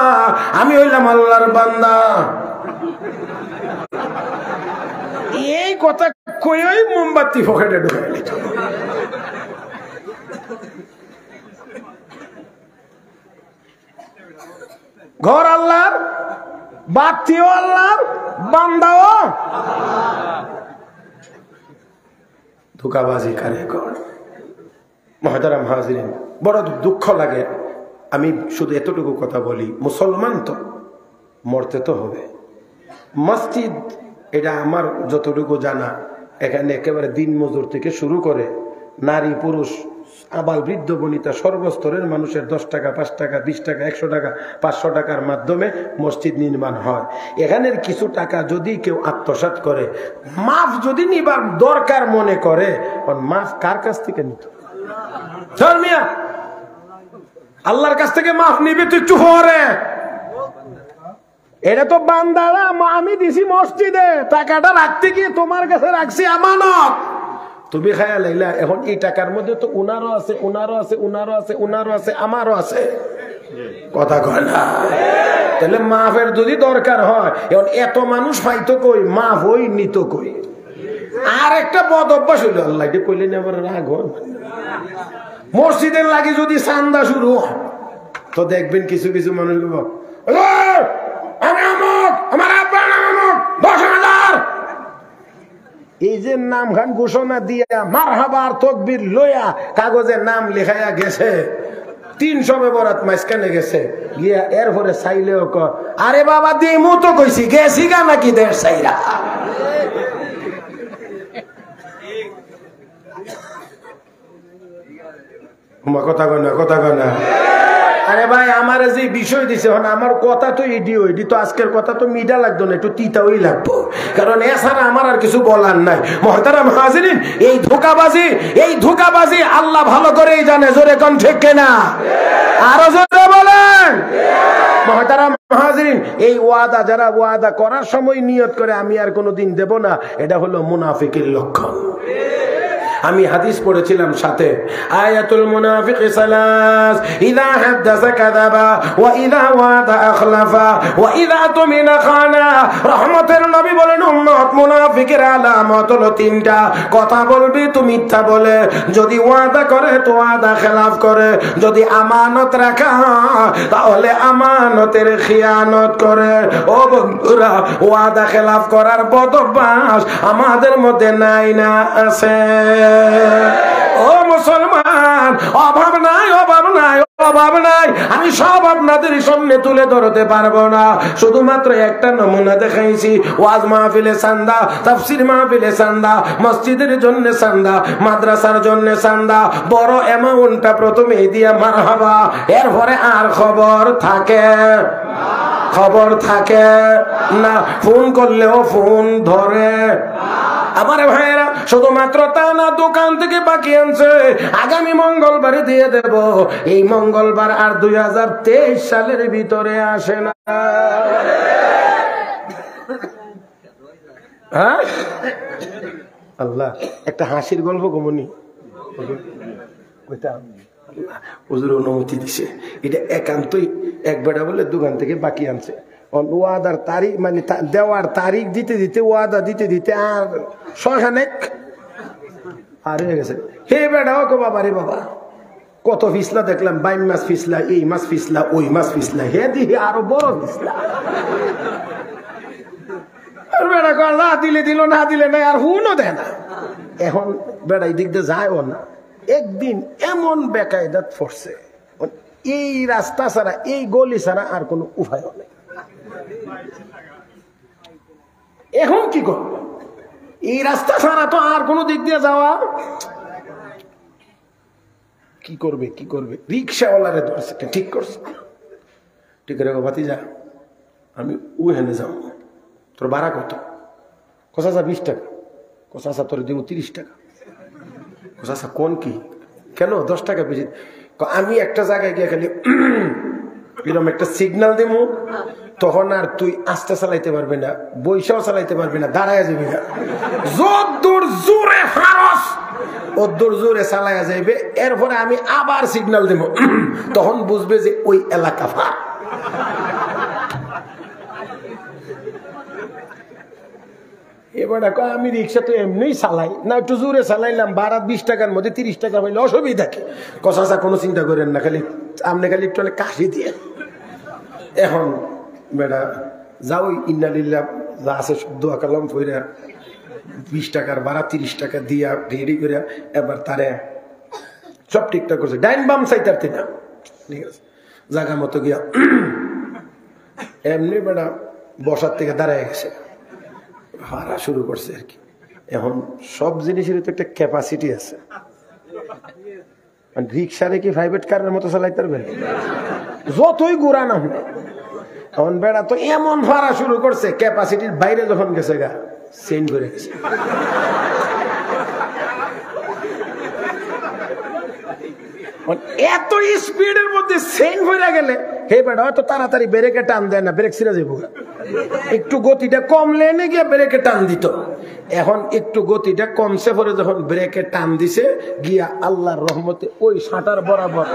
আমি হইলাম আল্লাহর বান্দা। এই কথা কই মোমবাতি পকেটে ঢুকাই নিত। ঘর আল্লাহর, বাতিও আল্লাহর, বান্দাও ধোঁকাবাজি কারে কর। মুহতারাম হাজিরিন, বড় দুঃখ লাগে। আমি শুধু এতটুকু কথা বলি, মুসলমান তো মরতে তো হবে। মসজিদ এটা আমার যতটুকু জানা, এখানে একেবারে দিন মজুর থেকে শুরু করে নারী পুরুষ আবাল বৃদ্ধ বনিতা সর্বস্তরের মানুষের 10 টাকা 5 টাকা 20 টাকা 100 টাকা 500 টাকার মাধ্যমে মসজিদ নির্মাণ হয়। এখানের কিছু টাকা যদি কেউ আত্মসাৎ করে, মাফ যদি নিবার দরকার মনে করে, মাফ কার কাছ থেকে নিত? আল্লাহর কাছ থেকে মাফ নিবে তুই একটু হরে। এটা তো বান্দারা, আমি দিছি মসজিদে, টাকাটা রাখতে গিয়ে তোমার কাছে রাখছি আমানত, তুমি খায়া লাইলা। এখন এই টাকার মধ্যে তো উনারও আছে, উনারও আছে, উনারও আছে, উনারও আছে, আমারও আছে, কথা কয় না? তাহলে মাফের যদি দরকার হয়, এখন এত মানুষ পাইতো কই, মাফ হই নিত কই? আর একটা বদ অভ্যাস হইল, আল্লাহ কইলেন আবার রাগ হয়। মসজিদের লাগে যদি চান্দা শুরু হয়, তো দেখবেন কিছু কিছু মানুষ আমার আব্বার নাম 10,000, এই যে নাম খান ঘোষণা দিয়া মারহাবার তকবীর লইয়া কাগজের নাম লেখাইয়া গেছে, 300 বরাত মাঝখানে গেছে গিয়া, এরপরে চাইলেও আরে বাবা দিয়ে মতো কইছি গেছি গা নাকি দেশ চাইরা। কথা কয় না, কথা কয় না। আরে ভাই আমার যে বিষয় দিছে, আমার কথা তো এডি তো আজকের কথা তো মিডা লাগতো না, একটু তিতাওই লাগবো, কারণ এছাড়া আমার আর কিছু বলার নাই। মুহতারাম হাজিরিন, এই ধোঁকাবাজি আল্লাহ ভালো করেই জানে। জোরে কোন ঠিক কিনা? আরো জোরে বলেন। মুহতারাম হাজিরিন, এই ওয়াদা যারা ওয়াদা করার সময় নিয়ত করে আমি আর কোনোদিন দেব না, এটা হলো মুনাফিকের লক্ষণ। আমি হাদিস পড়েছিলাম সাথে, আয়াতুল মুনাফিক সালাস, ইযা হাদাসা কাযাবা ওয়া ইযা ওয়াদা আখলাফা ওয়া ইযা তুমিনা খানা। রহমতের নবী বলেন, উম্মত মুনাফিকের আলামত হলো 3টা। কথা বলবি তো মিথ্যা বলে, যদি ওয়াদা করে তো ওয়াদা খেলাফ করে, যদি আমানত রাখা তাহলে আমানতের খিয়ানত করে। ও বন্ধুরা, ওয়াদা খেলাফ করার বদ অভ্যাস আমাদের মধ্যে নাই না আছে? ও মুসলমান, অভাব নাই, অভাব নাই, অভাব নাই। আমি সব আপনাদের সামনে তুলে ধরতে পারবো না, শুধুমাত্র একটা নমুনা দেখাইছি। ওয়াজ মাহফিলে চান্দা, তাফসীর মাহফিলে চান্দা, মসজিদের জন্য চান্দা, মাদ্রাসার জন্য চান্দা, বড় অ্যামাউন্টটা প্রথমে দিয়া মারহাবা, এরপরে আর খবর থাকে না, ফোন করলেও ফোন ধরে। আমার ভাইয়েরা, শুধুমাত্র তা না, দোকান থেকে বাকি আনছে, আগামী মঙ্গলবারে দিয়ে দেব। এই মঙ্গলবার আর 2023 সালের ভিতরে আসে না। হ্যাঁ, আল্লাহ একটা হাসির গল্প কমনি, হুজুর অনুমতি দিছে। এটা একান্তই এক বেটা বলে দোকান থেকে বাকি আনছে, ওয়াদার তারিখ মানে দেওয়ার তারিখ দিতে দিতে, ওয়াদা দিতে দিতে আর 6খানেক আর হয়ে গেছে। হে বেটা, ও বাবা রে বাবা, কত ফিসলা দেখলাম, 22 মাস ফিসলা, এই মাস ফিসলা, ওই মাস ফিসলা, হে দিহি আরো বড় ফিসলা। বেটা কয় না দিলে দিল, না দিলে নাই, আর হুনও দেয় না। এখন বেটা এই দিক দিয়ে যায়ও না। একদিন এমন বেকায়দাত পড়ছে, এই রাস্তা ছাড়া, এই গলি ছাড়া আর কোনো উপায় নেই। এখন কি করবে? এই রাস্তা ছাড়া তো আর কোনো দিক দিয়ে যাওয়া, কি করবে? রিক্সাওয়ালারে ধরছে, ঠিক করছে, ঠিক রে বাতি যা, আমি ওখানে যাও, তোর ভাড়া কত? কোসা 20 টাকা। কোসা তোর দিব 30 টাকা। কোসা কোন কি কেন 10 টাকা বেশি? আমি একটা জায়গায় গিয়ে খালি এরকম একটা সিগন্যাল দেবো, তখন আর তুই আস্তে চালাইতে পারবি না, বৈশাও চালাইতে পারবি না, দাঁড়ায় যাবি না। যদ্দূর জোরে ফারস অদ্দূর জোরে চালাইয়া যাইবে। এরপরে আমি আবার সিগন্যাল দেব, তখন বুঝবে যে ওই এলাকা ফার। এবার দেখো আমি রিক্সা তো এমনি চালাই না, একটু জোরে চালাইলাম, ভাড়া 20 টাকার মধ্যে 30 টাকা পাইলে অসুবিধা কি? কষা কোনো চিন্তা করেন না, খালি আপনি খালি একটু কাশি দিয়ে। এখন বেটা যাও, ইন্নালিল্লাহ যা আছে সব দোয়া কালাম ফইরা 20 টাকার ভাড়া 30 টাকা দিয়া রেডি করে এবার তারে সব ঠিকঠাক করছে, ডাইন বাম চাইতে না, ঠিক আছে, জায়গা মতো গিয়া এমনি বেটা বসার থেকে দাঁড়ায় গেছে, হারা শুরু করছে আর কি। এখন সব জিনিসের তো একটা ক্যাপাসিটি আছে। রিক্সারে কি প্রাইভেট কারের মতো চালাইতে পারবেন? যতই ঘোরা না হয়, এখন বেড়া তো এমন ভাড়া শুরু করছে, ক্যাপাসিটির বাইরে যখন গেছে গা চেঞ্জ করে গেছে। এত স্পিডের মধ্যে চেঞ্জ হয়ে গেলে হে বেড়া হয়তো তাড়াতাড়ি ব্রেকে টান দেয় না, ব্রেক ছিঁড়ে যাবো, একটু গতিটা কমলে এনে গিয়ে ব্রেকে টান দিত। এখন একটু গতিটা কমছে পরে যখন ব্রেকে টান দিছে গিয়া আল্লাহর রহমতে ওই সাঁটার বরাবর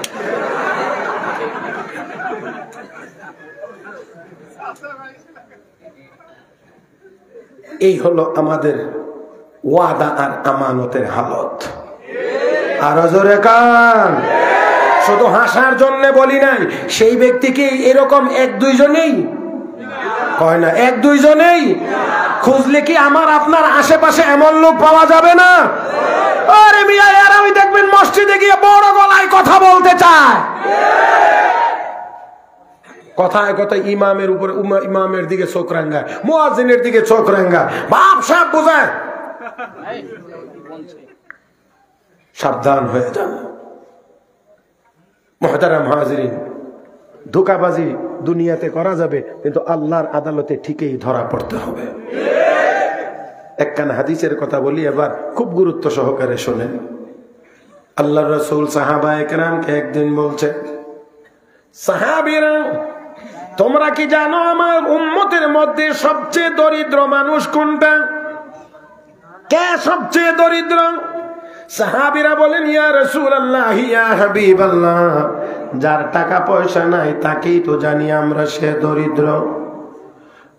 এই হলো আমাদের ওয়াদা আর আমানতের হালত। আর জোরে কান, শুধু হাসার জন্য বলি নাই, সেই ব্যক্তিকে এরকম 1-2 জনেই কয় না, 1-2 জনেই খুঁজলে কি আমার আপনার আশেপাশে এমন লোক পাওয়া যাবে না? আরে মিয়া এরা আমি দেখবেন মসজিদে গিয়ে বড় গলায় কথা বলতে চায়, কথায় কথায় ইমামের উপরে ইমামের দিকে চোখ রাঙ্গায়, মুয়াজ্জিনের দিকে চোখ রাঙ্গায়, বাপ সাহেব বোঝায়। সাবধান হয়ে যান মুহতারাম হাজিরিন। ধোঁকাবাজি দুনিয়াতে করা যাবে, কিন্তু আল্লাহর আদালতে ঠিকই ধরা পড়তে হবে। একখান হাদিসের কথা বলি এবার, খুব গুরুত্ব সহকারে শোনেন। আল্লাহর রাসূল সাহাবায়ে কেরামকে একদিন বলছে, সাহাবীরা তোমরা কি জানো আমার উম্মতের মধ্যে সবচেয়ে দরিদ্র মানুষ কোনটা? কে সবচেয়ে দরিদ্র? সাহাবীরা বলেন, ইয়া রাসূলুল্লাহ, ইয়া হাবিবাল্লাহ, যার টাকা পয়সা নাই তাকেই তো জানি আমরা সে দরিদ্র।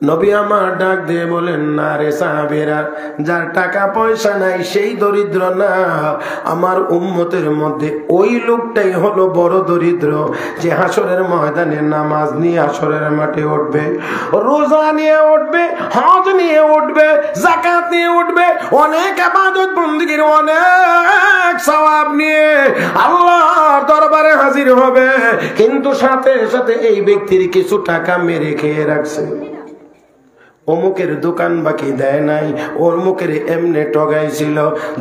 নবী আমার ডাক দিয়ে বলেন, না রে সাহাবীরা, যার টাকা পয়সা নাই সেই দরিদ্র না, আমার উম্মতের মধ্যে ওই লোকটাই হলো বড় দরিদ্র, যে হাসরের ময়দানে নামাজ নিয়ে হাসরের মাঠে উঠবে, রোজা নিয়ে উঠবে, হজ নিয়ে উঠবে, যাকাত নিয়ে উঠবে, অনেক ইবাদত বন্দেগীর অনেক সওয়াব নিয়ে আল্লাহর দরবারে হাজির হবে, কিন্তু সাথে সাথে এই ব্যক্তির কিছু টাকা মেরে খেয়ে রাখছে। অমুকের দোকান বাকি দেয় নাই, অমুকের এমনে ঠগাইছিল,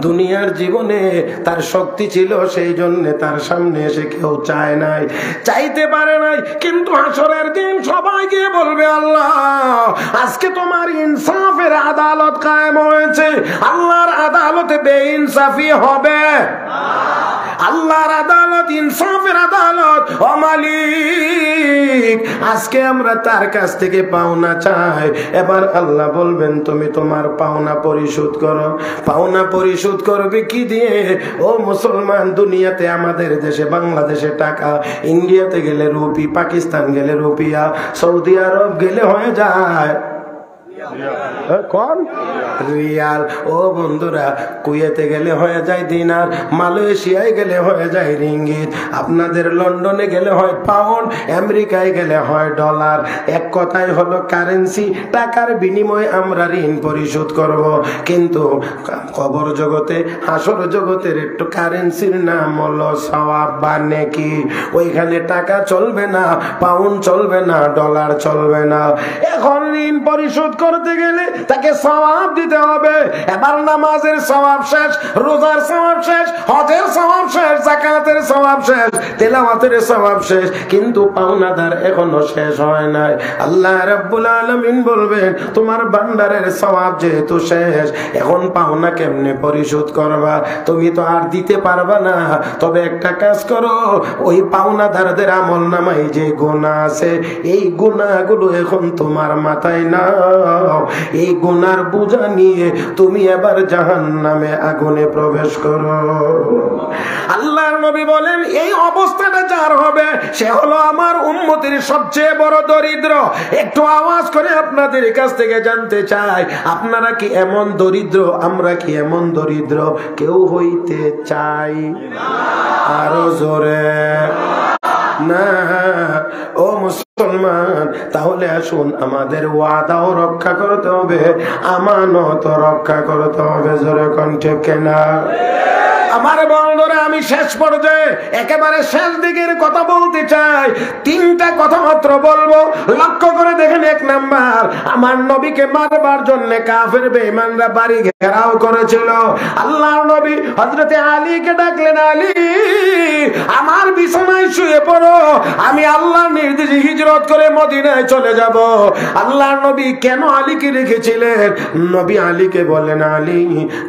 দুনিয়ার জীবনে তার শক্তি ছিল সেই জন্য তার সামনে এসে কেউ চায় নাই, চাইতে পারে নাই, কিন্তু হাসরের দিন সবাই গিয়ে বলবে, আল্লাহ আজকে তোমার ইনসাফের আদালত কায়েম হয়েছে। আল্লাহর আদালতে বেইনসাফি হবে? আল্লাহর আদালত ইনসাফের আদালত। ও মালিক, আজকে আমরা তার কাছ থেকে পাওনা চাই। এবার আল্লাহ বলবেন, তুমি তোমার পাওনা পরিশোধ করো। পাওনা পরিশোধ করবে কি দিয়ে? ও মুসলমান, দুনিয়াতে আমাদের দেশে বাংলাদেশে টাকা, ইন্ডিয়াতে গেলে রুপি, পাকিস্তান গেলে রুপিয়া, সৌদি আরব গেলে হয়ে যায় কোন রিয়াল। ও বন্ধুরা, কুয়েতে গেলে হয়ে যায় দিনার, মালয়েশিয়ায় গেলে হয়ে যায় রিঙ্গিত, আপনাদের লন্ডনে গেলে হয় পাউন্ড, আমেরিকায় গেলে হয় ডলার। এক কথাই হলো কারেন্সি, টাকার বিনিময়ে আমরা ঋণ পরিশোধ করব। কিন্তু কবর জগতে, হাসর জগতের একটু কারেন্সির নাম হলো সওয়াব বা নেকি। ওইখানে টাকা চলবে না, পাউন্ড চলবে না, ডলার চলবে না। এখন ঋণ পরিশোধ করতে গেলে তাকে সওয়াব দিতে হবে। এবার নামাজের সওয়াব শেষ, রোজার সওয়াব শেষ, হজের সওয়াব শেষ, যাকাতের সওয়াব শেষ, তেলাওয়াতের সওয়াব শেষ, কিন্তু পাওনাদার এখনো শেষ হয় নাই। আল্লাহ রাব্বুল আলামিন বলবেন তোমার ভান্ডারের সওয়াব যেহেতু শেষ, এখন পাওনা কেমনে পরিশোধ করবা? তুমি তো আর দিতে পারবা না। তবে একটা কাজ করো, ওই পাওনাদারদের আমলনামায় যে গুনাহ আছে, এই গুনাহগুলো এখন তোমার মাথায় নাও। এই গুনার বোঝা নিয়ে তুমি এবার জাহান্নামে আগুনে প্রবেশ করো। আল্লাহর নবী বলেন এই অবস্থাটা যার হবে সে হলো আমার উম্মতের সবচেয়ে বড় দরিদ্র। একটু আওয়াজ করে আপনাদের কাছ থেকে জানতে চাই, আপনারা কি এমন দরিদ্র? আমরা কি এমন দরিদ্র? কেউ হইতে চাই? আরো জোরে না। ও মুসলমান, তাহলে আসুন আমাদের ওয়াদাও রক্ষা করতে হবে, আমানত রক্ষা করতে হবে। জোরে কণ্ঠে কেনা আমার বন্ধুরা, আমি শেষ পর্যায়ে একেবারে শেষ দিকের কথা বলতে চাই। তিনটা কথা মাত্র বলবো, লক্ষ্য করে দেখেন। এক নাম্বার, আমার নবীকে মারবার জন্য কাফের বেঈমানরা বাড়ি ঘেরাও করেছিল। আল্লাহর নবী হযরতে আলীকে ডাকলেন, আলী আমার বিছানায় শুয়ে পড়ো, আমি আল্লাহর নির্দেশে হিজরত করে মদিনায় চলে যাব। আল্লাহর নবী কেন আলীকে রেখেছিলেন? নবী আলীকে বলেন, আলী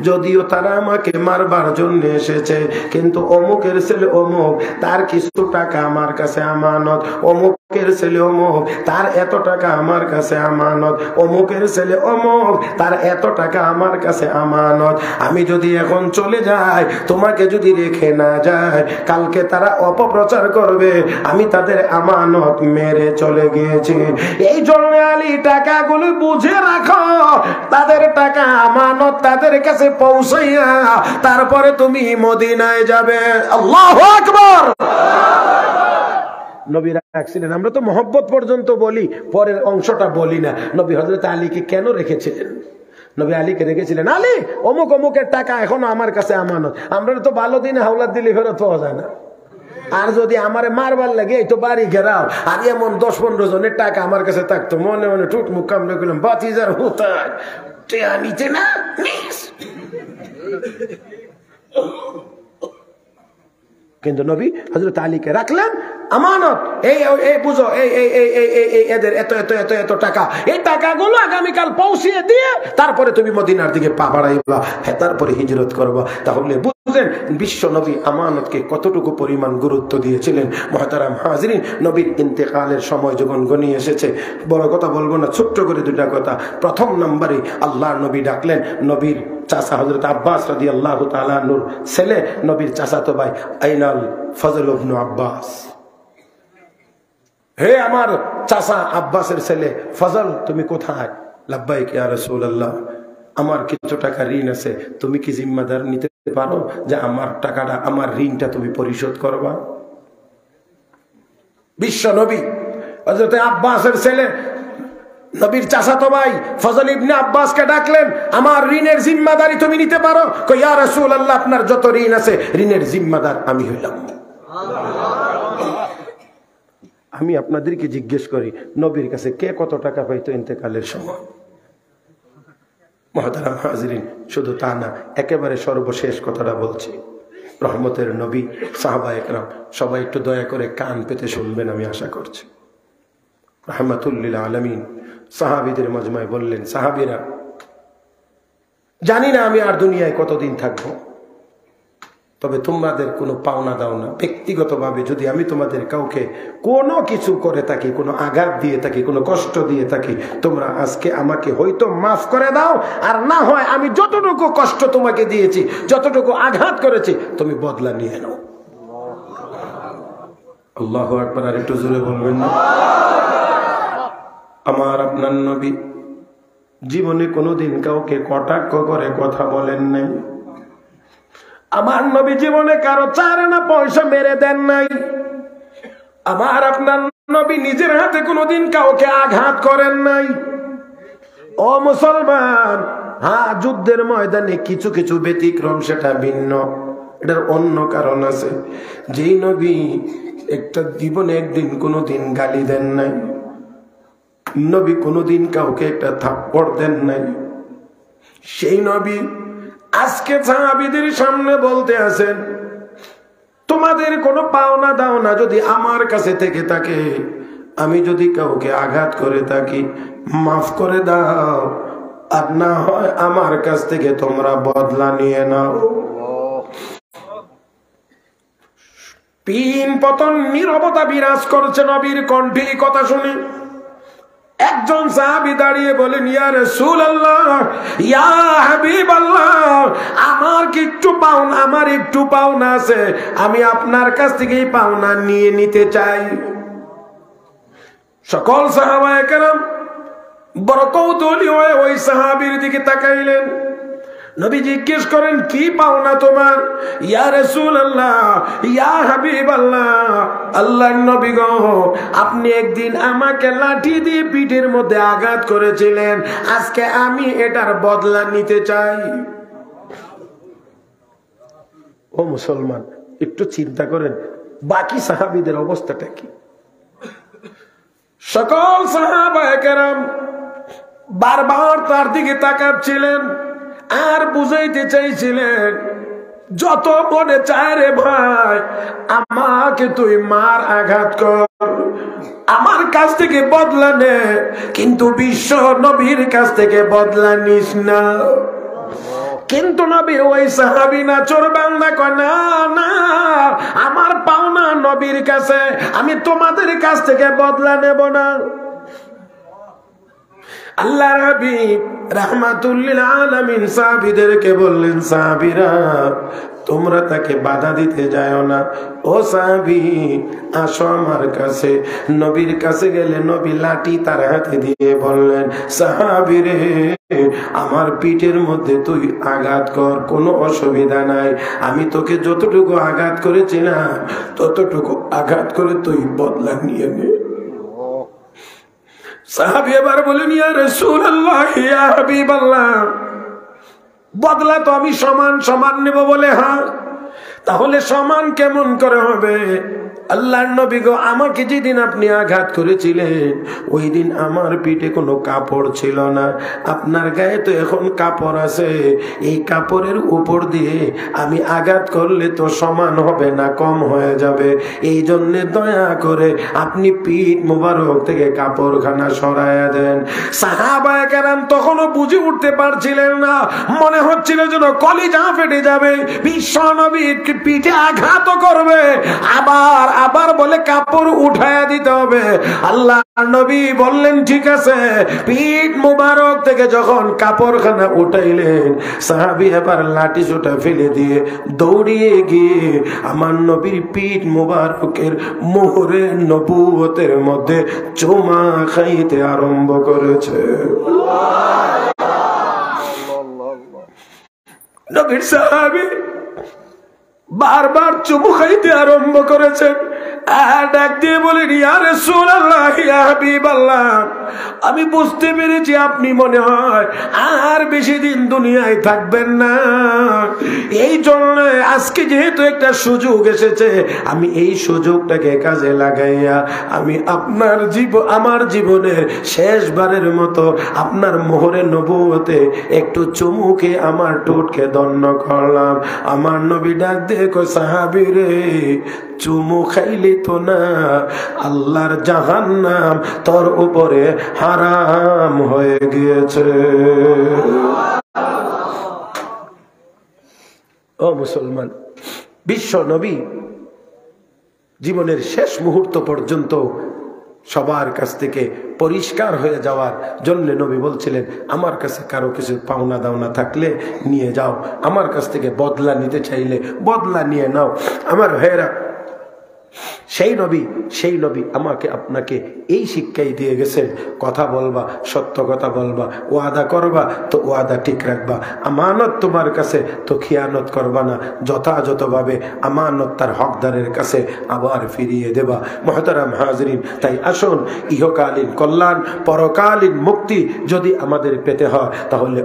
যদিও তারা আমাকে মারবার জন্য এসেছে, কিন্তু অমুকের ছেলে অমুক, তার কিছু টাকা আমার কাছে আমানত। অমুকের ছেলে অমুক, তার এত টাকা আমার কাছে আমানত। অমুকের ছেলে অমুক, তার এত টাকা আমার কাছে আমানত। আমি যদি এখন চলে যাই, তোমাকে যদি রেখে না যায়, কালকে তারা অপপ্রচার করবে আমি তাদের আমানত মেরে চলে গিয়েছি। এই জন্য আলী টাকাগুলো বুঝে রাখো, তাদের টাকা আমানত তাদের কাছে পৌঁছাইয়া তারপরে তুমি মদিনায় যাবে। আল্লাহু আকবার। নবী রাখছিলেন। আমরা তো মহব্বত পর্যন্ত বলি, পরের অংশটা বলি না। নবী হযরত আলীকে কেন রেখেছিলেন? নবী আলীকে রেখেছিলেন, আলী অমুক অমুকের টাকা এখনো আমার কাছে আমানত। আমরা তো ভালো দিনে হাওলাত দিলে ফেরত পাওয়া যায় না। আর যদি আমারে মারবার লাগে এই তো বাড়ি ঘেরাও, আর এমন 10-15 জনের টাকা আমার কাছে থাকতো, মনে মনে টুট মুখ কামড়ে গেলাম, বাতিজার হুতায় নিতে না। কিন্তু নবী হযরত আলীকে রাখলেন আমানত। এই বুঝো, এদের এত এত এত এত টাকা, এই টাকাগুলো আগামীকাল পৌঁছিয়ে দিয়ে তারপরে তুমি মদিনার দিকে পা বাড়াইবা, তারপরে হিজরত করবা। তাহলে বুঝলেন বিশ্ব নবী আমানতকে কতটুকু পরিমাণ গুরুত্ব দিয়েছিলেন। মুহতারাম হাজিরিন, নবীর ইন্তেকালের সময় যখন ঘনিয়ে এসেছে, বড় কথা বলবো না, ছোট্ট করে দুটা কথা। প্রথম নম্বরে আল্লাহর নবী ডাকলেন নবীর চাচা হযরত আব্বাস রাদিয়াল্লাহু তাআলা আনহুর ছেলে, নবীর চাচাতো ভাই আইনাল ফজল ইবনে আব্বাস। হে আমার চাচা আব্বাসের ছেলে ফজল, তুমি কোথায়? লাব্বাইক ইয়া রাসূলুল্লাহ, আমার কিছু টাকা ঋণ আছে, তুমি কি জিম্মাদার নিতে পারো যে আমার টাকাটা, আমার ঋণটা তুমি পরিশোধ করবা? বিশ্ব নবী হযরত আব্বাসের ছেলে নবীর চাচাতো ভাই ফজল ইবনে আব্বাসকে ডাকলেন, আমার ঋণের জিম্মাদারি তুমি নিতে পারো? কই ইয়া রাসূলুল্লাহ, আপনার যত ঋণ আছে ঋণের জিম্মাদার আমি হইলাম। আমি আপনাদেরকে জিজ্ঞেস করি, নবীর কাছে কে কত টাকা পাইতো ইন্তেকালের সময়? মুহতারাম হাজিরিন, শুধু তা না, একেবারে সর্বশেষ কথাটা বলছি। রহমতের নবী, সাহাবায়ে কেরাম সবাই একটু দয়া করে কান পেতে শুনবেন, আমি আশা করছি। রাহমাতুল লিল আলামিন সাহাবীদের মজমায় বললেন, সাহাবীরা, জানি না আমি আর দুনিয়ায় কতদিন থাকবো, তবে তোমাদের কোনো পাওনা দাও না। ব্যক্তিগতভাবে যদি আমি তোমাদের কাউকে কোনো কিছু করে থাকি, কোনো আঘাত দিয়ে থাকি, কোনো কষ্ট দিয়ে থাকি, তোমরা আজকে আমাকে হয়তো মাফ করে দাও, আর না হয় আমি যতটুকু কষ্ট তোমাকে দিয়েছি, যতটুকু আঘাত করেছি, তুমি বদলা নিয়ে নাও। আল্লাহু আকবার। আর একটু জোরে বলবেন না? আমার আপনার নবী জীবনে কোনোদিন কাউকে কটাক্ষ করে কথা বলেন নাই। আমার নবী জীবনে কারো 4 আনা পয়সা মেরে দেন নাই। আমার আপনার নবী নিজের হাতে কোনোদিন কাউকে আঘাত করেন নাই। ও মুসলমান, হ্যাঁ, যুদ্ধের ময়দানে কিছু কিছু ব্যতিক্রম, সেটা ভিন্ন, এটার অন্য কারণ আছে। যেই নবী একটা জীবনে একদিন কোনোদিন গালি দেন নাই, নবী কোনোদিন কাউকে একটা থাপ্পড় দেন নাই, সেই নবী আজকে সাহাবীদের সামনে বলতে আছেন, তোমাদের কোনো পাওনা দাওনা যদি আমার কাছে থেকে থাকে, আমি যদি কাউকে আঘাত করে থাকি, মাফ করে দাও, আর না হয় আমার কাছ থেকে তোমরা বদলা নিয়ে নাও। পিন পতন নীরবতা বিরাজ করছে নবীর কণ্ঠে কথা শুনে। একজন সাহাবী দাঁড়িয়ে বলেন, ইয়া রাসূলুল্লাহ, ইয়া হাবিবাল্লাহ, আমার একটু পাওনা আছে, আমি আপনার কাছ থেকে এই পাওনা নিয়ে নিতে চাই। সকল সাহাবায়ে কেরাম বড় কৌতূহলী হয়ে ওই সাহাবীর দিকে তাকাইলেন। নবী জিজ্ঞেস করেন, কি পাওনা তোমার? ইয়া রাসূলুল্লাহ, ইয়া হাবিবাল্লাহ, আল্লাহর নবী গো, আপনি একদিন আমাকে লাঠি দিয়ে পিঠের মধ্যে আঘাত করেছিলেন, আজকে আমি এটার বদলা নিতে চাই। ও মুসলমান, একটু চিন্তা করেন বাকি সাহাবীদের অবস্থাটা কি। সকল সাহাবায়ে কেরাম বারবার তার দিকে তাকাচ্ছিলেন আর বুঝাইতে চাইছিলেন, যত মনে চায় রে ভাই, আমাকে তুই মার, আঘাত কর, আমার কাছ থেকে বদলা নে, কিন্তু বিশ্ব নবীর কাছ থেকে বদলা নিস না। কিন্তু নবী ওই সাহাবী না চোরবান্দা কয়, না না, আমার পাওনা নবীর কাছে, আমি তোমাদের কাছ থেকে বদলা নেব না। আল্লাহর হাবিব রাহমাতুল লিল আলামিন সাহাবীদেরকে বললেন, সাহাবীরা তোমরা তাকে বাধা দিতে যাও না, ও সাহাবী আসো আমার কাছে। নবীর কাছে গেলে নবী লাঠি তার হাতে দিয়ে বললেন, সাহাবী রে, আমার পিঠের মধ্যে তুই আঘাত কর, কোনো অসুবিধা নাই, আমি তোকে যতটুকু আঘাত করেছিলাম ততটুকু আঘাত করে তুই বদলা নিয়ে নে। সাহাবী এবার বলেন, ইয়া রাসূলুল্লাহ, ইয়া হাবিবাল্লাহ, বদলা তো আমি সমান সমান নেব বলে। হ্যাঁ, তাহলে সমান কেমন করে হবে? আল্লাহর নবী গো, আমাকে যেদিন আপনি আঘাত করেছিলেন ওই দিন আমার পিঠে কোনো কাপড় ছিল না, আপনার গায়ে তো এখন কাপড় আছে, এই কাপড়ের উপর দিয়ে আমি আঘাত করলে তো সমান হবে না, কম হয়ে যাবে, এই জন্য দয়া করে আপনি পিঠ মোবারক থেকে কাপড়খানা সরাইয়া দেন। সাহাবায়ে কেরাম তখনও বুঝে উঠতে পারছিলেন না, মনে হচ্ছিল যেন কলিজা ফেটে যাবে, বিশ্ব নবীর পিঠে আঘাত করবে, আবার আবার বলে কাপড় উঠায়া দিতে হবে। আল্লাহ নবী বললেন, ঠিক আছে। পিঠ মুবারক থেকে যখন কাপড়খানা উঠাইলেন, সাহাবী এবার লাঠি সোটা ফেলে দিয়ে দৌড়িয়ে গিয়ে আমার নবীর পিঠ মুবারকের মোহরে নবুয়তের মধ্যে চুমা খাইতে আরম্ভ করেছে। নবীর সাহাবী বারবার চুমু খাইতে আরম্ভ করেছেন। ডাক দিয়ে বলেন, ইয়া রাসূলুল্লাহ, ইয়া হাবিবাল্লাহ, আমি বুঝতে পেরেছি আপনি মনে হয় আর বেশি দিন দুনিয়ায় থাকবেন না, এই জন্য আজকে যেহেতু একটা সুযোগ এসেছে, আমি এই সুযোগটাকে কাজে লাগাইয়া আমি আমার জীবনের শেষবারের মতো আপনার মোহরে নবুয়তে একটু চুমুকে আমার ঠোঁটকে দণ্ড করলাম। আমার নবী ডাক দিয়ে কয়, সাহাবী রে, চুমু খাইলি তো না, আল্লাহর জাহান্নাম তোর উপরে হারাম হয়ে গিয়েছে। ও মুসলমান, বিশ্ব নবী জীবনের শেষ মুহূর্ত পর্যন্ত সবার কাছ থেকে পরিষ্কার হয়ে যাওয়ার জন্য নবী বলছিলেন, আমার কাছে কারো কিছু পাওনা দাওনা থাকলে নিয়ে যাও, আমার কাছ থেকে বদলা নিতে চাইলে বদলা নিয়ে নাও। আমার ভাইয়েরা, সেই নবী আমাকে আপনাকে এই শিক্ষাই দিয়ে গেছেন, কথা বলবা, সত্য কথা বলবা, ওয়াদা করবা তো ওয়াদা ঠিক রাখবা, আমানত তোমার কাছে তো খিয়ানত করবা না, যথাযথভাবে আমানত তার হকদারের কাছে আবার ফিরিয়ে দেবা। মুহতারাম হাজরিন, তাই আসুন, ইহকালীন কল্যাণ, পরকালীন মুক্তি যদি আমাদের পেতে হয় তাহলে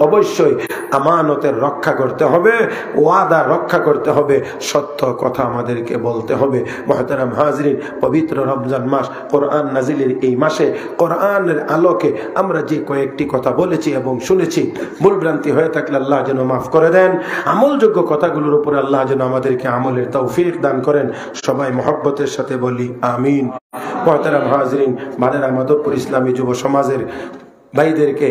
অবশ্যই আমানতের রক্ষা করতে হবে, ওয়াদা রক্ষা করতে হবে, সত্য কথা আমাদেরকে বলতে হবে। হবে। মুহতারাম হাজরিন, পবিত্র রমজান মাস, কোরআন নাজিলের এই মাসে কোরআনের আলোকে আমরা যে কয়েকটি কথা বলেছি এবং শুনেছি, ভুলভ্রান্তি হয়ে থাকলে আল্লাহ যেন মাফ করে দেন। আমলযোগ্য কথাগুলোর উপরে আল্লাহ যেন আমাদেরকে আমলের তৌফিক দান করেন। সবাই মহব্বতের সাথে বলি আমিন। মুহতারাম হাজরিন, মাদারা মাধবপুর ইসলামী যুব সমাজের ভাইদেরকে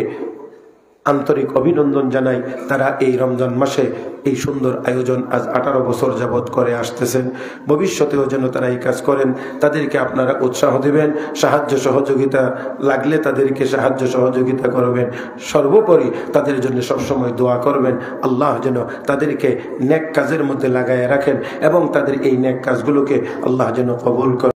আন্তরিক অভিনন্দন জানাই। তারা এই রমজান মাসে এই সুন্দর আয়োজন আজ 18 বছর যাবৎ করে আসতেছেন। ভবিষ্যতেও যেন তারা এই কাজ করেন। তাদেরকে আপনারা উৎসাহ দিবেন, সাহায্য সহযোগিতা লাগলে তাদেরকে সাহায্য সহযোগিতা করবেন। সর্বোপরি তাদের জন্য সবসময় দোয়া করবেন, আল্লাহ যেন তাদেরকে নেক কাজের মধ্যে লাগায় রাখেন এবং তাদের এই নেক কাজগুলোকে আল্লাহ যেন কবুল করেন।